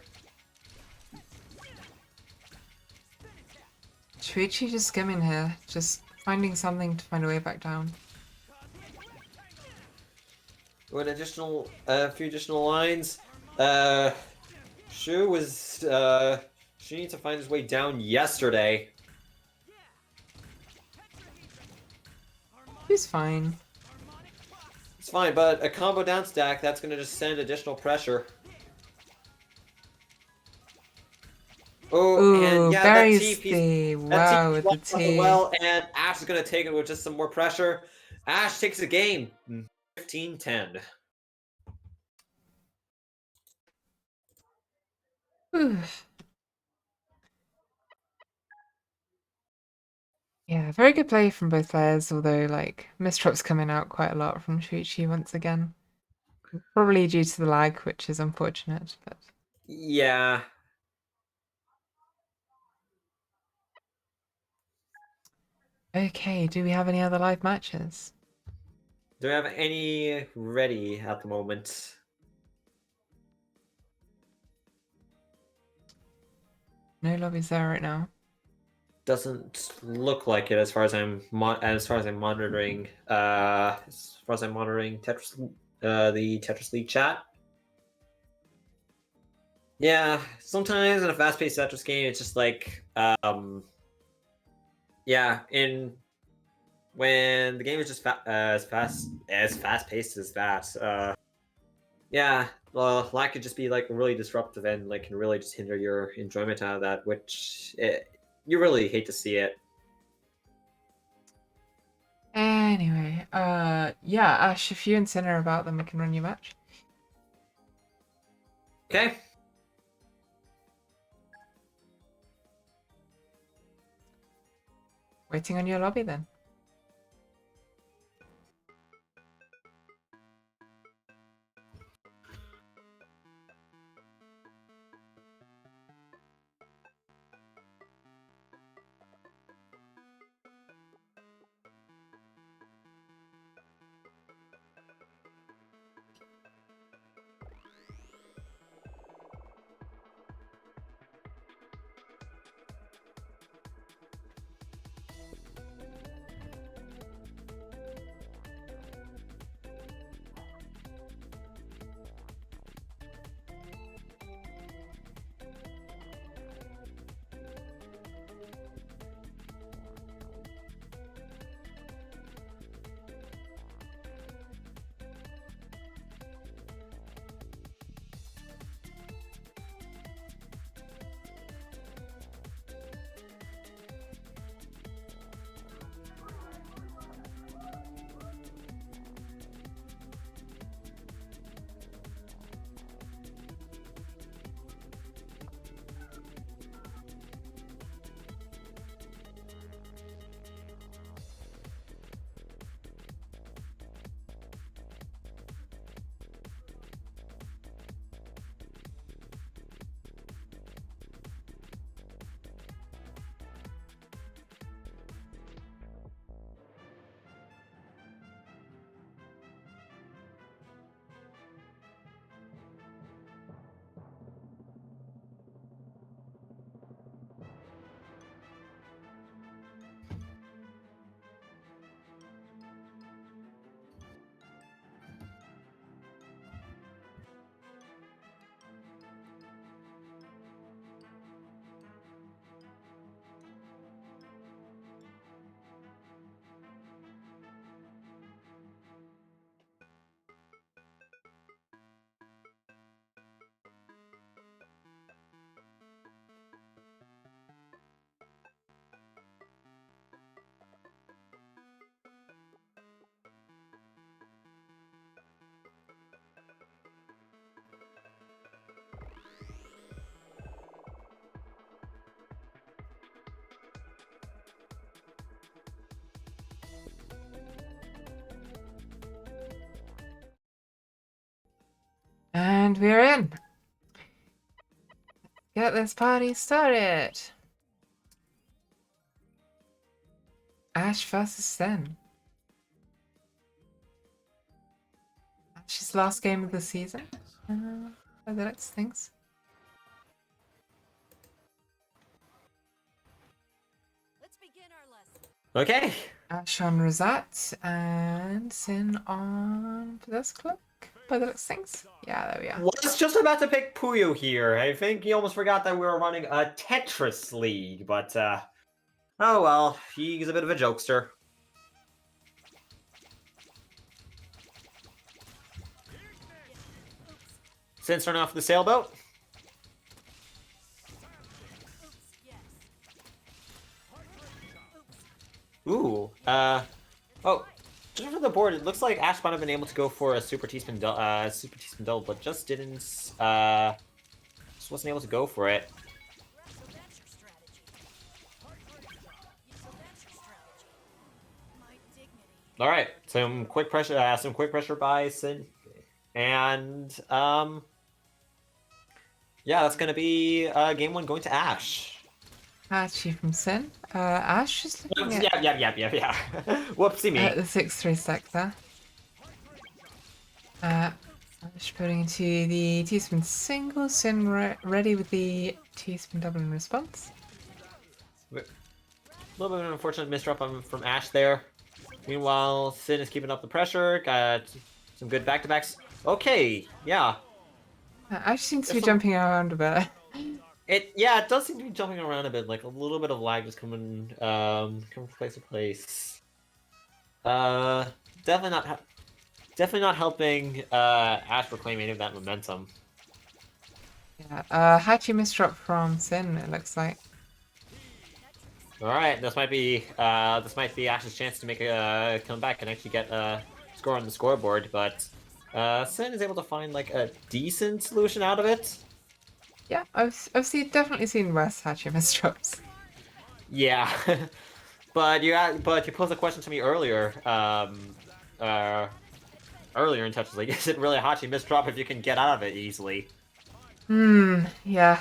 Shuichi just skimming here, just finding something to find a way back down. With a few additional lines. Shu was Shu needs to find his way down yesterday. He's fine. It's fine, but a combo down stack, that's gonna just send additional pressure. Oh, Ooh, and yeah, buries that the TP wow with the blocked up T. well, and Ash is gonna take it with just some more pressure. Ash takes the game, 15-10. Whew. Yeah, very good play from both players, although like misdrops coming out quite a lot from Shuichi once again. Probably due to the lag, which is unfortunate, but Yeah. okay, do we have any other live matches? Do we have any ready at the moment? No lobbies there right now. Doesn't look like it as far as I'm monitoring. Tetris, the Tetris League chat. Yeah, sometimes in a fast-paced Tetris game, it's just like, yeah, when the game is just as fast-paced as that, yeah, well, that could just be like really disruptive and like can really just hinder your enjoyment out of that, which you really hate to see it. Anyway, yeah, Ash, if you and Sin are about, then we can run your match. Okay. Waiting on your lobby then. And we're in. Get this party started. Ash versus Sin. Ash's last game of the season. By the looks of things. Let's begin our lesson. Okay. Ash on Rosette and Sin on Possess Cloak. By the looks of things. Yeah, there we are. Was just about to pick Puyo here. I think he almost forgot that we were running a Tetris League, but oh well, he's a bit of a jokester. Sin starting off the sailboat. Ooh, oh, just for the board, it looks like Ash might have been able to go for a Super Teaspoon double, but just didn't, just wasn't able to go for it. So that's your strategy. So that's your strategy. My dignity. All right, some quick pressure by Sin, and yeah, that's gonna be game one going to Ash. Archie from Sin. Ash is looking at Yeah. Whoopsie me. the 6-3 stack there. Ash putting into the teaspoon single, Sin ready with the teaspoon double in response. A little bit of an unfortunate misdrop from Ash there. Meanwhile, Sin is keeping up the pressure. Got some good back-to-backs. Okay, yeah. Ash seems to be There's some- jumping around a bit. It does seem to be jumping around a bit, like a little bit of lag just coming from place to place. Definitely not helping Ash reclaim any of that momentum. Yeah, Hachi misdrop from Sin, it looks like. All right, this might be Ash's chance to make a comeback and actually get a score on the scoreboard, but Sin is able to find like a decent solution out of it. Yeah, I've definitely seen worse Hachi misdrops. Yeah, but you posed a question to me earlier, earlier in Tetris League. Is it really a Hachi misdrop if you can get out of it easily? Yeah.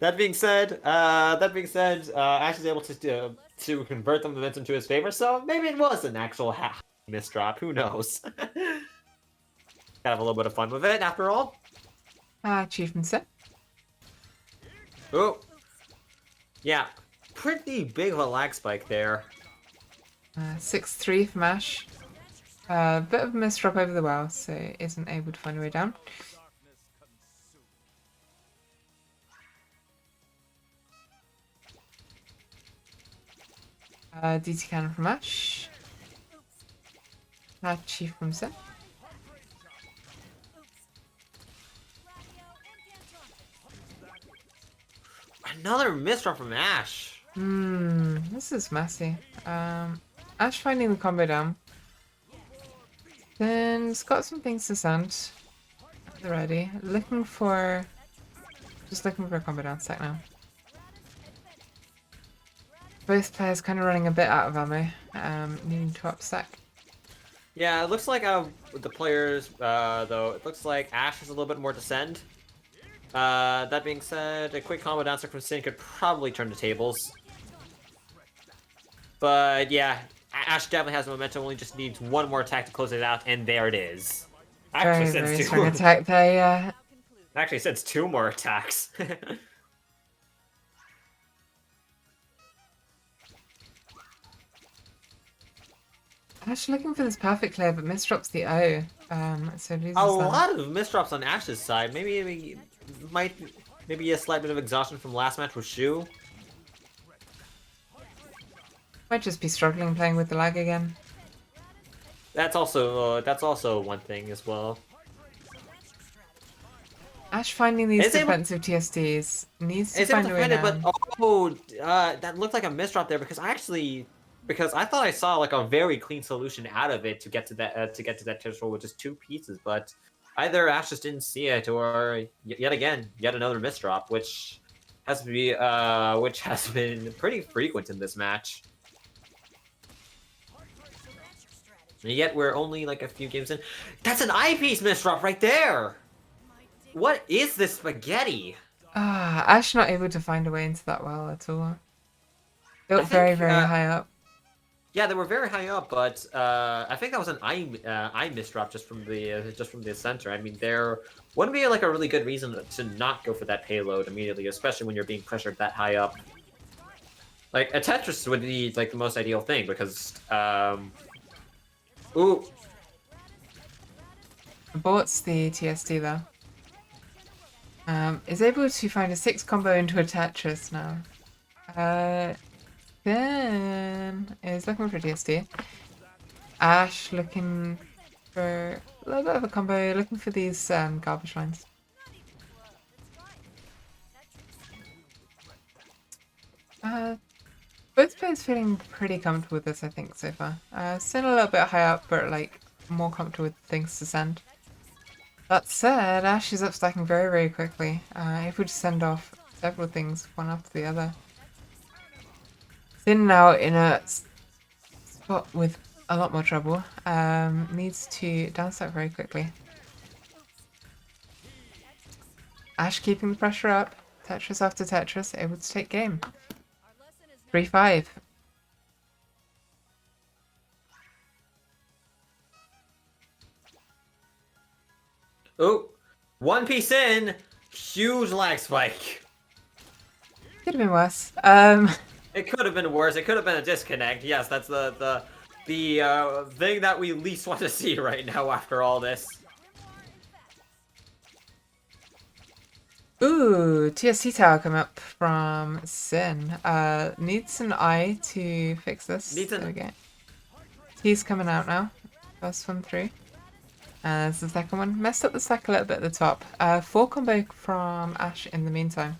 That being said, Ash is able to convert the momentum to his favor, so maybe it was an actual misdrop. Who knows? Gotta have a little bit of fun with it, after all. Achievement set. Oh, yeah, pretty big of a lag spike there. 6-3 from Ash. Bit of a misdrop over the well, so isn't able to find a way down. DT cannon from Ash. Chief from Sin. Another misdrop from Ash. This is messy. Ash finding the combo down. Then it's got some things to send. At the ready. Just looking for a combo down stack now. Both players kind of running a bit out of ammo. Needing to up stack. Yeah, it looks like the players, though, it looks like Ash has a little bit more to send. That being said, a quick combo down stack from Sin could probably turn the tables. But yeah, Ash definitely has momentum, only just needs one more attack to close it out, and there it is. Very strong attack there, yeah. Actually sends two more attacks. Ash looking for this perfect clear, but misdrops the O. So loses A that. lot of misdrops on Ash's side. Maybe a slight bit of exhaustion from last match with Shu. Might just be struggling playing with the lag again. That's also one thing as well. Ash finding these Is able- defensive TSDs needs to It's able find to a way find it, down. but that looked like a misdrop there because I thought I saw like a very clean solution out of it to get to that territory with just two pieces, but either Ash just didn't see it, or yet another misdrop, which has been pretty frequent in this match. And yet we're only like a few games in. That's an eyepiece misdrop right there! What is this spaghetti? Ah, Ash not able to find a way into that well at all. Built I very, think, very high up. Yeah, they were very high up, but I think that was an eye misdrop just from the center. I mean, there wouldn't be like a really good reason to not go for that payload immediately, especially when you're being pressured that high up. Like a Tetris would be like the most ideal thing because ooh, Aborts the TSD though. Is able to find a 6 combo into a Tetris now. Then is looking for TSD. Ash looking for a little bit of a combo, looking for these garbage lines. Both players feeling pretty comfortable with this, I think, so far. Still a little bit high up, but like more comfortable with things to send. That said, Ash is upstacking very, very quickly. Able to send off several things one after the other. Sin now in a spot with a lot more trouble. Needs to downstack very quickly. Ash keeping the pressure up. Tetris after Tetris, able to take game. 3-5. ooh, one piece in, huge lag spike. Could have been worse. It could have been worse. It could have been a disconnect. Yes, that's the thing that we least want to see right now after all this. Ooh, TSC tower come up from Sin. Needs an eye to fix this. Needs an- There we go. T's coming out now. First one through. There's the second one. Messed up the stack a little bit at the top. 4 combo from Ash in the meantime.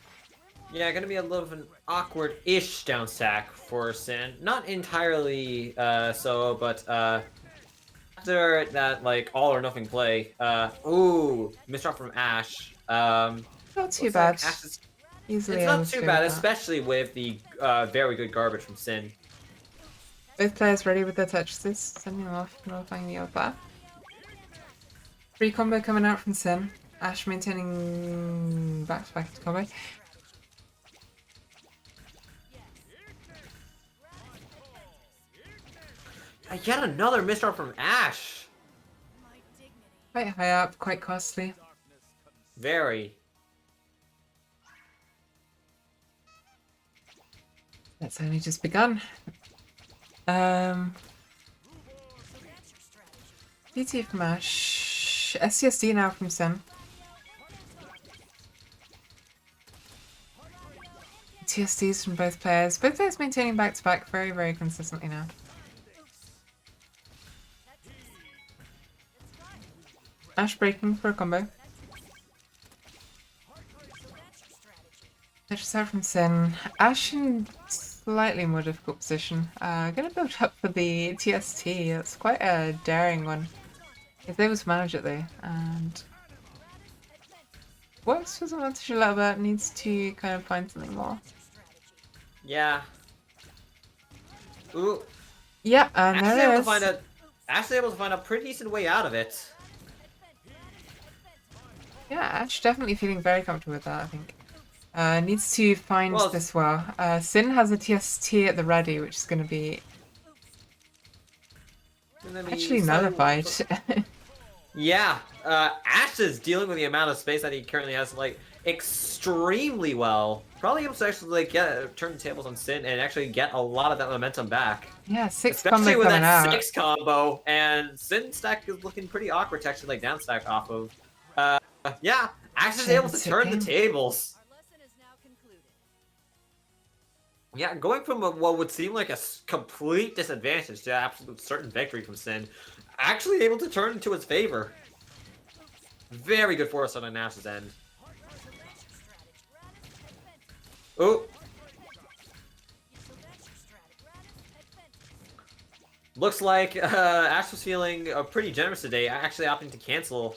Yeah, gonna be a little of an awkward-ish down stack for Sin. Not entirely so, but after that like all or nothing play, ooh, misdrop from Ash. Not too Looks bad. like Ash is- Easily it's able not to too deal bad, with that. especially with the very good garbage from Sin. Both players ready with their touches. Sending them off, nullifying the other player. 3 combo coming out from Sin. Ash maintaining back-to-back combo. Yet another misdrop from Ash. Quite high up, quite costly. Very. That's only just begun. PT from Ash. SCSD now from Sin. TSDs from both players. Both players maintaining back-to-back very, very consistently now. Ash breaking for a combo. Tetris out from Sin. Ash in slightly more difficult position. Gonna build up for the TST. That's quite a daring one. If they able to manage it though, and works for someone to little bit, needs to kind of find something more. Yeah. Ooh. Yeah, and Ash's there able it to is. find a Ash's able to find a pretty decent way out of it. Yeah, Ash definitely feeling very comfortable with that, I think. Needs to find Well, this well. Sin has a TST at the ready, which is going to be Gonna be actually so- nullified. Yeah, Ash is dealing with the amount of space that he currently has, like, extremely well. Probably able to actually, like, turn the tables on Sin and actually get a lot of that momentum back. Yeah, 6 Especially combo with coming that out. 6 combo, and Sin stack is looking pretty awkward to actually, like, down stack off of. Yeah, Ash is able to Chance turn the again. tables. Our lesson is now concluded. Yeah, going from what would seem like a complete disadvantage to absolute certain victory from Sin, actually able to turn into his favor. Very good foresight on Ash's end. Oh, looks like Ash was feeling pretty generous today, actually opting to cancel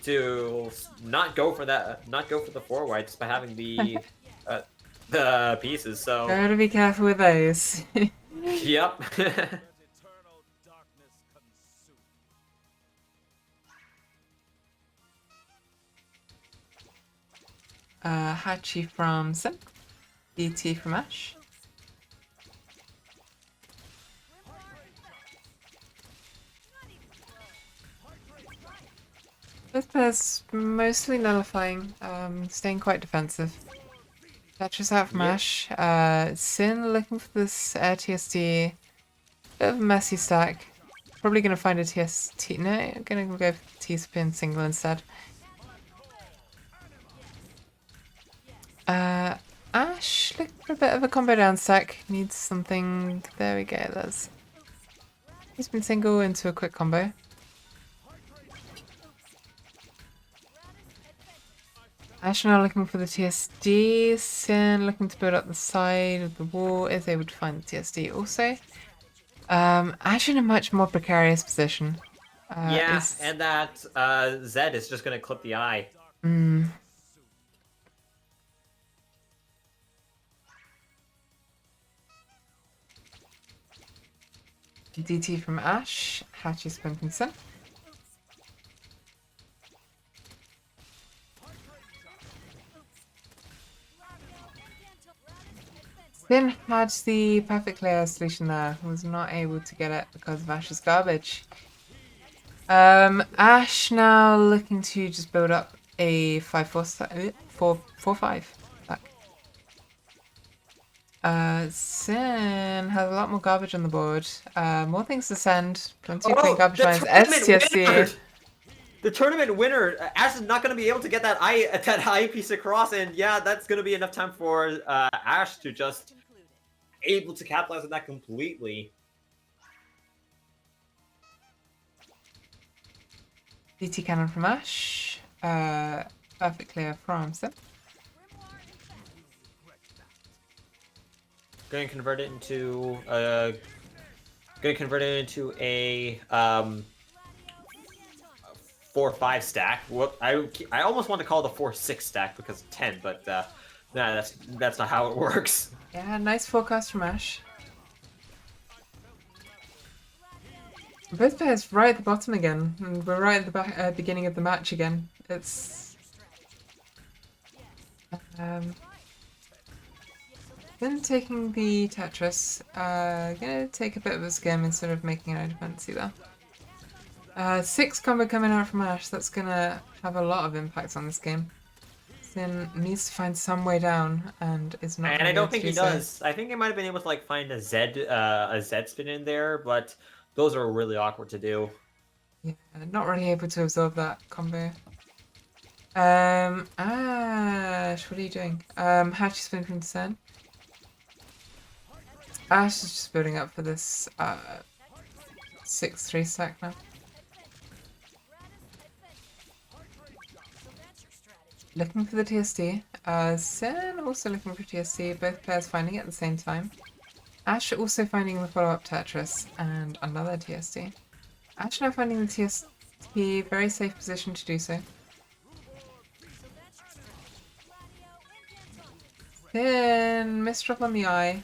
to not go for the forward despite having the pieces. So Gotta be careful with those. yep. Hachi from Sim, DT from Ash. Both players mostly nullifying, staying quite defensive. Tetris out from Yep. Ash. Sin looking for this TSD. Bit of a messy stack. Probably going to find a TST. No, I'm going to go for T-spin single instead. Ash looking for a bit of a combo down stack. Needs something. There we go. There's T-spin single into a quick combo. Ash now looking for the TSD. Sin looking to build up the side of the wall. Is able to find the TSD also. Ash in a much more precarious position. Yeah, and that Zed is just gonna clip the eye. DT from Ash. Hachi spin from Sin. Sin had the perfect layer solution there, was not able to get it because of Ash's garbage. Ash now looking to just build up a 5-4 4-5 back. Sin has a lot more garbage on the board. More things to send. Plenty of green garbage lines. STSC. The tournament winner, Ash is not going to be able to get that eye piece across, and yeah, that's going to be enough time for Ash to just able to capitalize on that completely. DT cannon from Ash. Perfect clear from Sim. Going to convert it into a 4-5 stack. Whoop! I almost want to call it a 4-6 stack because of 10, but nah, that's not how it works. Yeah, nice forecast from Ash. Both players right at the bottom again, and we're right at the beginning of the match again. It's then taking the Tetris. Gonna take a bit of a skim instead of making an dependency there. 6 combo coming out from Ash. That's gonna have a lot of impact on this game. Sin needs to find some way down, and is not. And I don't think he does. I think he might have been able to like find a Z spin in there, but those are really awkward to do. Yeah, not really able to absorb that combo. Ash, what are you doing? Hachi spin from Sen. Ash is just building up for this 6-3 stack now. Looking for the TSD. Sen also looking for TSD, both players finding it at the same time. Ash also finding the follow-up Tetris and another TSD. Ash now finding the TSD, very safe position to do so. Then misdrop on the eye.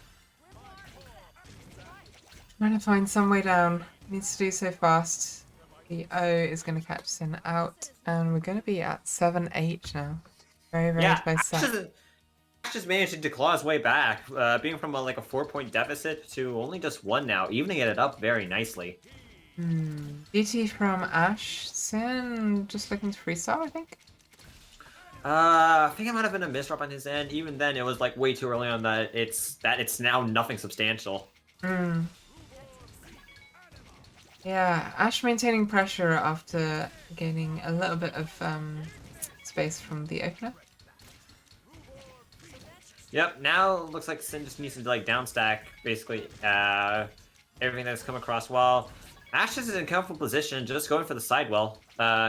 Trying to find some way down. Needs to do so fast. The O is going to catch Sin out, and we're going to be at 7-8 now. Very, very close set. Ash just managed to claw his way back, being from like a 4-point deficit to only just 1 now, evening it up very nicely. DT from Ash. Sin just looking to freestyle, I think. I think it might have been a misdrop on his end. Even then, it was like way too early on that it's now nothing substantial. Yeah, Ash maintaining pressure after gaining a little bit of space from the opener. Yep, now it looks like Sin just needs to like downstack basically everything that's come across well. Ash is in a comfortable position, just going for the sidewell.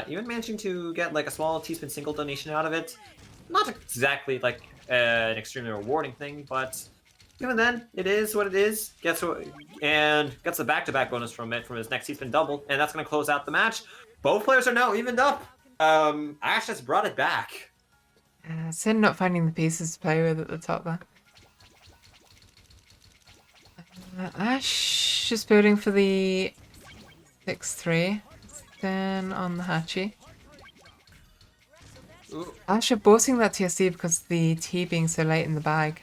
Even managing to get like a small T-spin single donation out of it. Not exactly like an extremely rewarding thing, but even then, it is what it is. Gets the back-to-back bonus from it from his next T-spin double, and that's going to close out the match. Both players are now evened up. Ash has brought it back. Sin not finding the pieces to play with at the top there. Ash just building for the 6-3. Then on the Hachi. Ash aborting that TSD because the T being so late in the bag.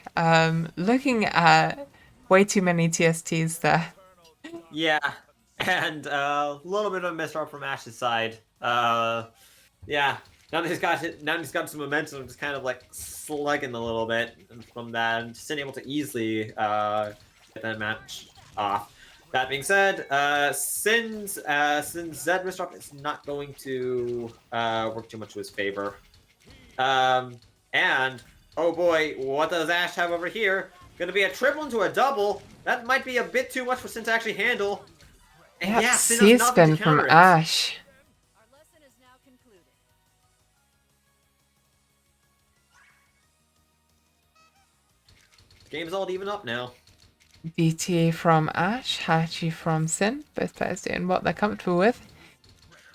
Looking at way too many TSTs there. Yeah, and a little bit of a misstart from Ash's side. Yeah. Now that he's got some momentum, just kind of like slugging a little bit from that, and just able to easily get that match off. That being said, Sin's Zed misstart is not going to work too much to his favor. And oh boy, what does Ash have over here? Gonna be a triple into a double. That might be a bit too much for Sin to actually handle. And Yep, yeah, Sin has nothing C-spin to from counter it. Ash. Our lesson is now concluded. Game's all even up now. BT from Ash, Hachi from Sin. Both players doing what they're comfortable with.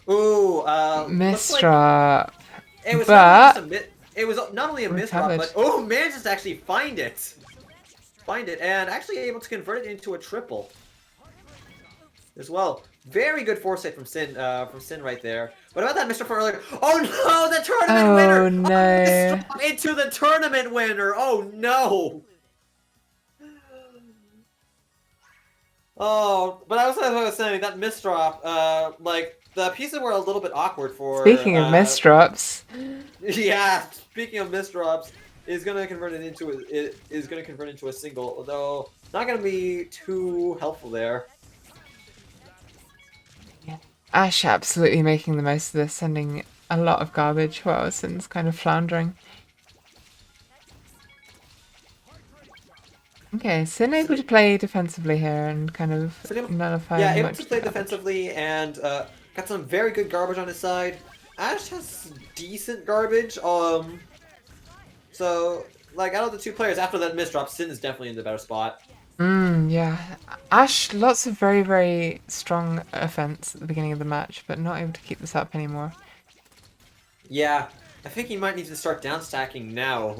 Ooh, Misdrop. it was But it was not only a misdrop, recovered. but oh, manages to actually find it, and actually able to convert it into a triple as well. Very good foresight from Sin right there. What about that Mr. from earlier? Oh no, the tournament winner! Oh no. Misdrop into the tournament winner! Oh no! Oh, but as I was saying, that misdrop, like, the pieces were a little bit awkward for... Speaking of misdrops. Yeah, speaking of misdrops, is gonna convert it into a single, although not gonna be too helpful there. Ash absolutely making the most of this, sending a lot of garbage while Sin's kind of floundering. Okay, Sin able to play defensively here and kind of nullify Yeah, able much to play damage. defensively and got some very good garbage on his side. Ash has decent garbage. So like out of the two players after that misdrop, Sin is definitely in the better spot. Yeah. Ash, lots of very, very strong offense at the beginning of the match, but not able to keep this up anymore. Yeah, I think he might need to start down stacking now.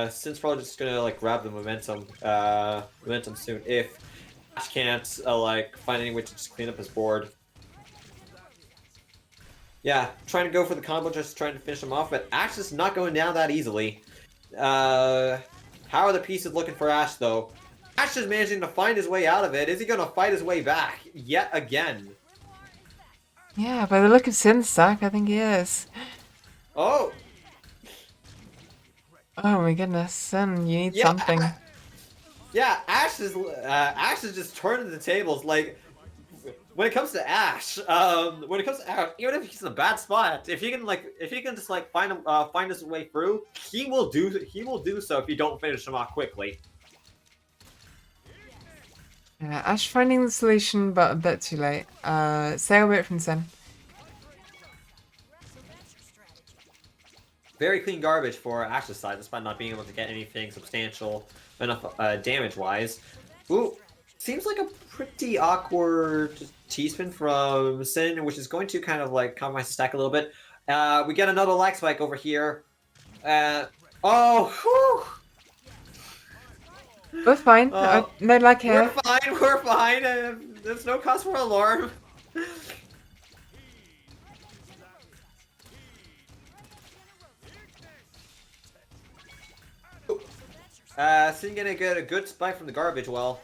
Sin's probably just gonna like grab the momentum soon if Ash can't like find any way to just clean up his board. Yeah, trying to go for the combo, just trying to finish him off, but Ash is not going down that easily. How are the pieces looking for Ash though? Ash is managing to find his way out of it. Is he gonna fight his way back yet again? Yeah, by the look of Sin's stack, I think he is. Oh! Oh my goodness, Sin, you need Yeah, something. Yeah, Ash is just turning the tables. Like when it comes to Ash, even if he's in a bad spot, if he can just like find his way through, he will do so if you don't finish him off quickly. Yeah, Ash finding the solution, but a bit too late. Stay away from Sin. Very clean garbage for Ash's side, despite not being able to get anything substantial enough damage-wise. Ooh, seems like a pretty awkward T-spin from Sin, which is going to kind of like compromise the stack a little bit. We get another lag spike over here. Oh, whew. We're fine. No lag here. We're fine. There's no cause for alarm. Sin gonna get a good spike from the garbage well.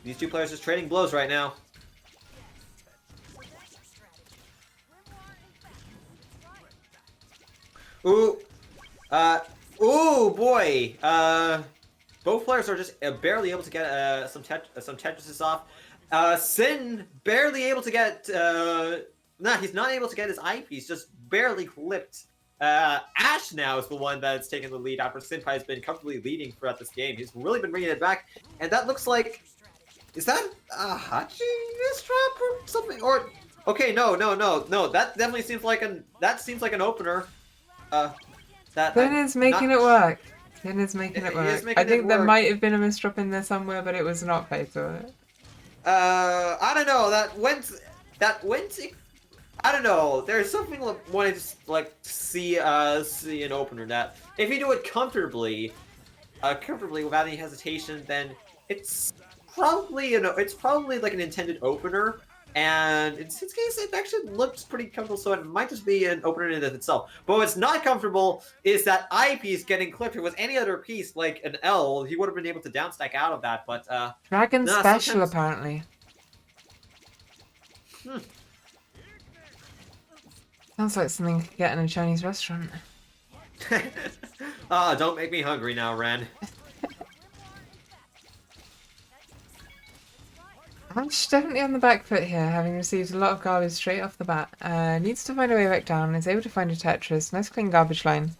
These two players just trading blows right now. Ooh. Ooh, boy. Both players are just barely able to get some Tetrises off. Sin barely able to get... Nah, he's not able to get his eyepiece, just barely clipped. Ash now is the one that's taking the lead after Senpai has been comfortably leading throughout this game. He's really been bringing it back, and that looks like... Is that a Hachi misdrop or something? Or... Okay, no. That definitely seems like an opener. Sin is making it work. Sin is making it work. I think there might have been a misdrop in there somewhere, but it was not fatal. I don't know. That went. I don't know. There's something like wanting to like see an opener that if you do it comfortably without any hesitation, then it's probably like an intended opener. And in this case, it actually looks pretty comfortable, so it might just be an opener in it itself. But what's not comfortable is that I piece getting clipped. If it was any other piece, like an L, he would have been able to downstack out of that, but Dragon nah, special, sometimes... apparently. Hmm. Sounds like something you could get in a Chinese restaurant. Ah, don't make me hungry now, Ren. Ash definitely on the back foot here, having received a lot of garbage straight off the bat. Needs to find a way back down, is able to find a Tetris. Nice clean garbage line.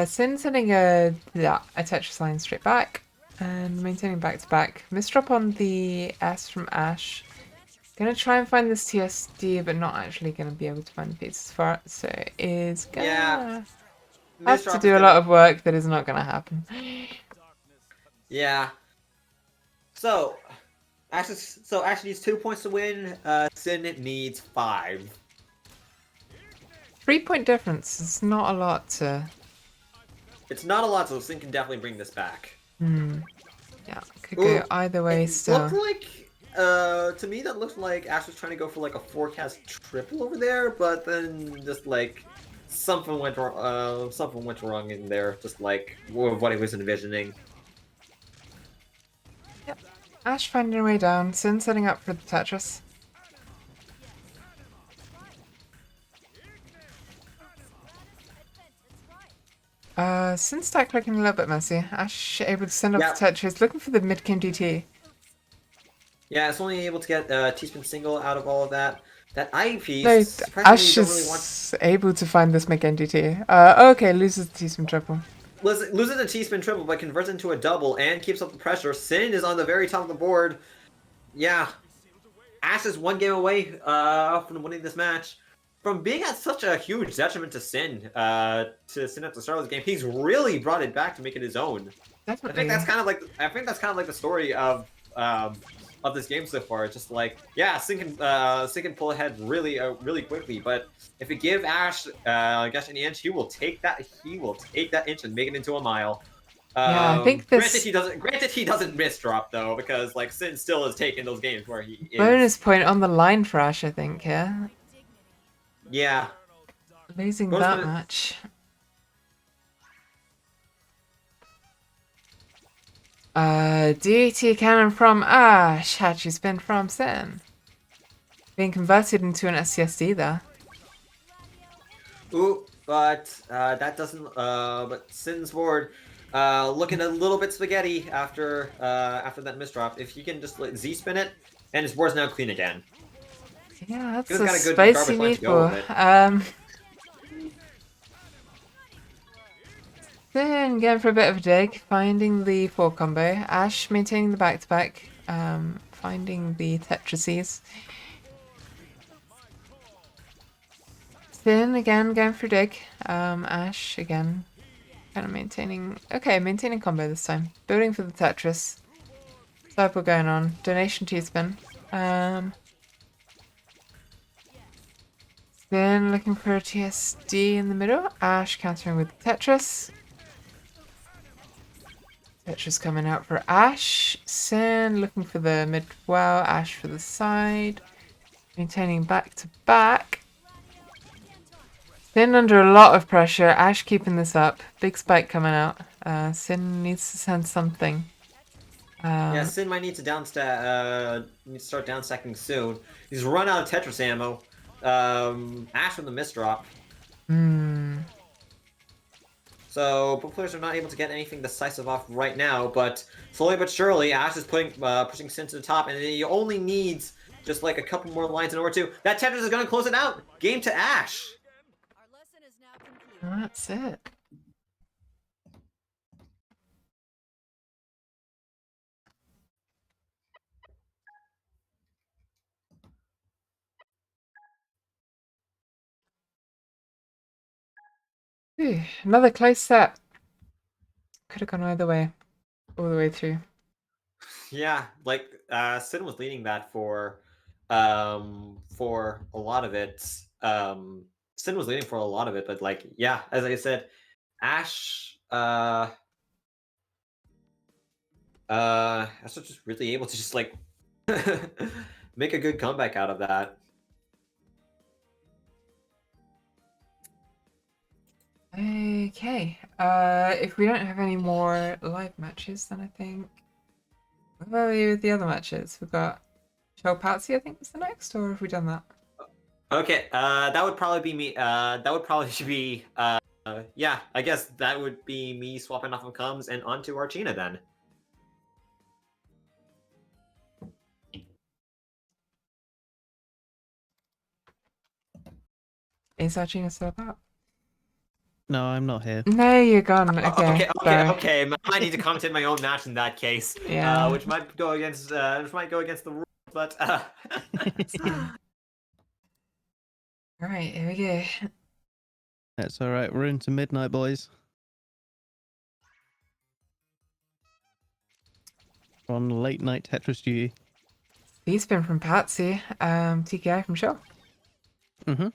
Sin sending a Tetris line straight back and maintaining back to back. Misdrop on the S from Ash. Gonna try and find this TSD, but not actually gonna be able to find the pieces for it, so is gonna Yeah. have to Misdrop do is a gonna... lot of work that is not gonna happen. Yeah. So, Ash needs 2 points to win. Sin needs 5. 3-point difference is not a lot to. It's not a lot, so Sin can definitely bring this back. Yeah, could Ooh, go either way it still. looked like, to me that looked like Ash was trying to go for like a forecast triple over there, but then just like something went wrong in there, just like what he was envisioning. Ash finding her way down, Sin setting up for the Tetris. Sin stack looking a little bit messy. Ash able to send off Yeah. the Tetris, looking for the mid-game DT. Yeah, it's only able to get T-spin single out of all of that. That I piece, No, surprisingly, Ash don't really want... is able to find this mid-game DT. Okay, loses the T-spin triple. Loses a T-spin triple, but converts into a double and keeps up the pressure. Sin is on the very top of the board. Yeah. Ash is 1 game away from winning this match. From being at such a huge detriment to Sin at the start of this game, he's really brought it back to make it his own. I Definitely. think that's kind of like the story of this game so far. It's just like, yeah, Sin can pull ahead really quickly, but if you give Ash any inch, he will take that inch and make it into a mile. Yeah, I think this Granted, he doesn't miss drop though, because like Sin still is taking those games where he is. bonus point on the line for Ash, I think, yeah. Yeah. Losing Bonus that point- match. DAT cannon from Ash. Hatchy spin from Sin. Being converted into an SCSD there. Ooh, but that doesn't. But Sin's board, looking a little bit spaghetti after that misdrop. If you can just let Z spin it, and his board's now clean again. Yeah, that's He's a got a good spicy garbage line to go meatball. with it. Then going for a bit of a dig, finding the 4 combo. Ash maintaining the back-to-back, finding the Tetrises. Then again going for a dig. Ash again, kind of maintaining combo this time. Building for the Tetris. Cycle going on. Donation T-spin. Then looking for a TSD in the middle. Ash countering with the Tetris. Tetris coming out for Ash. Sin looking for the mid well. Ash for the side. Maintaining back to back. Sin under a lot of pressure. Ash keeping this up. Big spike coming out. Sin needs to send something. Yeah, Sin might need to start downstacking soon. He's run out of Tetris ammo. Ash with the misdrop. So both players are not able to get anything decisive off right now, but slowly but surely, Ash is pushing Sin to the top, and he only needs just like a couple more lines in order to. That Tetris is going to close it out. Game to Ash. Our lesson is now concluded. That's it. Whew, another close set. Could have gone either way. All the way through. Yeah, like Sin was leading that for a lot of it. Sin was leading for a lot of it, but like yeah, as I said, Ash Ash was just really able to just like make a good comeback out of that. Okay. If we don't have any more live matches, then I think. Where are we with the other matches? We've got Show Patsy, I think was the next, or have we done that? Okay, that would probably be me. That would probably be. Yeah, I guess that would be me swapping off of comms and onto Archina then. Is Archina still about? No, I'm not here. No, you're gone. Okay. Sorry. Okay. I might need to commentate my own match in that case. Yeah. Which might go against the rules, but Alright, here we go. That's all right. We're into midnight, boys. We're on late night Tetris duty. C-spin from Patsy. TKI from Show. Mm-hmm.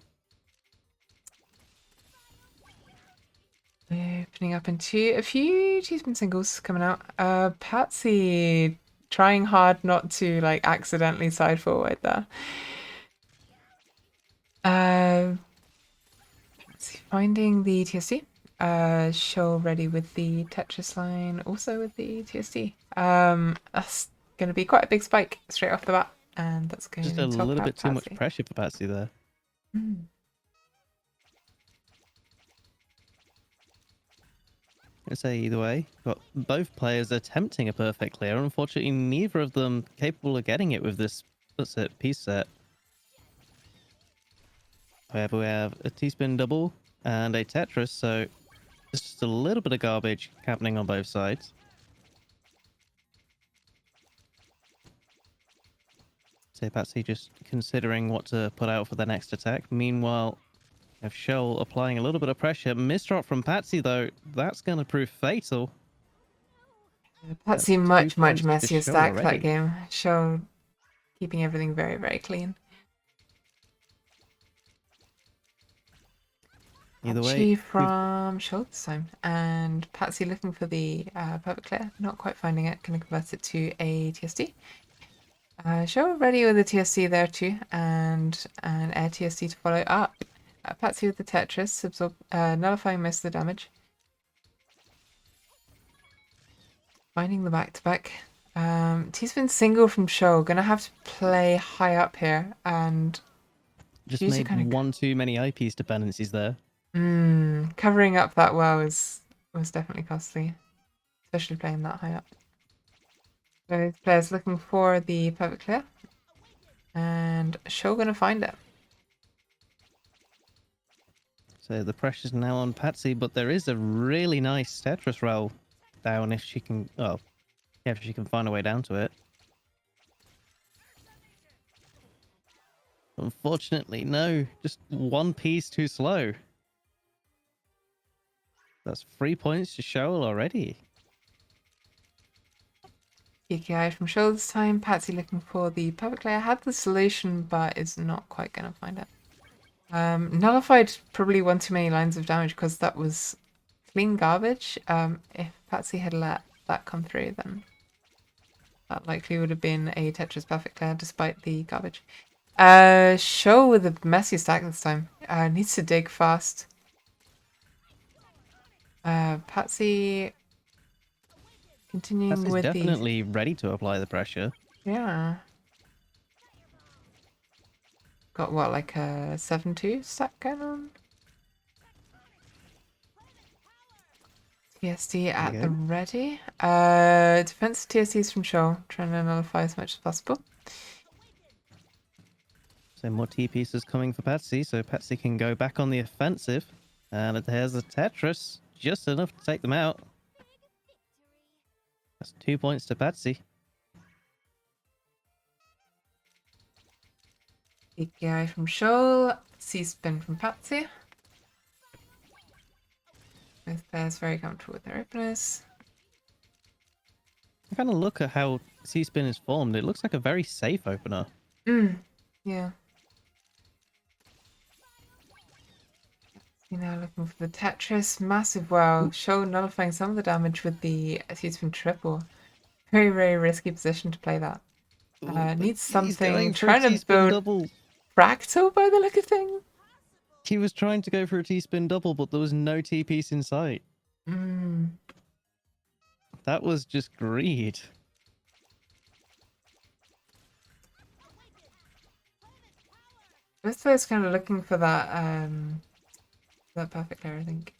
Opening up into a few T-spin singles coming out. Patsy trying hard not to like accidentally side forward there. Patsy finding the TSD. Show ready with the Tetris line, also with the TSD. That's going to be quite a big spike straight off the bat, and that's going Just to a top little out bit too much Patsy. pressure for Patsy there. Mm. I'd say either way, got both players attempting a perfect clear. Unfortunately, neither of them capable of getting it with this piece set. However, we have a T-spin double and a Tetris, so it's just a little bit of garbage happening on both sides. So Patsy just considering what to put out for the next attack. Meanwhile, we have Shoal applying a little bit of pressure. Misdrop from Patsy, though, that's going to prove fatal. Patsy That's 2 much points to messier Shoal stack already. that game. Show keeping everything very clean. Either way, Patsy from Show this time, and Patsy looking for the perfect clear, not quite finding it. Going to convert it to a TSD. Show ready with a TSD there too, and an air TSD to follow up. Patsy with the Tetris, nullifying most of the damage. Finding the back-to-back. T-spin single from Show. Gonna have to play high up here, and just usually made kinda- one too many eyepiece dependencies there. covering up that well was definitely costly, especially playing that high up. Both players looking for the perfect clear, and Show gonna find it. So the pressure's now on Patsy, but there is a really nice Tetris roll down if she can. Oh, yeah, if she can find a way down to it. Unfortunately, no. Just one piece too slow. That's 3 points to Shoal already. TKI from Show this time. Patsy looking for the perfect clear. Had the solution, but is not quite gonna find it. Nullified probably one too many lines of damage because that was clean garbage. If Patsy had let that come through, then that likely would have been a Tetris perfect clear despite the garbage. Show with a messy stack this time. Needs to dig fast. Patsy continuing Patsy's with definitely ready to apply the pressure. yeah. Got what, like a 7-2 stack going on? TSD at you the go. ready. Defensive TSDs from Shoal, trying to nullify as much as possible. So more T pieces coming for Patsy, so Patsy can go back on the offensive. And there's a Tetris, just enough to take them out. That's 2 points to Patsy. TKI from Shoal, C-spin from Patsy. Both players very comfortable with their openers. I kind of look at how C-spin is formed. It looks like a very safe opener. Yeah. You know, looking for the Tetris, massive wow. Shoal nullifying some of the damage with the C-spin triple. Very risky position to play that. Ooh, but Needs he's something. going for a Trying to T-spin build double. fractal by the look of things. He was trying to go for a T-spin double, but there was no T-piece in sight. Mm. That was just greed. This player's kind of looking for that perfect clear, I think.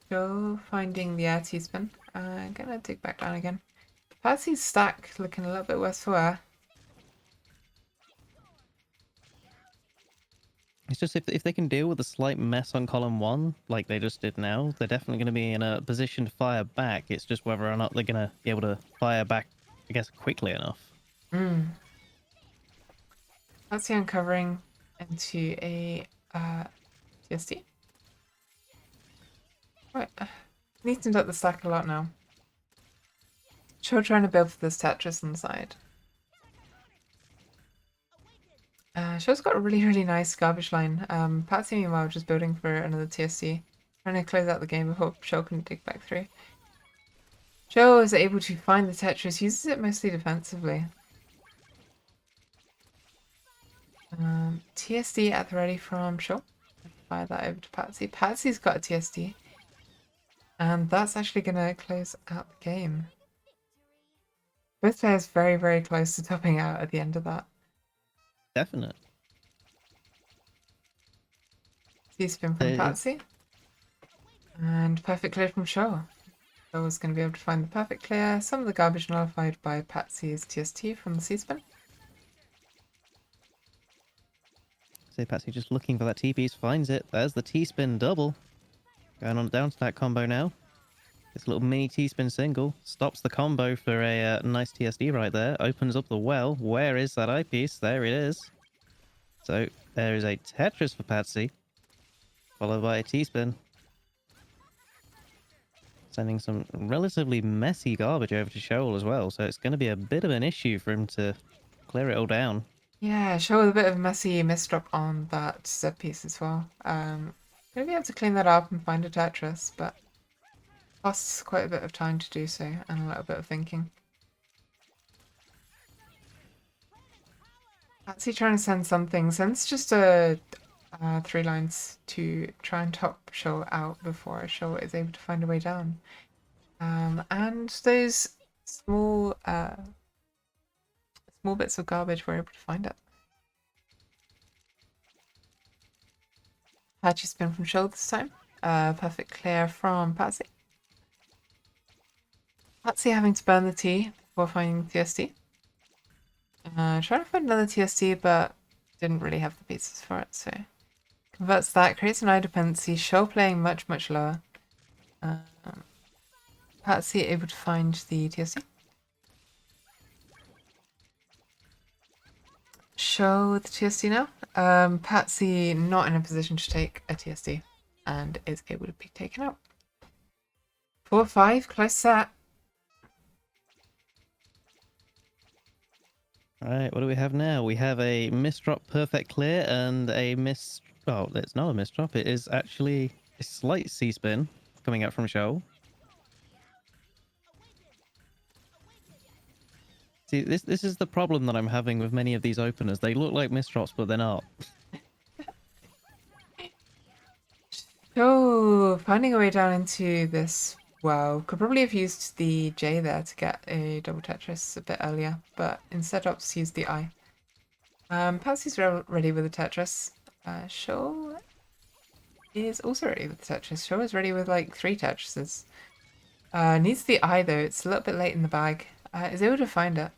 Still finding the air T-spin. Gonna dig back down again. Patsy's stack looking a little bit worse for wear. It's just if they can deal with a slight mess on column 1, like they just did now, they're definitely going to be in a position to fire back. It's just whether or not they're going to be able to fire back, I guess, quickly enough. Mm. Patsy uncovering into a TSD. Right. Needs to up the stack a lot now. Sure, trying to build for this Tetris on the side. Show's got a really nice garbage line. Patsy meanwhile just building for another TSD. Trying to close out the game before Show can dig back through. Show is able to find the Tetris, uses it mostly defensively. TSD at the ready from Show. Fire that over to Patsy. Patsy's got a TSD. And that's actually going to close out the game. Both players very close to topping out at the end of that. Definite. T-spin from Patsy. And perfect clear from Show. Show was going to be able to find the perfect clear. Some of the garbage nullified by Patsy's TST from the C-spin. So Patsy just looking for that T-piece, finds it. There's the T-spin double. Going on down stack combo now. This little mini T-spin single stops the combo for a nice TSD right there. Opens up the well. Where is that eyepiece? There it is. So there is a Tetris for Patsy, followed by a T-spin. Sending some relatively messy garbage over to Shoal as well. So it's going to be a bit of an issue for him to clear it all down. Yeah, Show with a bit of a messy misdrop on that set piece as well. Gonna be able to clean that up and find a Tetris, but costs quite a bit of time to do so and a little bit of thinking. Patsy trying to send something. Sends just a 3 lines to try and top Show out before Show is able to find a way down. And those small bits of garbage were able to find it. Patchy spin from Show this time. Perfect clear from Patsy. Patsy having to burn the T before finding the TSD. Trying to find another TSD, but didn't really have the pieces for it, so converts that, creates an eye dependency. Show playing much lower. Patsy able to find the TSD. Show the TSD now. Patsy not in a position to take a TSD and is able to be taken out. 4-5, close set. Alright, what do we have now? We have a misdrop perfect clear and a miss... Oh, it's not a misdrop. It is actually a slight C-spin coming out from Shoal. See, this is the problem that I'm having with many of these openers. They look like misdrops, but they're not. So, finding a way down into this, well, could probably have used the J there to get a double Tetris a bit earlier, but instead opts to use the I. Patsy's ready with the Tetris. Show is also ready with the Tetris. Show is ready with like 3 Tetrises. Needs the I though, it's a little bit late in the bag. Is able to find it.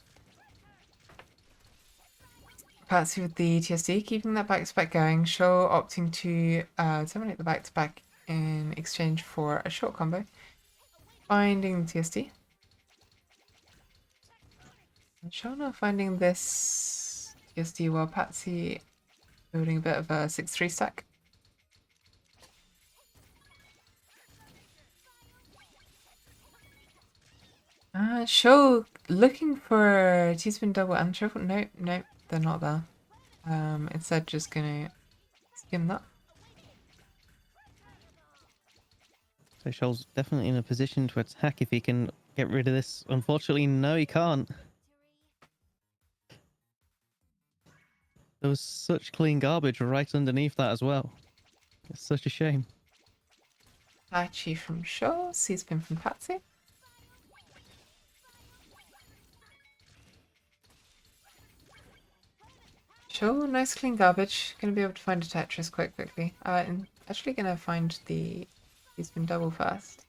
Patsy with the TSD, keeping that back-to-back going. Show opting to terminate the back-to-back in exchange for a short combo. Finding the TSD. And Show now finding this TSD while Patsy building a bit of a 6-3 stack. Show looking for T-spin double and triple. Nope, they're not there. Instead, just gonna skim that. So Shoal's definitely in a position to attack if he can get rid of this? Unfortunately, no, he can't. There was such clean garbage right underneath that as well. It's such a shame. Archie from Shaw, C-spin from Patsy. Shaw, nice clean garbage. Gonna be able to find a Tetris quite quickly. And actually gonna find the C-spin double first.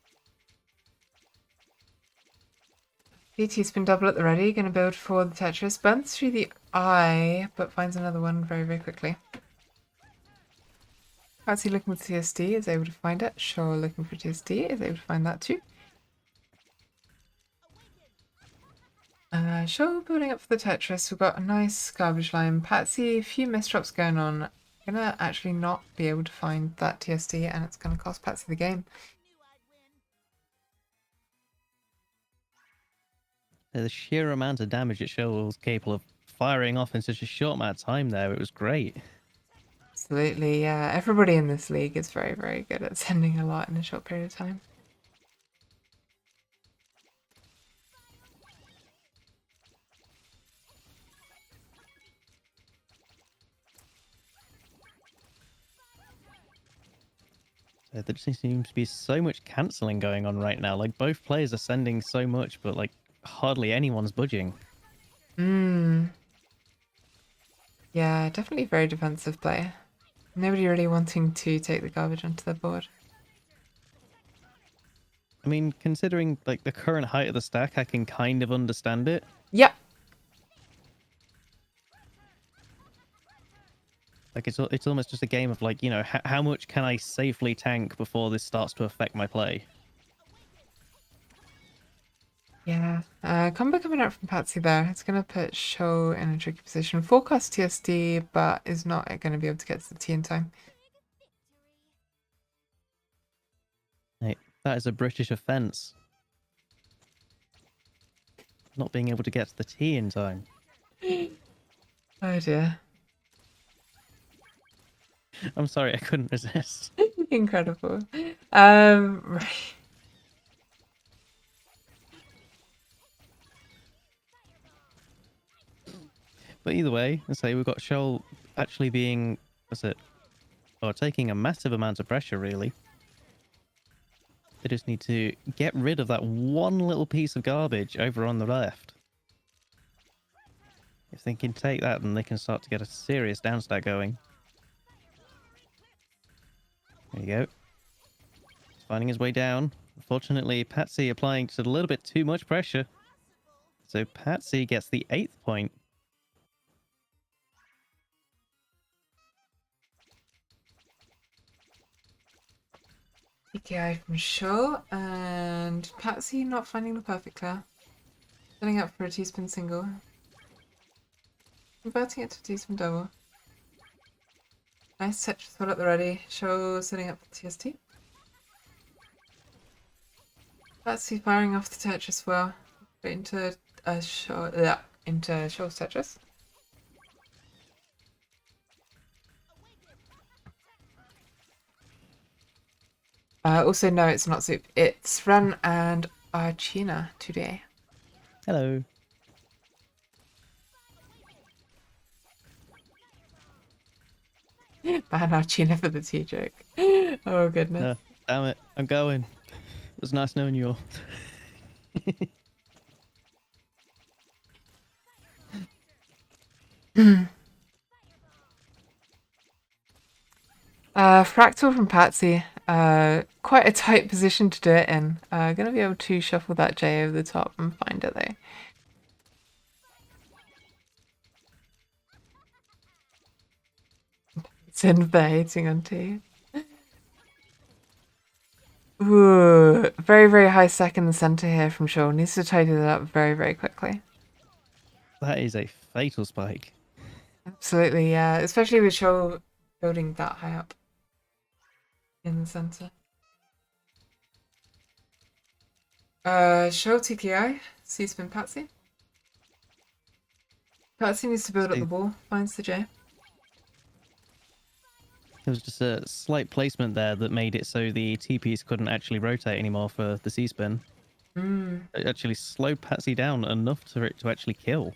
BT spin double at the ready, gonna build for the Tetris. Burns through the eye, but finds another one very, very quickly. Patsy looking for TSD is able to find it. Shaw looking for TSD is able to find that too. Shaw building up for the Tetris. We've got a nice garbage line. Patsy, a few misdrops going on. Gonna actually not be able to find that TSD, and it's gonna cost Patsy the game. The sheer amount of damage that Shaw was capable of firing off in such a short amount of time there, it was great. Absolutely, yeah. Everybody in this league is very, very good at sending a lot in a short period of time. So there just seems to be so much cancelling going on right now. Like, both players are sending so much, but like hardly anyone's budging. Yeah, definitely very defensive play. Nobody really wanting to take the garbage onto their board. I mean, considering like the current height of the stack, I can kind of understand it. Yep. Like, it's almost just a game of like, you know, how much can I safely tank before this starts to affect my play? Yeah. Combo coming out from Patsy there. It's going to put Show in a tricky position. Forecast TSD, but is not going to be able to get to the T in time. Hey, that is a British offence. Not being able to get to the T in time. Oh dear. I'm sorry, I couldn't resist. Incredible. Right. But either way, let's say we've got Shoal actually being, what's it? Or taking a massive amount of pressure, really. They just need to get rid of that one little piece of garbage over on the left. If they can take that, then they can start to get a serious downstack going. There you go. He's finding his way down. Unfortunately, Patsy applying just a little bit too much pressure. So Patsy gets the 8th point. PKI from Show, and Patsy not finding the perfect clear. Setting up for a T-spin single. Converting it to T-spin double. Nice Tetris full at the ready. Show setting up for TST. Patsy firing off the Tetris well. Into a Show, into Show's Tetris. Also, no, it's not Soup. It's Ren and Archina today. Hello. Man, Archina for the tea joke. Oh, goodness. Damn it, I'm going. It was nice knowing you all. Fractal from Patsy. Quite a tight position to do it in. Gonna be able to shuffle that J over the top and find it though. It's in there hating on T. Ooh, very, very high stack in the center here from Shaw. Needs to tidy that up very, very quickly. That is a fatal spike. Absolutely, yeah. Especially with Shaw building that high up in the center. Show TKI, C-spin Patsy. Patsy needs to build up the ball, finds the J. There was just a slight placement there that made it so the T-piece couldn't actually rotate anymore for the C-spin. Mm. It actually slowed Patsy down enough for it to actually kill.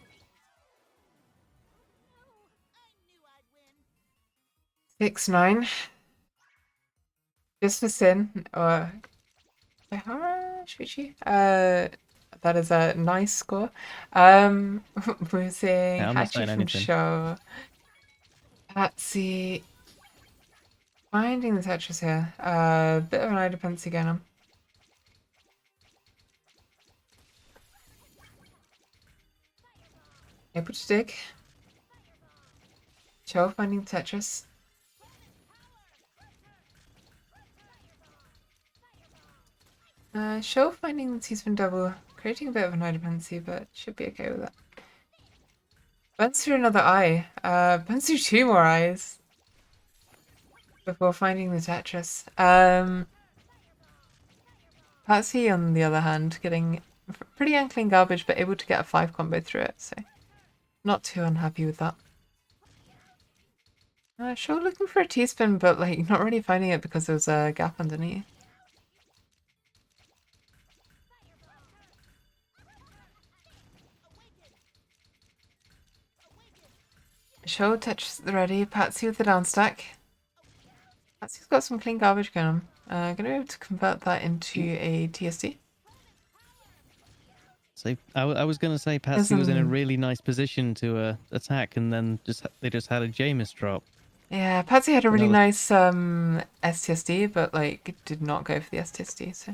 6-9. Just for sin, or how much would you? That is a nice score. We're seeing Yeah, I'm not Hachi saying from anything. Show. Patsy finding the Tetris here. Bit of an eye dependency going on. Able to dig. Show finding Tetris. Show finding the teaspoon double, creating a bit of an eye dependency, but should be okay with that. Burns through another eye. Burns through 2 more eyes before finding the Tetris. Patsy, on the other hand, getting pretty unclean garbage, but able to get a 5 combo through it, so not too unhappy with that. Sure, looking for a teaspoon, but like not really finding it because there's a gap underneath. Show Tetris ready. Patsy with the down stack. Patsy's got some clean garbage going on. Gonna be able to convert that into a TSD. So I was going to say Patsy was in a Isn't- really nice position to attack, and then they just had a Jameis drop. Yeah, Patsy had a That really was- nice STSD, but like did not go for the STSD, so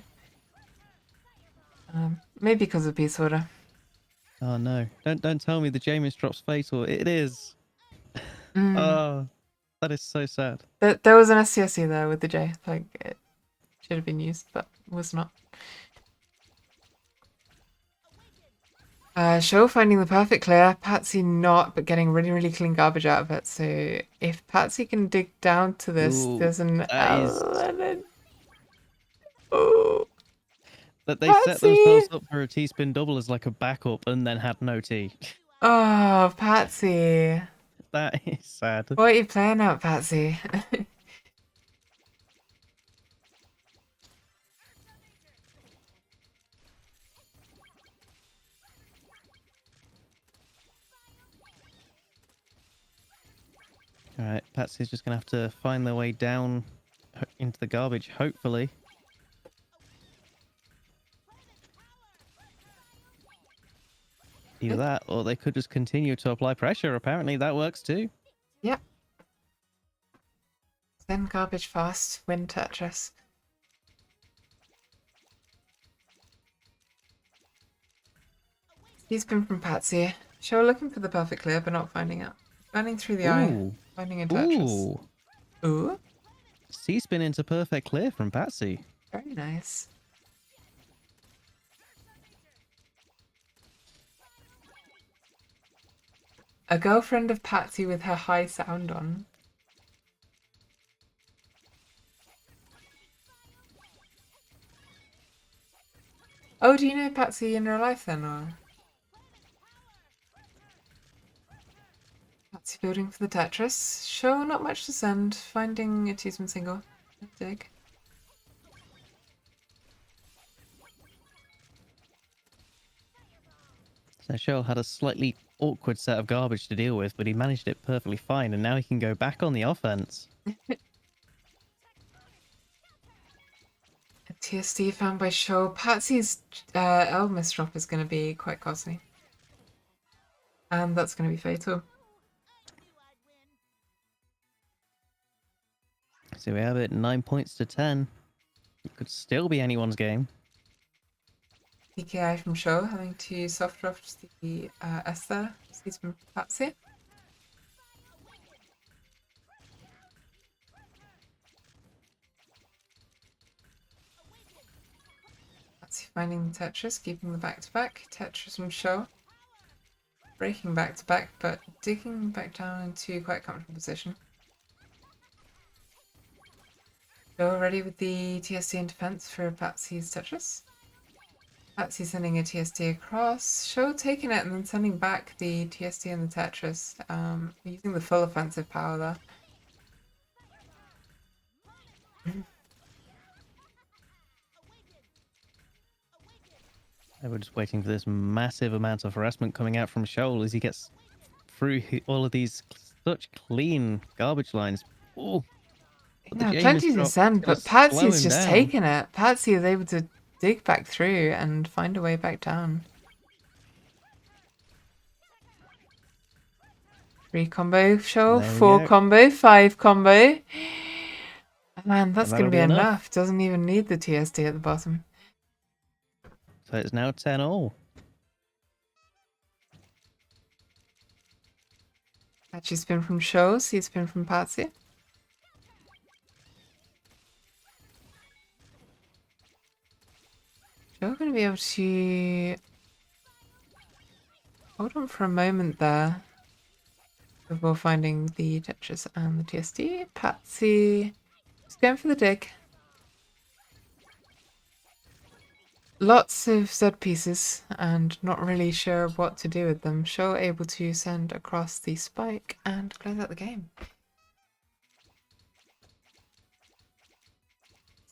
maybe because of piece order. Oh no! Don't tell me the Jameis drop's fatal. It is. Oh, that is so sad. There was an STSD there with the J. Like it should have been used, but was not. Show finding the perfect clear. Patsy not, but getting really, really clean garbage out of it. So if Patsy can dig down to this, Ooh, there's an that is- element. Oh, That they set Patsy! themselves up for a teaspoon double as like a backup, and then had no tea. Oh, Patsy. That is sad. What are you playing at, Patsy? All right, Patsy's just gonna have to find their way down into the garbage, hopefully. Either that, or they could just continue to apply pressure. Apparently, that works too. Yep. Send garbage fast, win Tetris. He's been from Patsy. Sure, looking for the perfect clear, but not finding it. Burning through the eye, Ooh, finding a Tetris. ooh. Ooh, C-spin into perfect clear from Patsy. very nice. A girlfriend of Patsy with her high sound on. Oh, do you know Patsy in real life then, or? Patsy building for the Tetris. Sure, not much to send. Finding a two-man single. Dig. So Shoal had a slightly awkward set of garbage to deal with, but he managed it perfectly fine, and now he can go back on the offense. A TSD found by Shoal. Patsy's Elmis drop is going to be quite costly. And that's going to be fatal. So we have it 9 points to 10. It could still be anyone's game. PKI from Shoal having to soft draft the S there. He's from Patsy. Patsy finding the Tetris, keeping the back-to-back. Tetris from Shoal. Breaking back-to-back, but digging back down into quite a comfortable position. Shoal ready with the TSD in defense for Patsy's Tetris. Patsy sending a TSD across. Shoal taking it and then sending back the TSD and the Tetris. Using the full offensive power there. We're just waiting for this massive amount of harassment coming out from Shoal as he gets through all of these such clean garbage lines. Oh, but the Yeah, Jameis plenty to drop send, is going but to slow Patsy's him just down. taking it. Patsy is able to dig back through and find a way back down. 3 combo show, There we 4 go. combo, 5 combo. Man, that's And going that'll to be be enough. enough. Doesn't even need the TSD at the bottom. So it's now 10 all. Patchy spin from Show, C spin from Patsy. Show going to be able to hold on for a moment there before finding the Tetris and the TSD. Patsy is going for the dig. Lots of Z pieces and not really sure what to do with them. Show able to send across the spike and close out the game.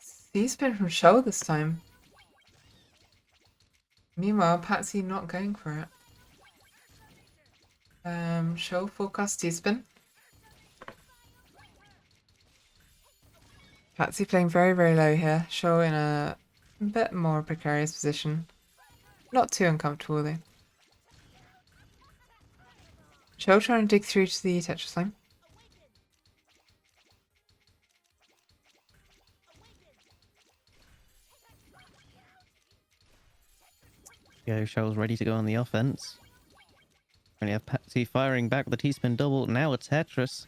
C spin from Show this time. Meanwhile, Patsy not going for it. Show forecast T-spin. Patsy playing very, very low here. Show in a bit more precarious position. Not too uncomfortable though. Show trying to dig through to the Tetris line. Go, Shoal's ready to go on the offense. And you have Patsy firing back with the T-spin double. Now a Tetris.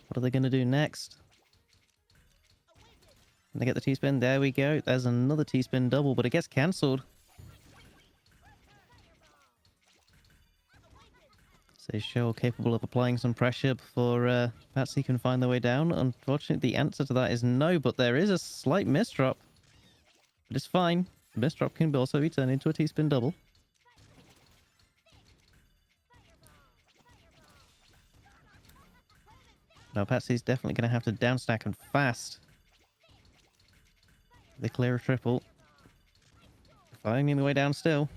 What are they going to do next? Can they get the T-spin? There we go. There's another T-spin double, but it gets cancelled. So Shoal capable of applying some pressure before Patsy can find their way down. Unfortunately, the answer to that is no, but there is a slight misdrop. But it's fine. The misdrop can also be turned into a T-spin double. Now Patsy's definitely going to have to downstack and fast. They clear a triple. Finding the way down still.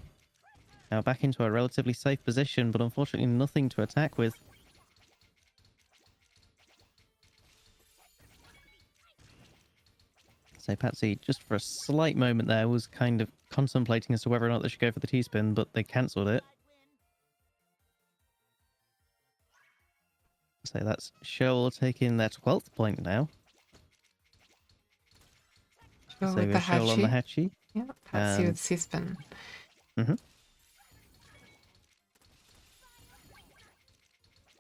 Now back into a relatively safe position, but unfortunately nothing to attack with. So Patsy, just for a slight moment there, was kind of contemplating as to whether or not they should go for the T-spin, but they cancelled it. So that's Shoal taking their 12th point now. Show So with we the have Shoal on the Hachi. Hachi. Yeah, Patsy And- with C-spin. Mhm.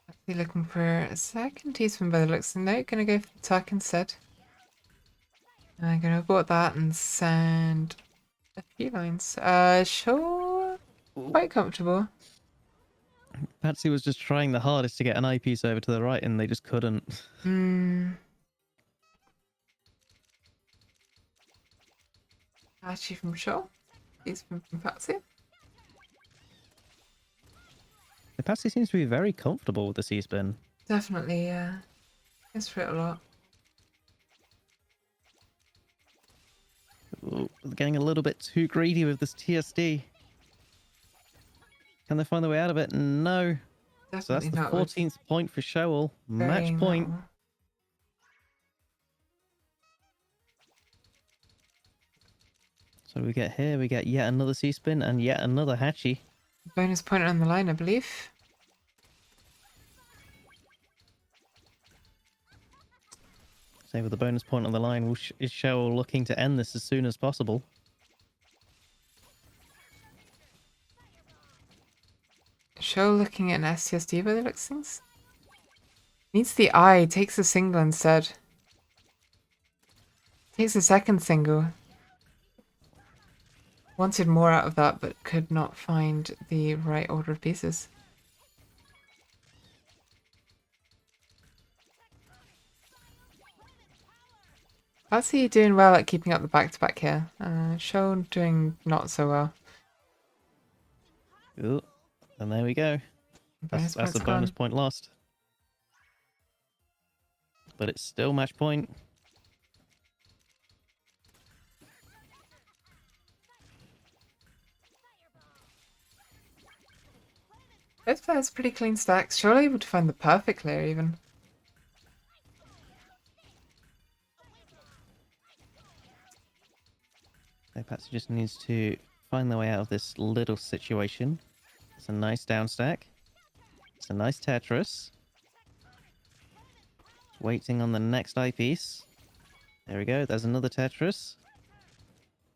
Patsy looking for a second T-spin by the looks. No, gonna go for the tuck instead. I'm gonna abort that and send a few lines. Show quite comfortable. Patsy was just trying the hardest to get an eyepiece over to the right, and they just couldn't. Hachi from Show. C-spin from Patsy. Patsy seems to be very comfortable with the C-spin. Definitely, yeah. Goes for it a lot. Ooh, getting a little bit too greedy with this TSD. Can they find their way out of it? No. So that's Definitely the not with 14th point for Shoal. Match burying that point. one. So we get here, we get yet another C-spin and yet another Hachi. Bonus point on the line, I believe. So with the bonus point on the line, is Shoal looking to end this as soon as possible? Show looking at an STSD by the looks of things. Needs the eye, takes a single instead. Takes a second single. Wanted more out of that, but could not find the right order of pieces. Patsy doing well at keeping up the back-to-back here. Show doing not so well. Ooh, and there we go. Bonus That's point's a bonus gone. point lost. But it's still match point. Both players pretty clean stacks. Surely able to find the perfect clear even. So Patsy just needs to find the way out of this little situation. It's a nice down stack. It's a nice Tetris. Waiting on the next eyepiece. There we go. There's another Tetris.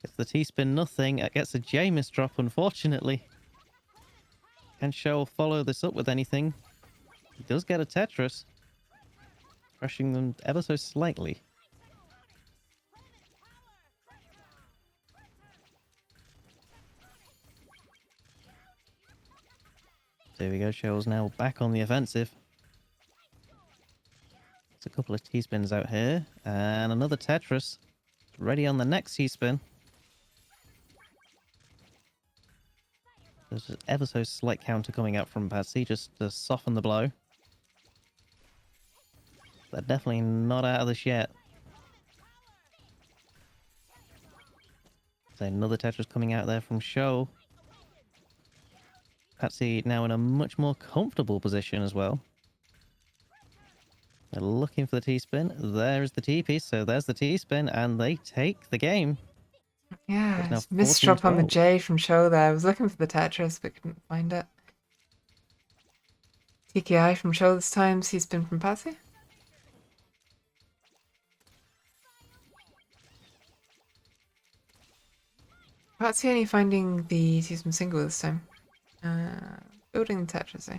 Gets the T-spin, nothing. It gets a Jameis drop, unfortunately. Can Show follow this up with anything? He does get a Tetris. Crushing them ever so slightly. There we go. Show's now back on the offensive. There's a couple of T-spins out here. And another Tetris. Ready on the next T-spin. There's an ever so slight counter coming out from Patsy just to soften the blow. They're definitely not out of this yet. So another Tetris coming out there from Show. Patsy now in a much more comfortable position as well. They're looking for the T-spin. There's the T-piece, so there's the T-spin, and they take the game. Yeah, It's now it's missed drop on the 14-12. J from Show there. I was looking for the Tetris, but couldn't find it. TKI from Show this time, C-spin from Patsy. Patsy only finding the T-spin single this time. Building the Tetris, eh?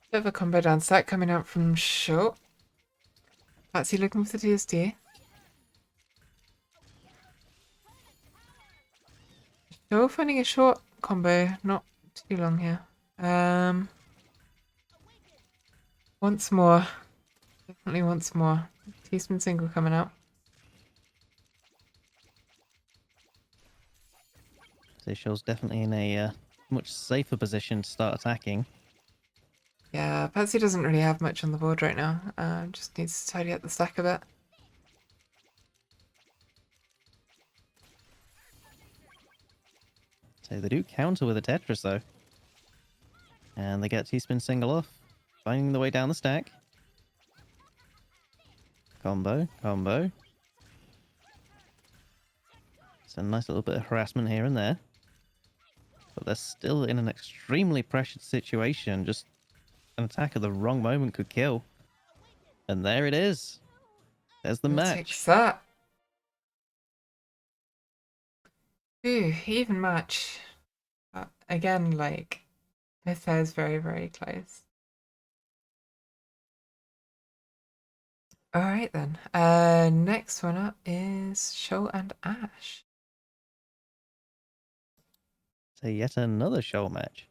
Bit of a combo down stack coming out from Show. Patsy looking for the TSD. Show finding a short combo, not too long here. Once more. Definitely once more. T-spin single coming out. So Show's definitely in a much safer position to start attacking. Yeah, Patsy doesn't really have much on the board right now. Just needs to tidy up the stack a bit. So they do counter with a Tetris though. And they get T-spin single off. Finding the way down the stack. Combo, combo. It's a nice little bit of harassment here and there. But they're still in an extremely pressured situation. Just an attack at the wrong moment could kill. And there it is. There's the Who match. takes that? Ooh, even match. Again, like, both pairs very, very close. Alright then. Next one up is Show and Ash. So yet another Show match.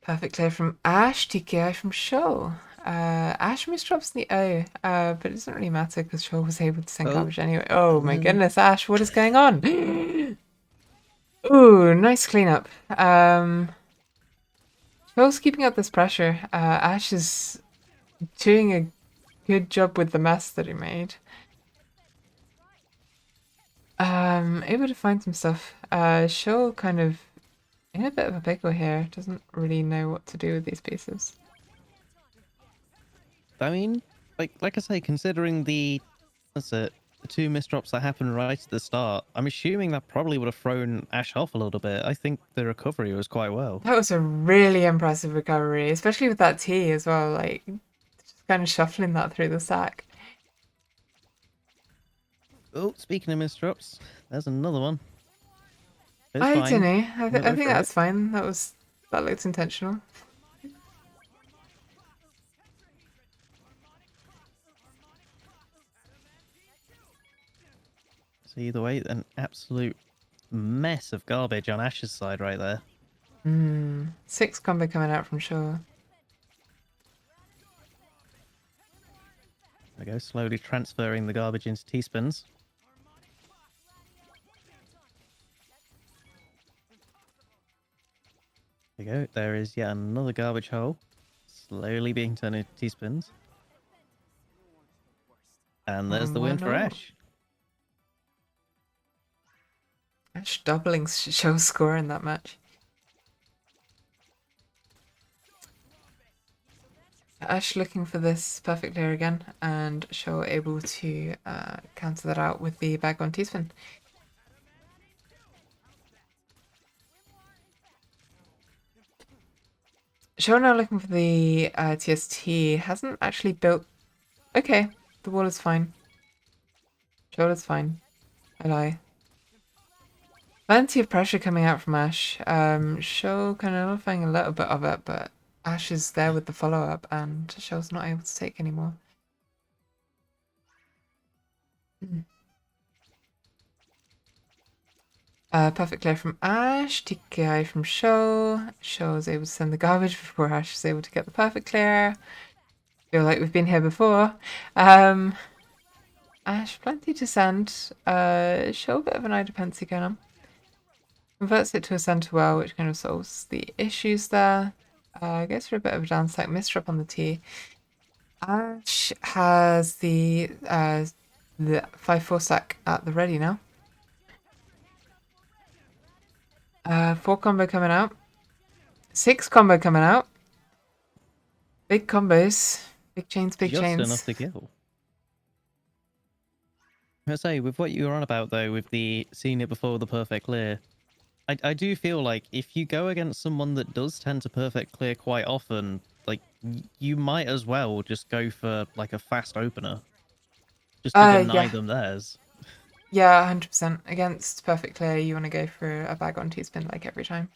Perfect clear from Ash, TKI from Show. Ash misdrops the O, but it doesn't really matter because Show was able to send Oh. garbage anyway. Oh my goodness, Ash, what is going on? Ooh, nice cleanup. Show's keeping up this pressure. Ash is doing a good job with the mess that he made. Able to find some stuff. Show kind of in a bit of a pickle here. Doesn't really know what to do with these pieces. I mean, like I say, considering the two misdrops that happened right at the start, I'm assuming that probably would have thrown Ash off a little bit. I think the recovery was quite well. That was a really impressive recovery, especially with that T as well. Like, just kind of shuffling that through the sack. Oh, speaking of misdrops, there's another one. It's I fine. don't know. I We'll go think for that's it. fine. That looked intentional. So either way, an absolute mess of garbage on Ash's side right there. 6 combo coming out from Shaw. There we go, slowly transferring the garbage into teaspoons. There you go. There is yet another garbage hole, slowly being turned into teaspoons. And there's the win for 1-0. Ash. Ash doubling Show's score in that match. Ash looking for this perfect clear again, and Show able to counter that out with the bag on teaspoon. Show now looking for the TST. Hasn't actually built. Okay, the wall is fine. Show is fine. I lie. Plenty of pressure coming out from Ash. Show kind of nullifying a little bit of it, but Ash is there with the follow-up, and Show's not able to take anymore. Perfect clear from Ash, TKI from Show. Show is able to send the garbage before Ash is able to get the perfect clear. Feel like we've been here before. Ash, plenty to send. Show a bit of an eye dependency going on. Converts it to a center well, which kind of solves the issues there. Goes for a bit of a downstack misdrop on the T. Ash has the 5-4 stack at the ready now. 4 combo coming out. 6 combo coming out. Big combos. Big chains, big Just chains. enough to kill. I say, with what you were on about though, with the seeing it before the perfect clear, I do feel like if you go against someone that does tend to perfect clear quite often, like you might as well just go for like a fast opener, just to deny Yeah. them theirs. Yeah, 100%. Against perfect clear, you want to go for a bag on T-spin like every time.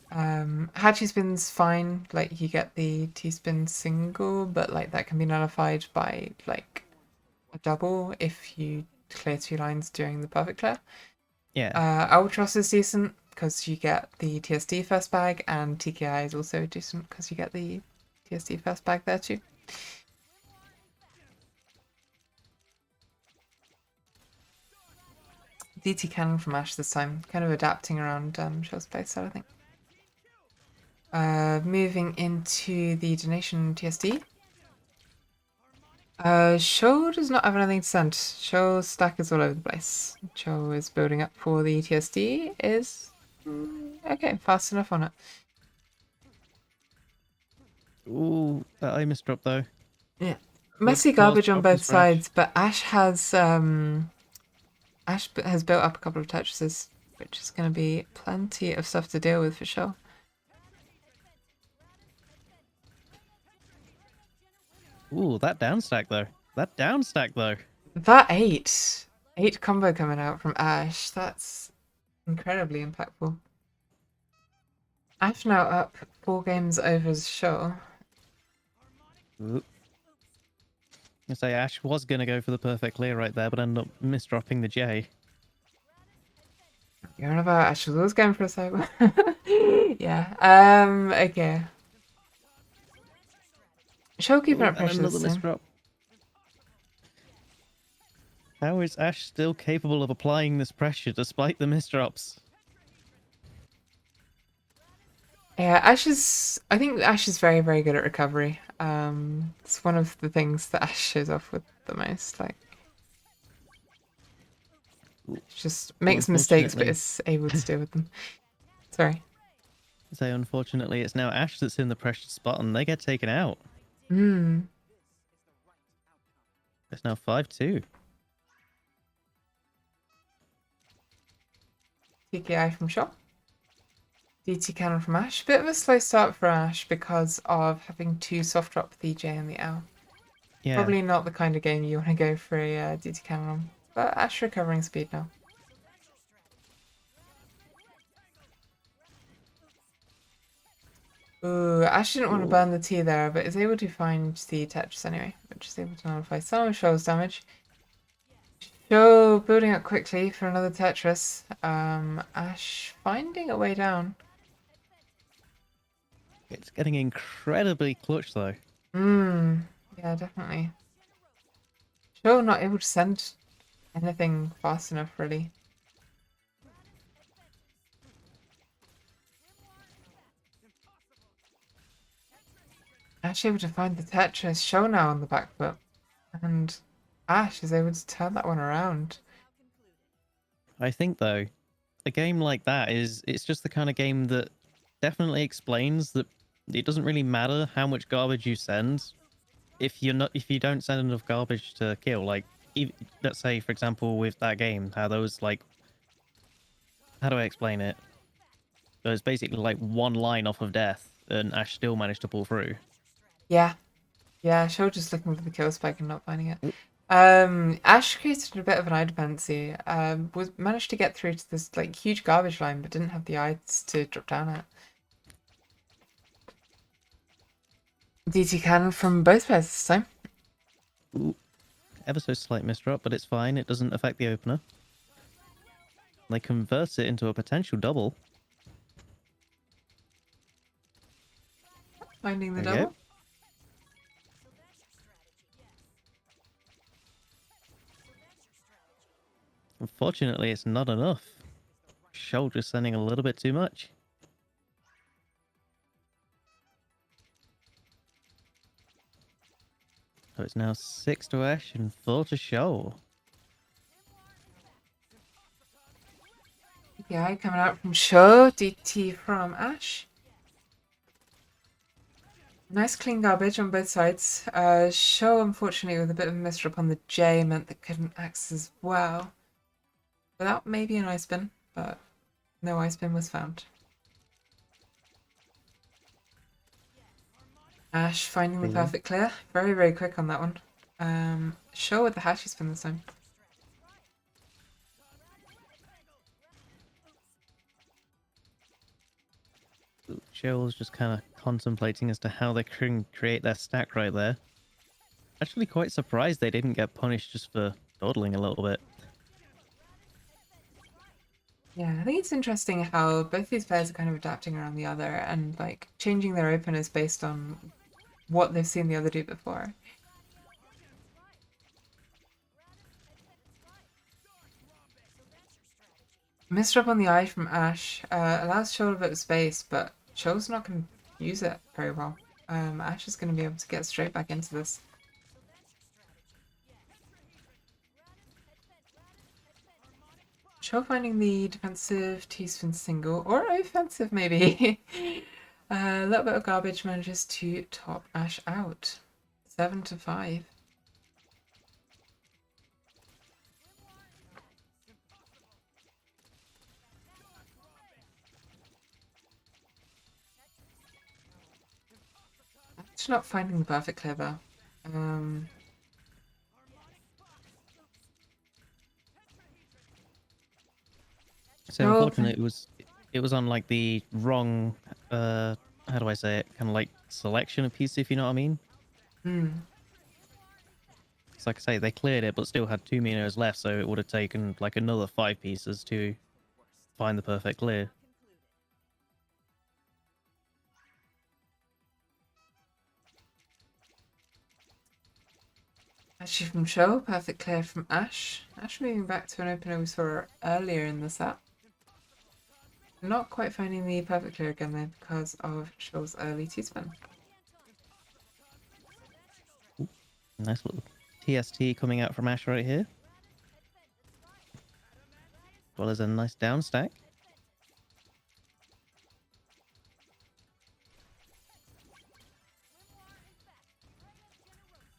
Hatchie spin's fine, like you get the T-spin single, but like that can be nullified by like a double if you clear 2 lines during the perfect clear. Yeah. Ultros is decent because you get the TSD first bag, and TKI is also decent because you get the TSD first bag there too. DT cannon from Ash this time, kind of adapting around Shell's playstyle, I think. Moving into the donation TSD. Show does not have anything to send. Show's stack is all over the place. Show is building up for the TSD. Is okay, fast enough on it. Ooh, that I misdropped though. Yeah, messy Cause garbage on problems both for Ash. sides, but Ash has built up a couple of Tetrises, which is going to be plenty of stuff to deal with for sure. Ooh, that down stack though. That down stack though. That 8 combo coming out from Ash, that's incredibly impactful. Ash now up 4 games over Show. Ooh. I say Ash was gonna go for the perfect clear right there, but ended up misdropping the J. You're on about Ash was always going for a cyber. Yeah. Okay. Show keeping Ooh, up and pressure another this time. misdrop. How is Ash still capable of applying this pressure despite the misdrops? Yeah, I think Ash is very, very good at recovery. It's one of the things that Ash shows off with the most. Like, just makes mistakes, but Unfortunately- is able to deal with them. Sorry. Say, unfortunately, it's now Ash that's in the pressure spot, and they get taken out. Hmm. It's now 5-2. TKI from Shaw. DT cannon from Ash. Bit of a slow start for Ash because of having to soft drop the J and the L. Yeah. Probably not the kind of game you want to go for a DT cannon on. But Ash recovering speed now. Ooh, Ash didn't want to burn the T there, but is able to find the Tetris anyway, which is able to nullify some of Show's damage. Show building up quickly for another Tetris. Ash finding a way down. It's getting incredibly clutch, though. Yeah, definitely. Show not able to send anything fast enough, really. Actually able to find the Tetris show now on the back foot. And Ash is able to turn that one around. I think though, a game like that it's just the kind of game that definitely explains that it doesn't really matter how much garbage you send if you don't send enough garbage to kill. Like, let's say for example with that game, how those like, how do I explain it? So it's basically like one line off of death, and Ash still managed to pull through. Yeah. Yeah, show just looking for the kill spike and not finding it. Ash created a bit of an eye dependency. Was managed to get through to this like huge garbage line, but didn't have the eyes to drop down it. DT cannon from both players this time. Ooh, ever so slight misdrop, but it's fine. It doesn't affect the opener. They convert it into a potential double. Finding the There we go. double. Unfortunately, it's not enough. Shoulder sending a little bit too much. So it's now 6 to Ash and 4 to Shoal. Yeah, coming out from show. DT from Ash. Nice clean garbage on both sides. Show, unfortunately, with a bit of a misdrop on the J, meant that couldn't access as well. Without maybe an ice bin, but no ice bin was found. Ash finding the perfect clear. Very, very quick on that one. Show with the hashy spin this time. Shoal's just kind of contemplating as to how they can create their stack right there. Actually quite surprised they didn't get punished just for dawdling a little bit. Yeah, I think it's interesting how both these players are kind of adapting around the other and like changing their openers based on what they've seen the other do before. Misdrop on the eye from Ash allows Shoal a bit of space, but Shoal's not going to use it very well. Ash is going to be able to get straight back into this. Shoal finding the defensive T-spin single, or offensive maybe. A little bit of garbage manages to top Ash out. 7 to 5. Actually not finding the perfect clear though. So No, unfortunately it was on like the wrong how do I say it? Kind of like selection of pieces, if you know what I mean. It's like I say, they cleared it but still had 2 meters left, so it would have taken like another 5 pieces to find the perfect clear. Actually from Shoal, perfect clear from Ash. Ash moving back to an opener we saw earlier in the set. Not quite finding the perfect clear again though because of Shoal's early T-spin. Nice little TST coming out from Ash right here. As well as a nice down stack.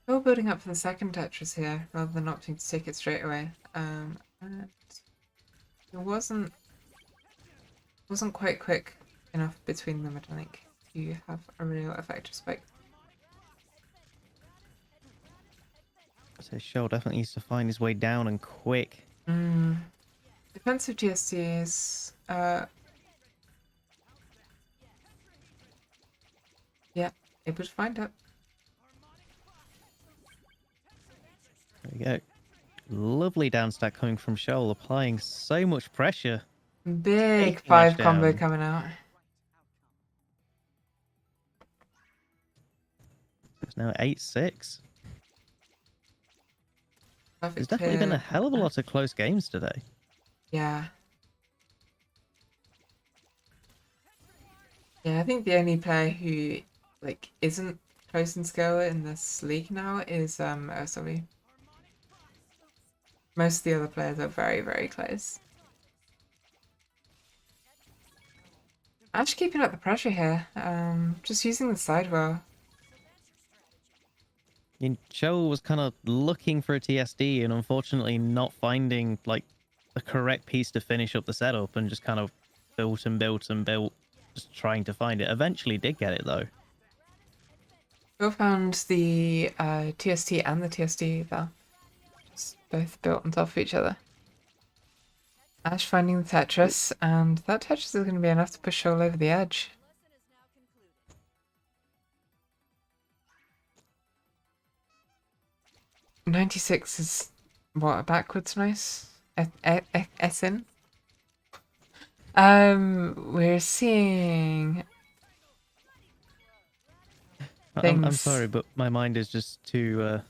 Still building up for the second Tetris here, rather than opting to take it straight away. And it wasn't quite quick enough between them, I don't think, to have a real effective spike. So Shoal definitely needs to find his way down and quick. Defensive GSTs, yeah, able to find it. There we go. Lovely down stack coming from Shoal, applying so much pressure. Big Taking 5 Ash combo down. coming out. It's now 8-6. Perfect There's definitely been a clear. hell of a lot of close games today. Yeah. Yeah, I think the only player who like isn't close in skill in this league now is OSW. Most of the other players are very, very close. Ash keeping up the pressure here. Just using the sidewell. Cho was kind of looking for a TSD and unfortunately not finding like the correct piece to finish up the setup, and just kind of built and built and built, just trying to find it. Eventually did get it though. Phil found the TST and the TSD there. Just both built on top of each other. Ash finding the Tetris, and that Tetris is going to be enough to push Shoal over the edge. Lesson is now concluded. 96 is what, a backwards nice? SN? We're seeing I'm things. sorry, but my mind is just too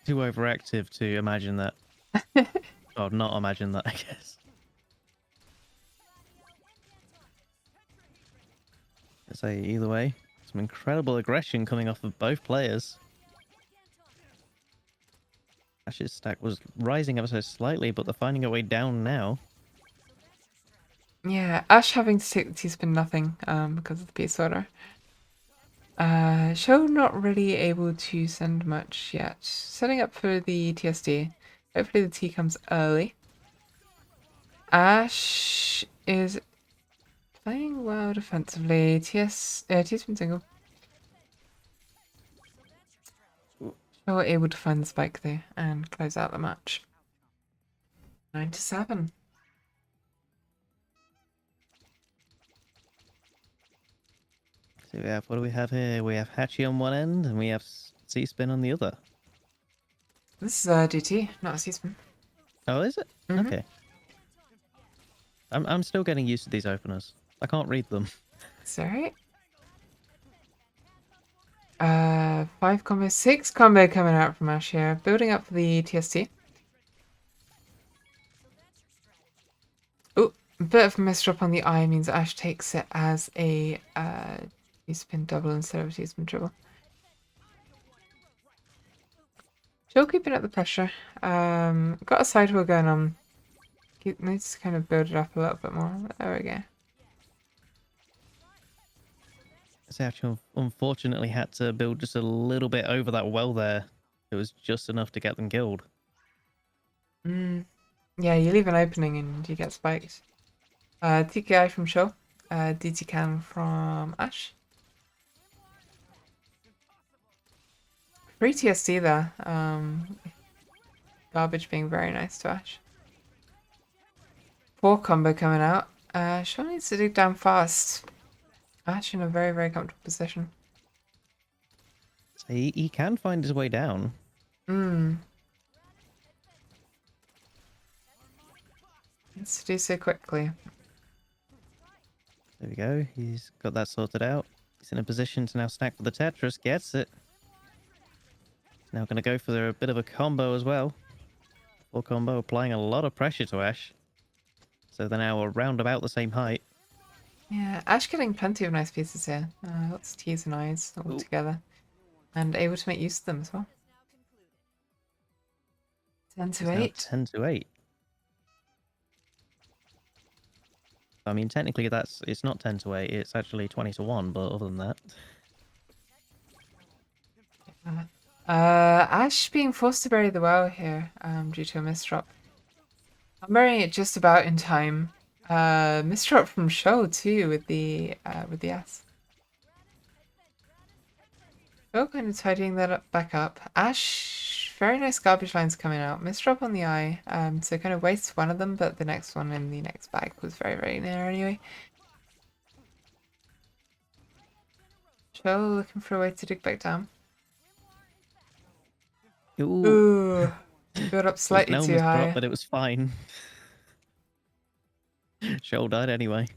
overactive to imagine that. Or not imagine that, I guess. I say either way, some incredible aggression coming off of both players. Ash's stack was rising ever so slightly, but they're finding a way down now. Yeah, Ash having to take the T-spin nothing because of the peace order. Show not really able to send much yet. Setting up for the TSD. Hopefully the T comes early. Ash is playing well defensively. T-spin single. Show able to find the spike there and close out the match. 9-7. So we have, what do we have here? We have Hachi on one end, and we have C-spin on the other. This is DT, not a C-spin. Oh, is it? Mhm. Okay. I'm still getting used to these openers. I can't read them. Sorry. 5 combo, 6 combo coming out from Ash here. Building up for the TST. Oh, a bit of a misdrop on the eye means Ash takes it as a T-spin double instead of a T-spin triple. Still keeping up the pressure. Got a sidewheel going on. Needs to kind of build it up a little bit more. There we go. So actually, unfortunately, had to build just a little bit over that well there. It was just enough to get them killed. Yeah, you leave an opening and you get spiked. TKI from Show. DT can from Ash. Free TSD there. Garbage being very nice to Ash. 4 combo coming out. Shaw needs to dig down fast. Ash in a very, very comfortable position. So he can find his way down. Needs to do so quickly. There we go. He's got that sorted out. He's in a position to now stack for the Tetris. Gets it. He's now going to go for a bit of a combo as well. Full combo, applying a lot of pressure to Ash. So they're now around about the same height. Yeah, Ash getting plenty of nice pieces here. Lots of T's and I's all together. And able to make use of them as well. 10 to 8. 10 to 8. I mean, technically it's not 10 to 8, it's actually 20 to 1, but other than that. Ash being forced to bury the well here, due to a misdrop. I'm burying it just about in time. Misdrop from Show too with the S. Show kind of tidying that up back up. Ash, very nice garbage lines coming out. Misdrop on the eye. So kind of wastes one of them, but the next one in the next bag was very, very near anyway. Show looking for a way to dig back down. Ooh, built up slightly no too misdrop, high. but it was fine. Shoal died anyway.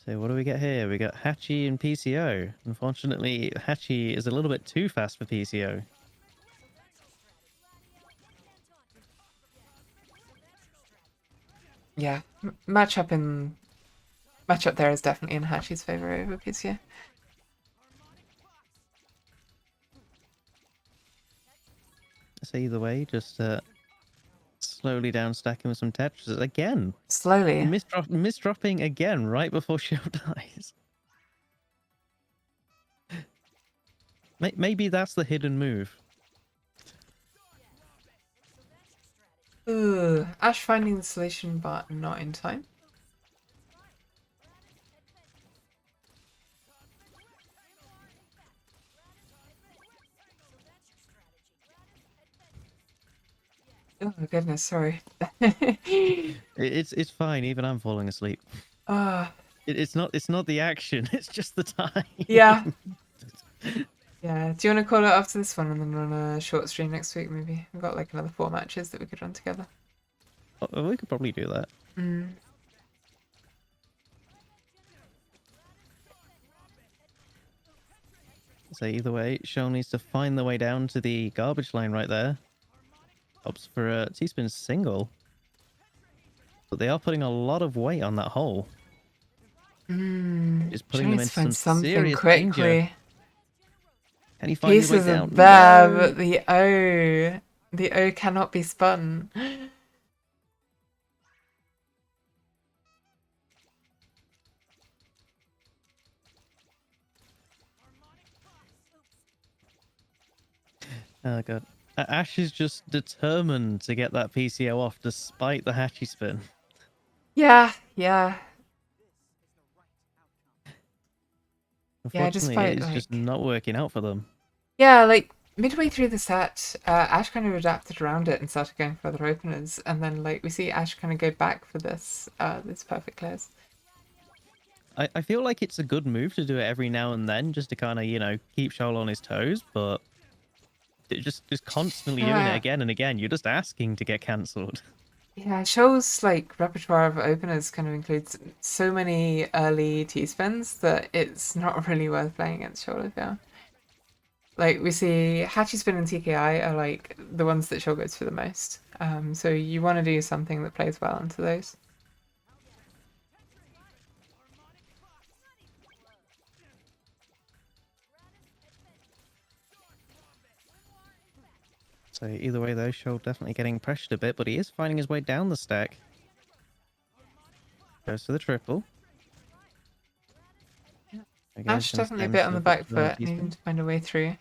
So what do we get here? We got Hachi and PCO. Unfortunately, Hachi is a little bit too fast for PCO. Yeah, matchup Matchup there is definitely in Hachi's favor over PCO. So either way, just slowly down stacking with some Tetris again. Slowly. Misdropping again right before Show dies. Maybe that's the hidden move. Ooh, Ash finding the solution, but not in time. Oh goodness, sorry. It's fine. Even I'm falling asleep. Ah, It's not the action. It's just the time. yeah. Yeah. Do you want to call it after this one and then run a short stream next week? Maybe we've got like another 4 matches that we could run together. Oh, we could probably do that. Mm. So either way, Show needs to find the way down to the garbage line right there. Opts for a T-spin single. But they are putting a lot of weight on that hole. It's putting them Trying to into find some something serious quickly. danger. Can he find his way Pieces down? are there, No! but the O cannot be spun. Oh god. Ash is just determined to get that PCO off despite the hatchy spin. Yeah, yeah. Yeah, Unfortunately, despite it's just not working out for them. yeah, like midway through the set, Ash kind of adapted around it and started going for other openers, and then like we see Ash kind of go back for this perfect clears. I feel like it's a good move to do it every now and then just to kind of, keep Shoal on his toes, but just constantly doing it Yeah. again and again, you're just asking to get cancelled. Yeah, Shoal's like repertoire of openers kind of includes so many early T-spins that it's not really worth playing against Shoal if you're. Like we see Hatchy Spin and TKI are like the ones that Shoal goes for the most. So you want to do something that plays well into those. So either way though, Shoal definitely getting pressured a bit, but he is finding his way down the stack. Goes to the triple. Again, Ash he's gonna definitely a stand bit on the still back for the foot, T-spin. needing to find a way through.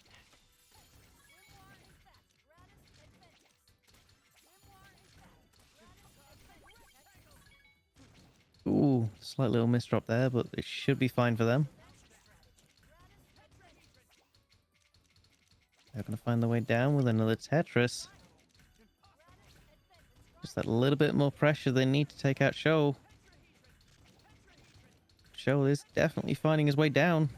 Ooh, slight little misdrop there, but it should be fine for them. They're going to find their way down with another Tetris. Just that little bit more pressure they need to take out Shoal. Shoal is definitely finding his way down.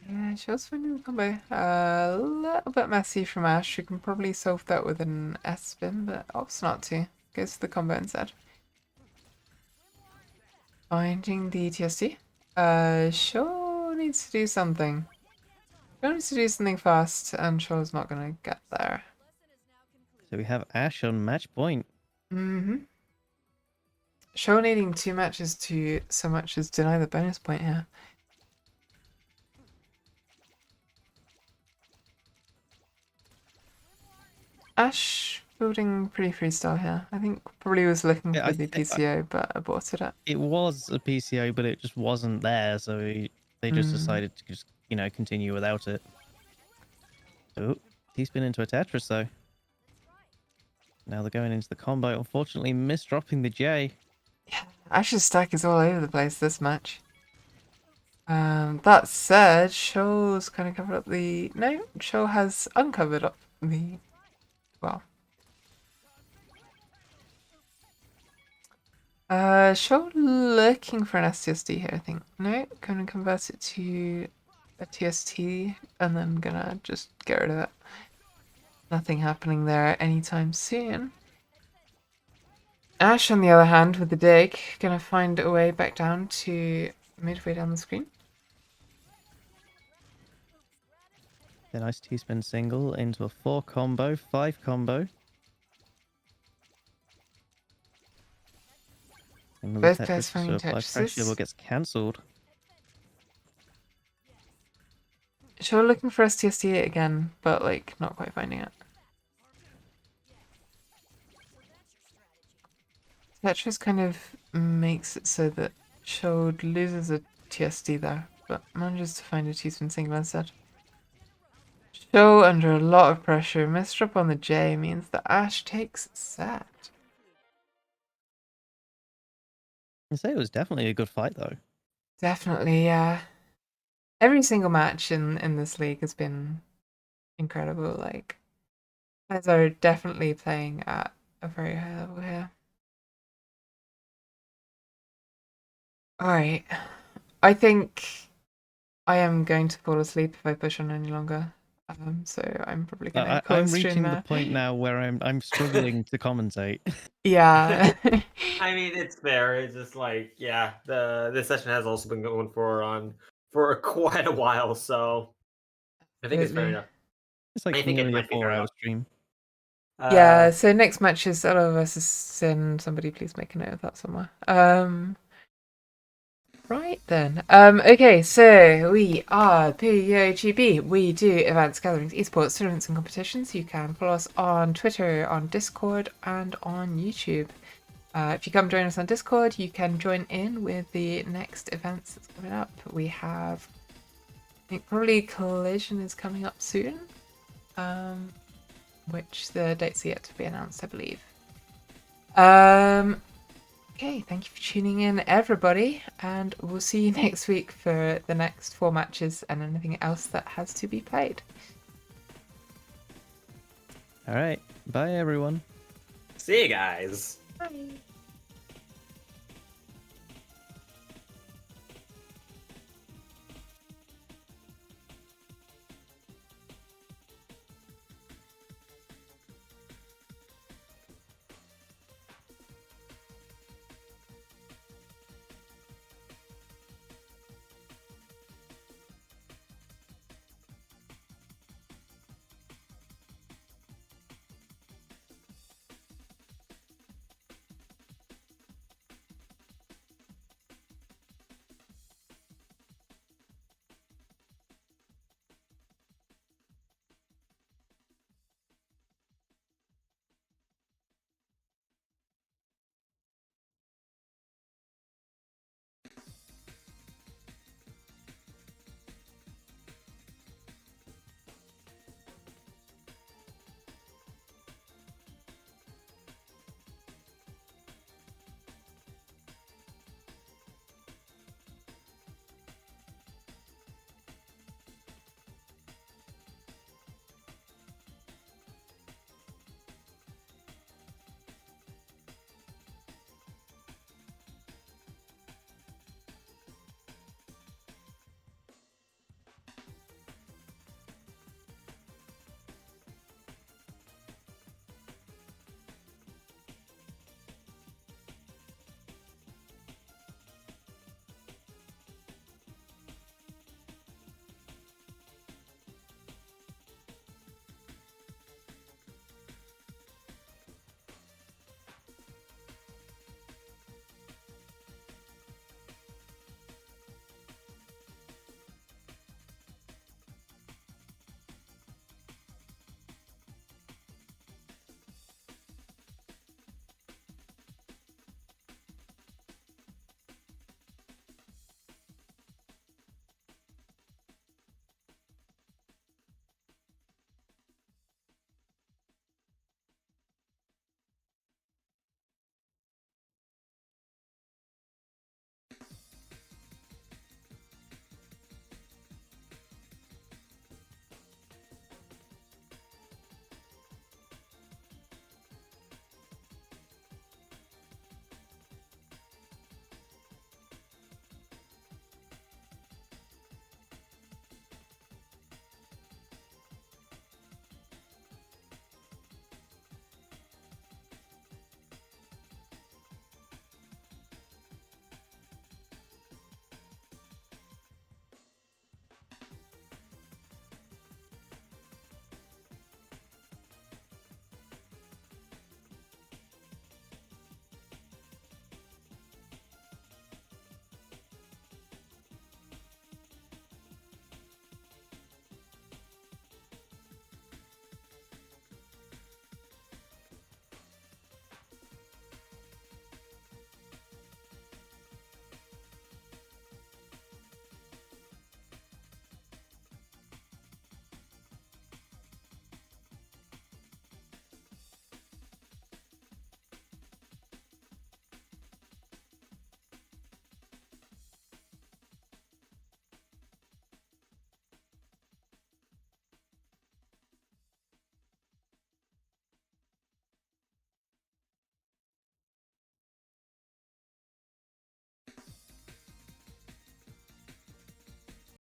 Yeah, Shoal's finding the combo. A little bit messy from Ash. You can probably solve that with an S spin, but opts not to. Goes for the combo instead. Finding the TSD. Shoal needs to do something. Shoal needs to do something fast, and Shoal's not gonna get there. So we have Ash on match point. Mm-hmm. Shoal needing 2 matches to so much as deny the bonus point here. Ash building pretty freestyle here. I think probably was looking Yeah, for the PCO, but aborted it. It was a PCO, but it just wasn't there, so they just decided to just, continue without it. Oh, T-spin into a Tetris, though. Now they're going into the combo, unfortunately misdropping the J. Ash's stack is all over the place this match. That said, Shoal's kind of covered up the... No, Shoal has uncovered up the... Well. Shoal looking for an STSD here, I think. No, gonna convert it to a TST and then gonna just get rid of it. Nothing happening there anytime soon. Ash, on the other hand, with the dig, gonna find a way back down to midway down the screen. A nice T-spin single into a 4 combo, 5 combo. Another Both players Tetris finding to apply pressure Tetrises. but gets cancelled. Sure, looking for STST again, but like not quite finding it. Tetris kind of makes it so that Chode loses a TSD there, but manages to find a T-spin single instead. Show under a lot of pressure, misdrop on the J means that Ash takes set. I say it was definitely a good fight though. Definitely, yeah. Every single match in this league has been incredible. Like, guys are definitely playing at a very high level here. Alright. I think I am going to fall asleep if I push on any longer. So I'm probably gonna call I'm a stream reaching the now. point now where I'm struggling to commentate. Yeah. I mean, it's fair. It's just like, yeah, the session has also been going for quite a while, so I think it's fair Absolutely. enough. It's like I think it nearly a might be fair 4-hour enough. stream. Yeah, so next match is Ella versus Sin. Somebody please make a note of that somewhere. Right then. Okay, so we are PuyoGB. We do events, gatherings, esports, tournaments, and competitions. You can follow us on Twitter, on Discord, and on YouTube. If you come join us on Discord, you can join in with the next events that's coming up. We have, I think probably Collision is coming up soon, which the dates are yet to be announced, I believe. Okay, thank you for tuning in, everybody, and we'll see you next week for the next 4 matches and anything else that has to be played. All right. Bye, everyone. See you guys. Bye.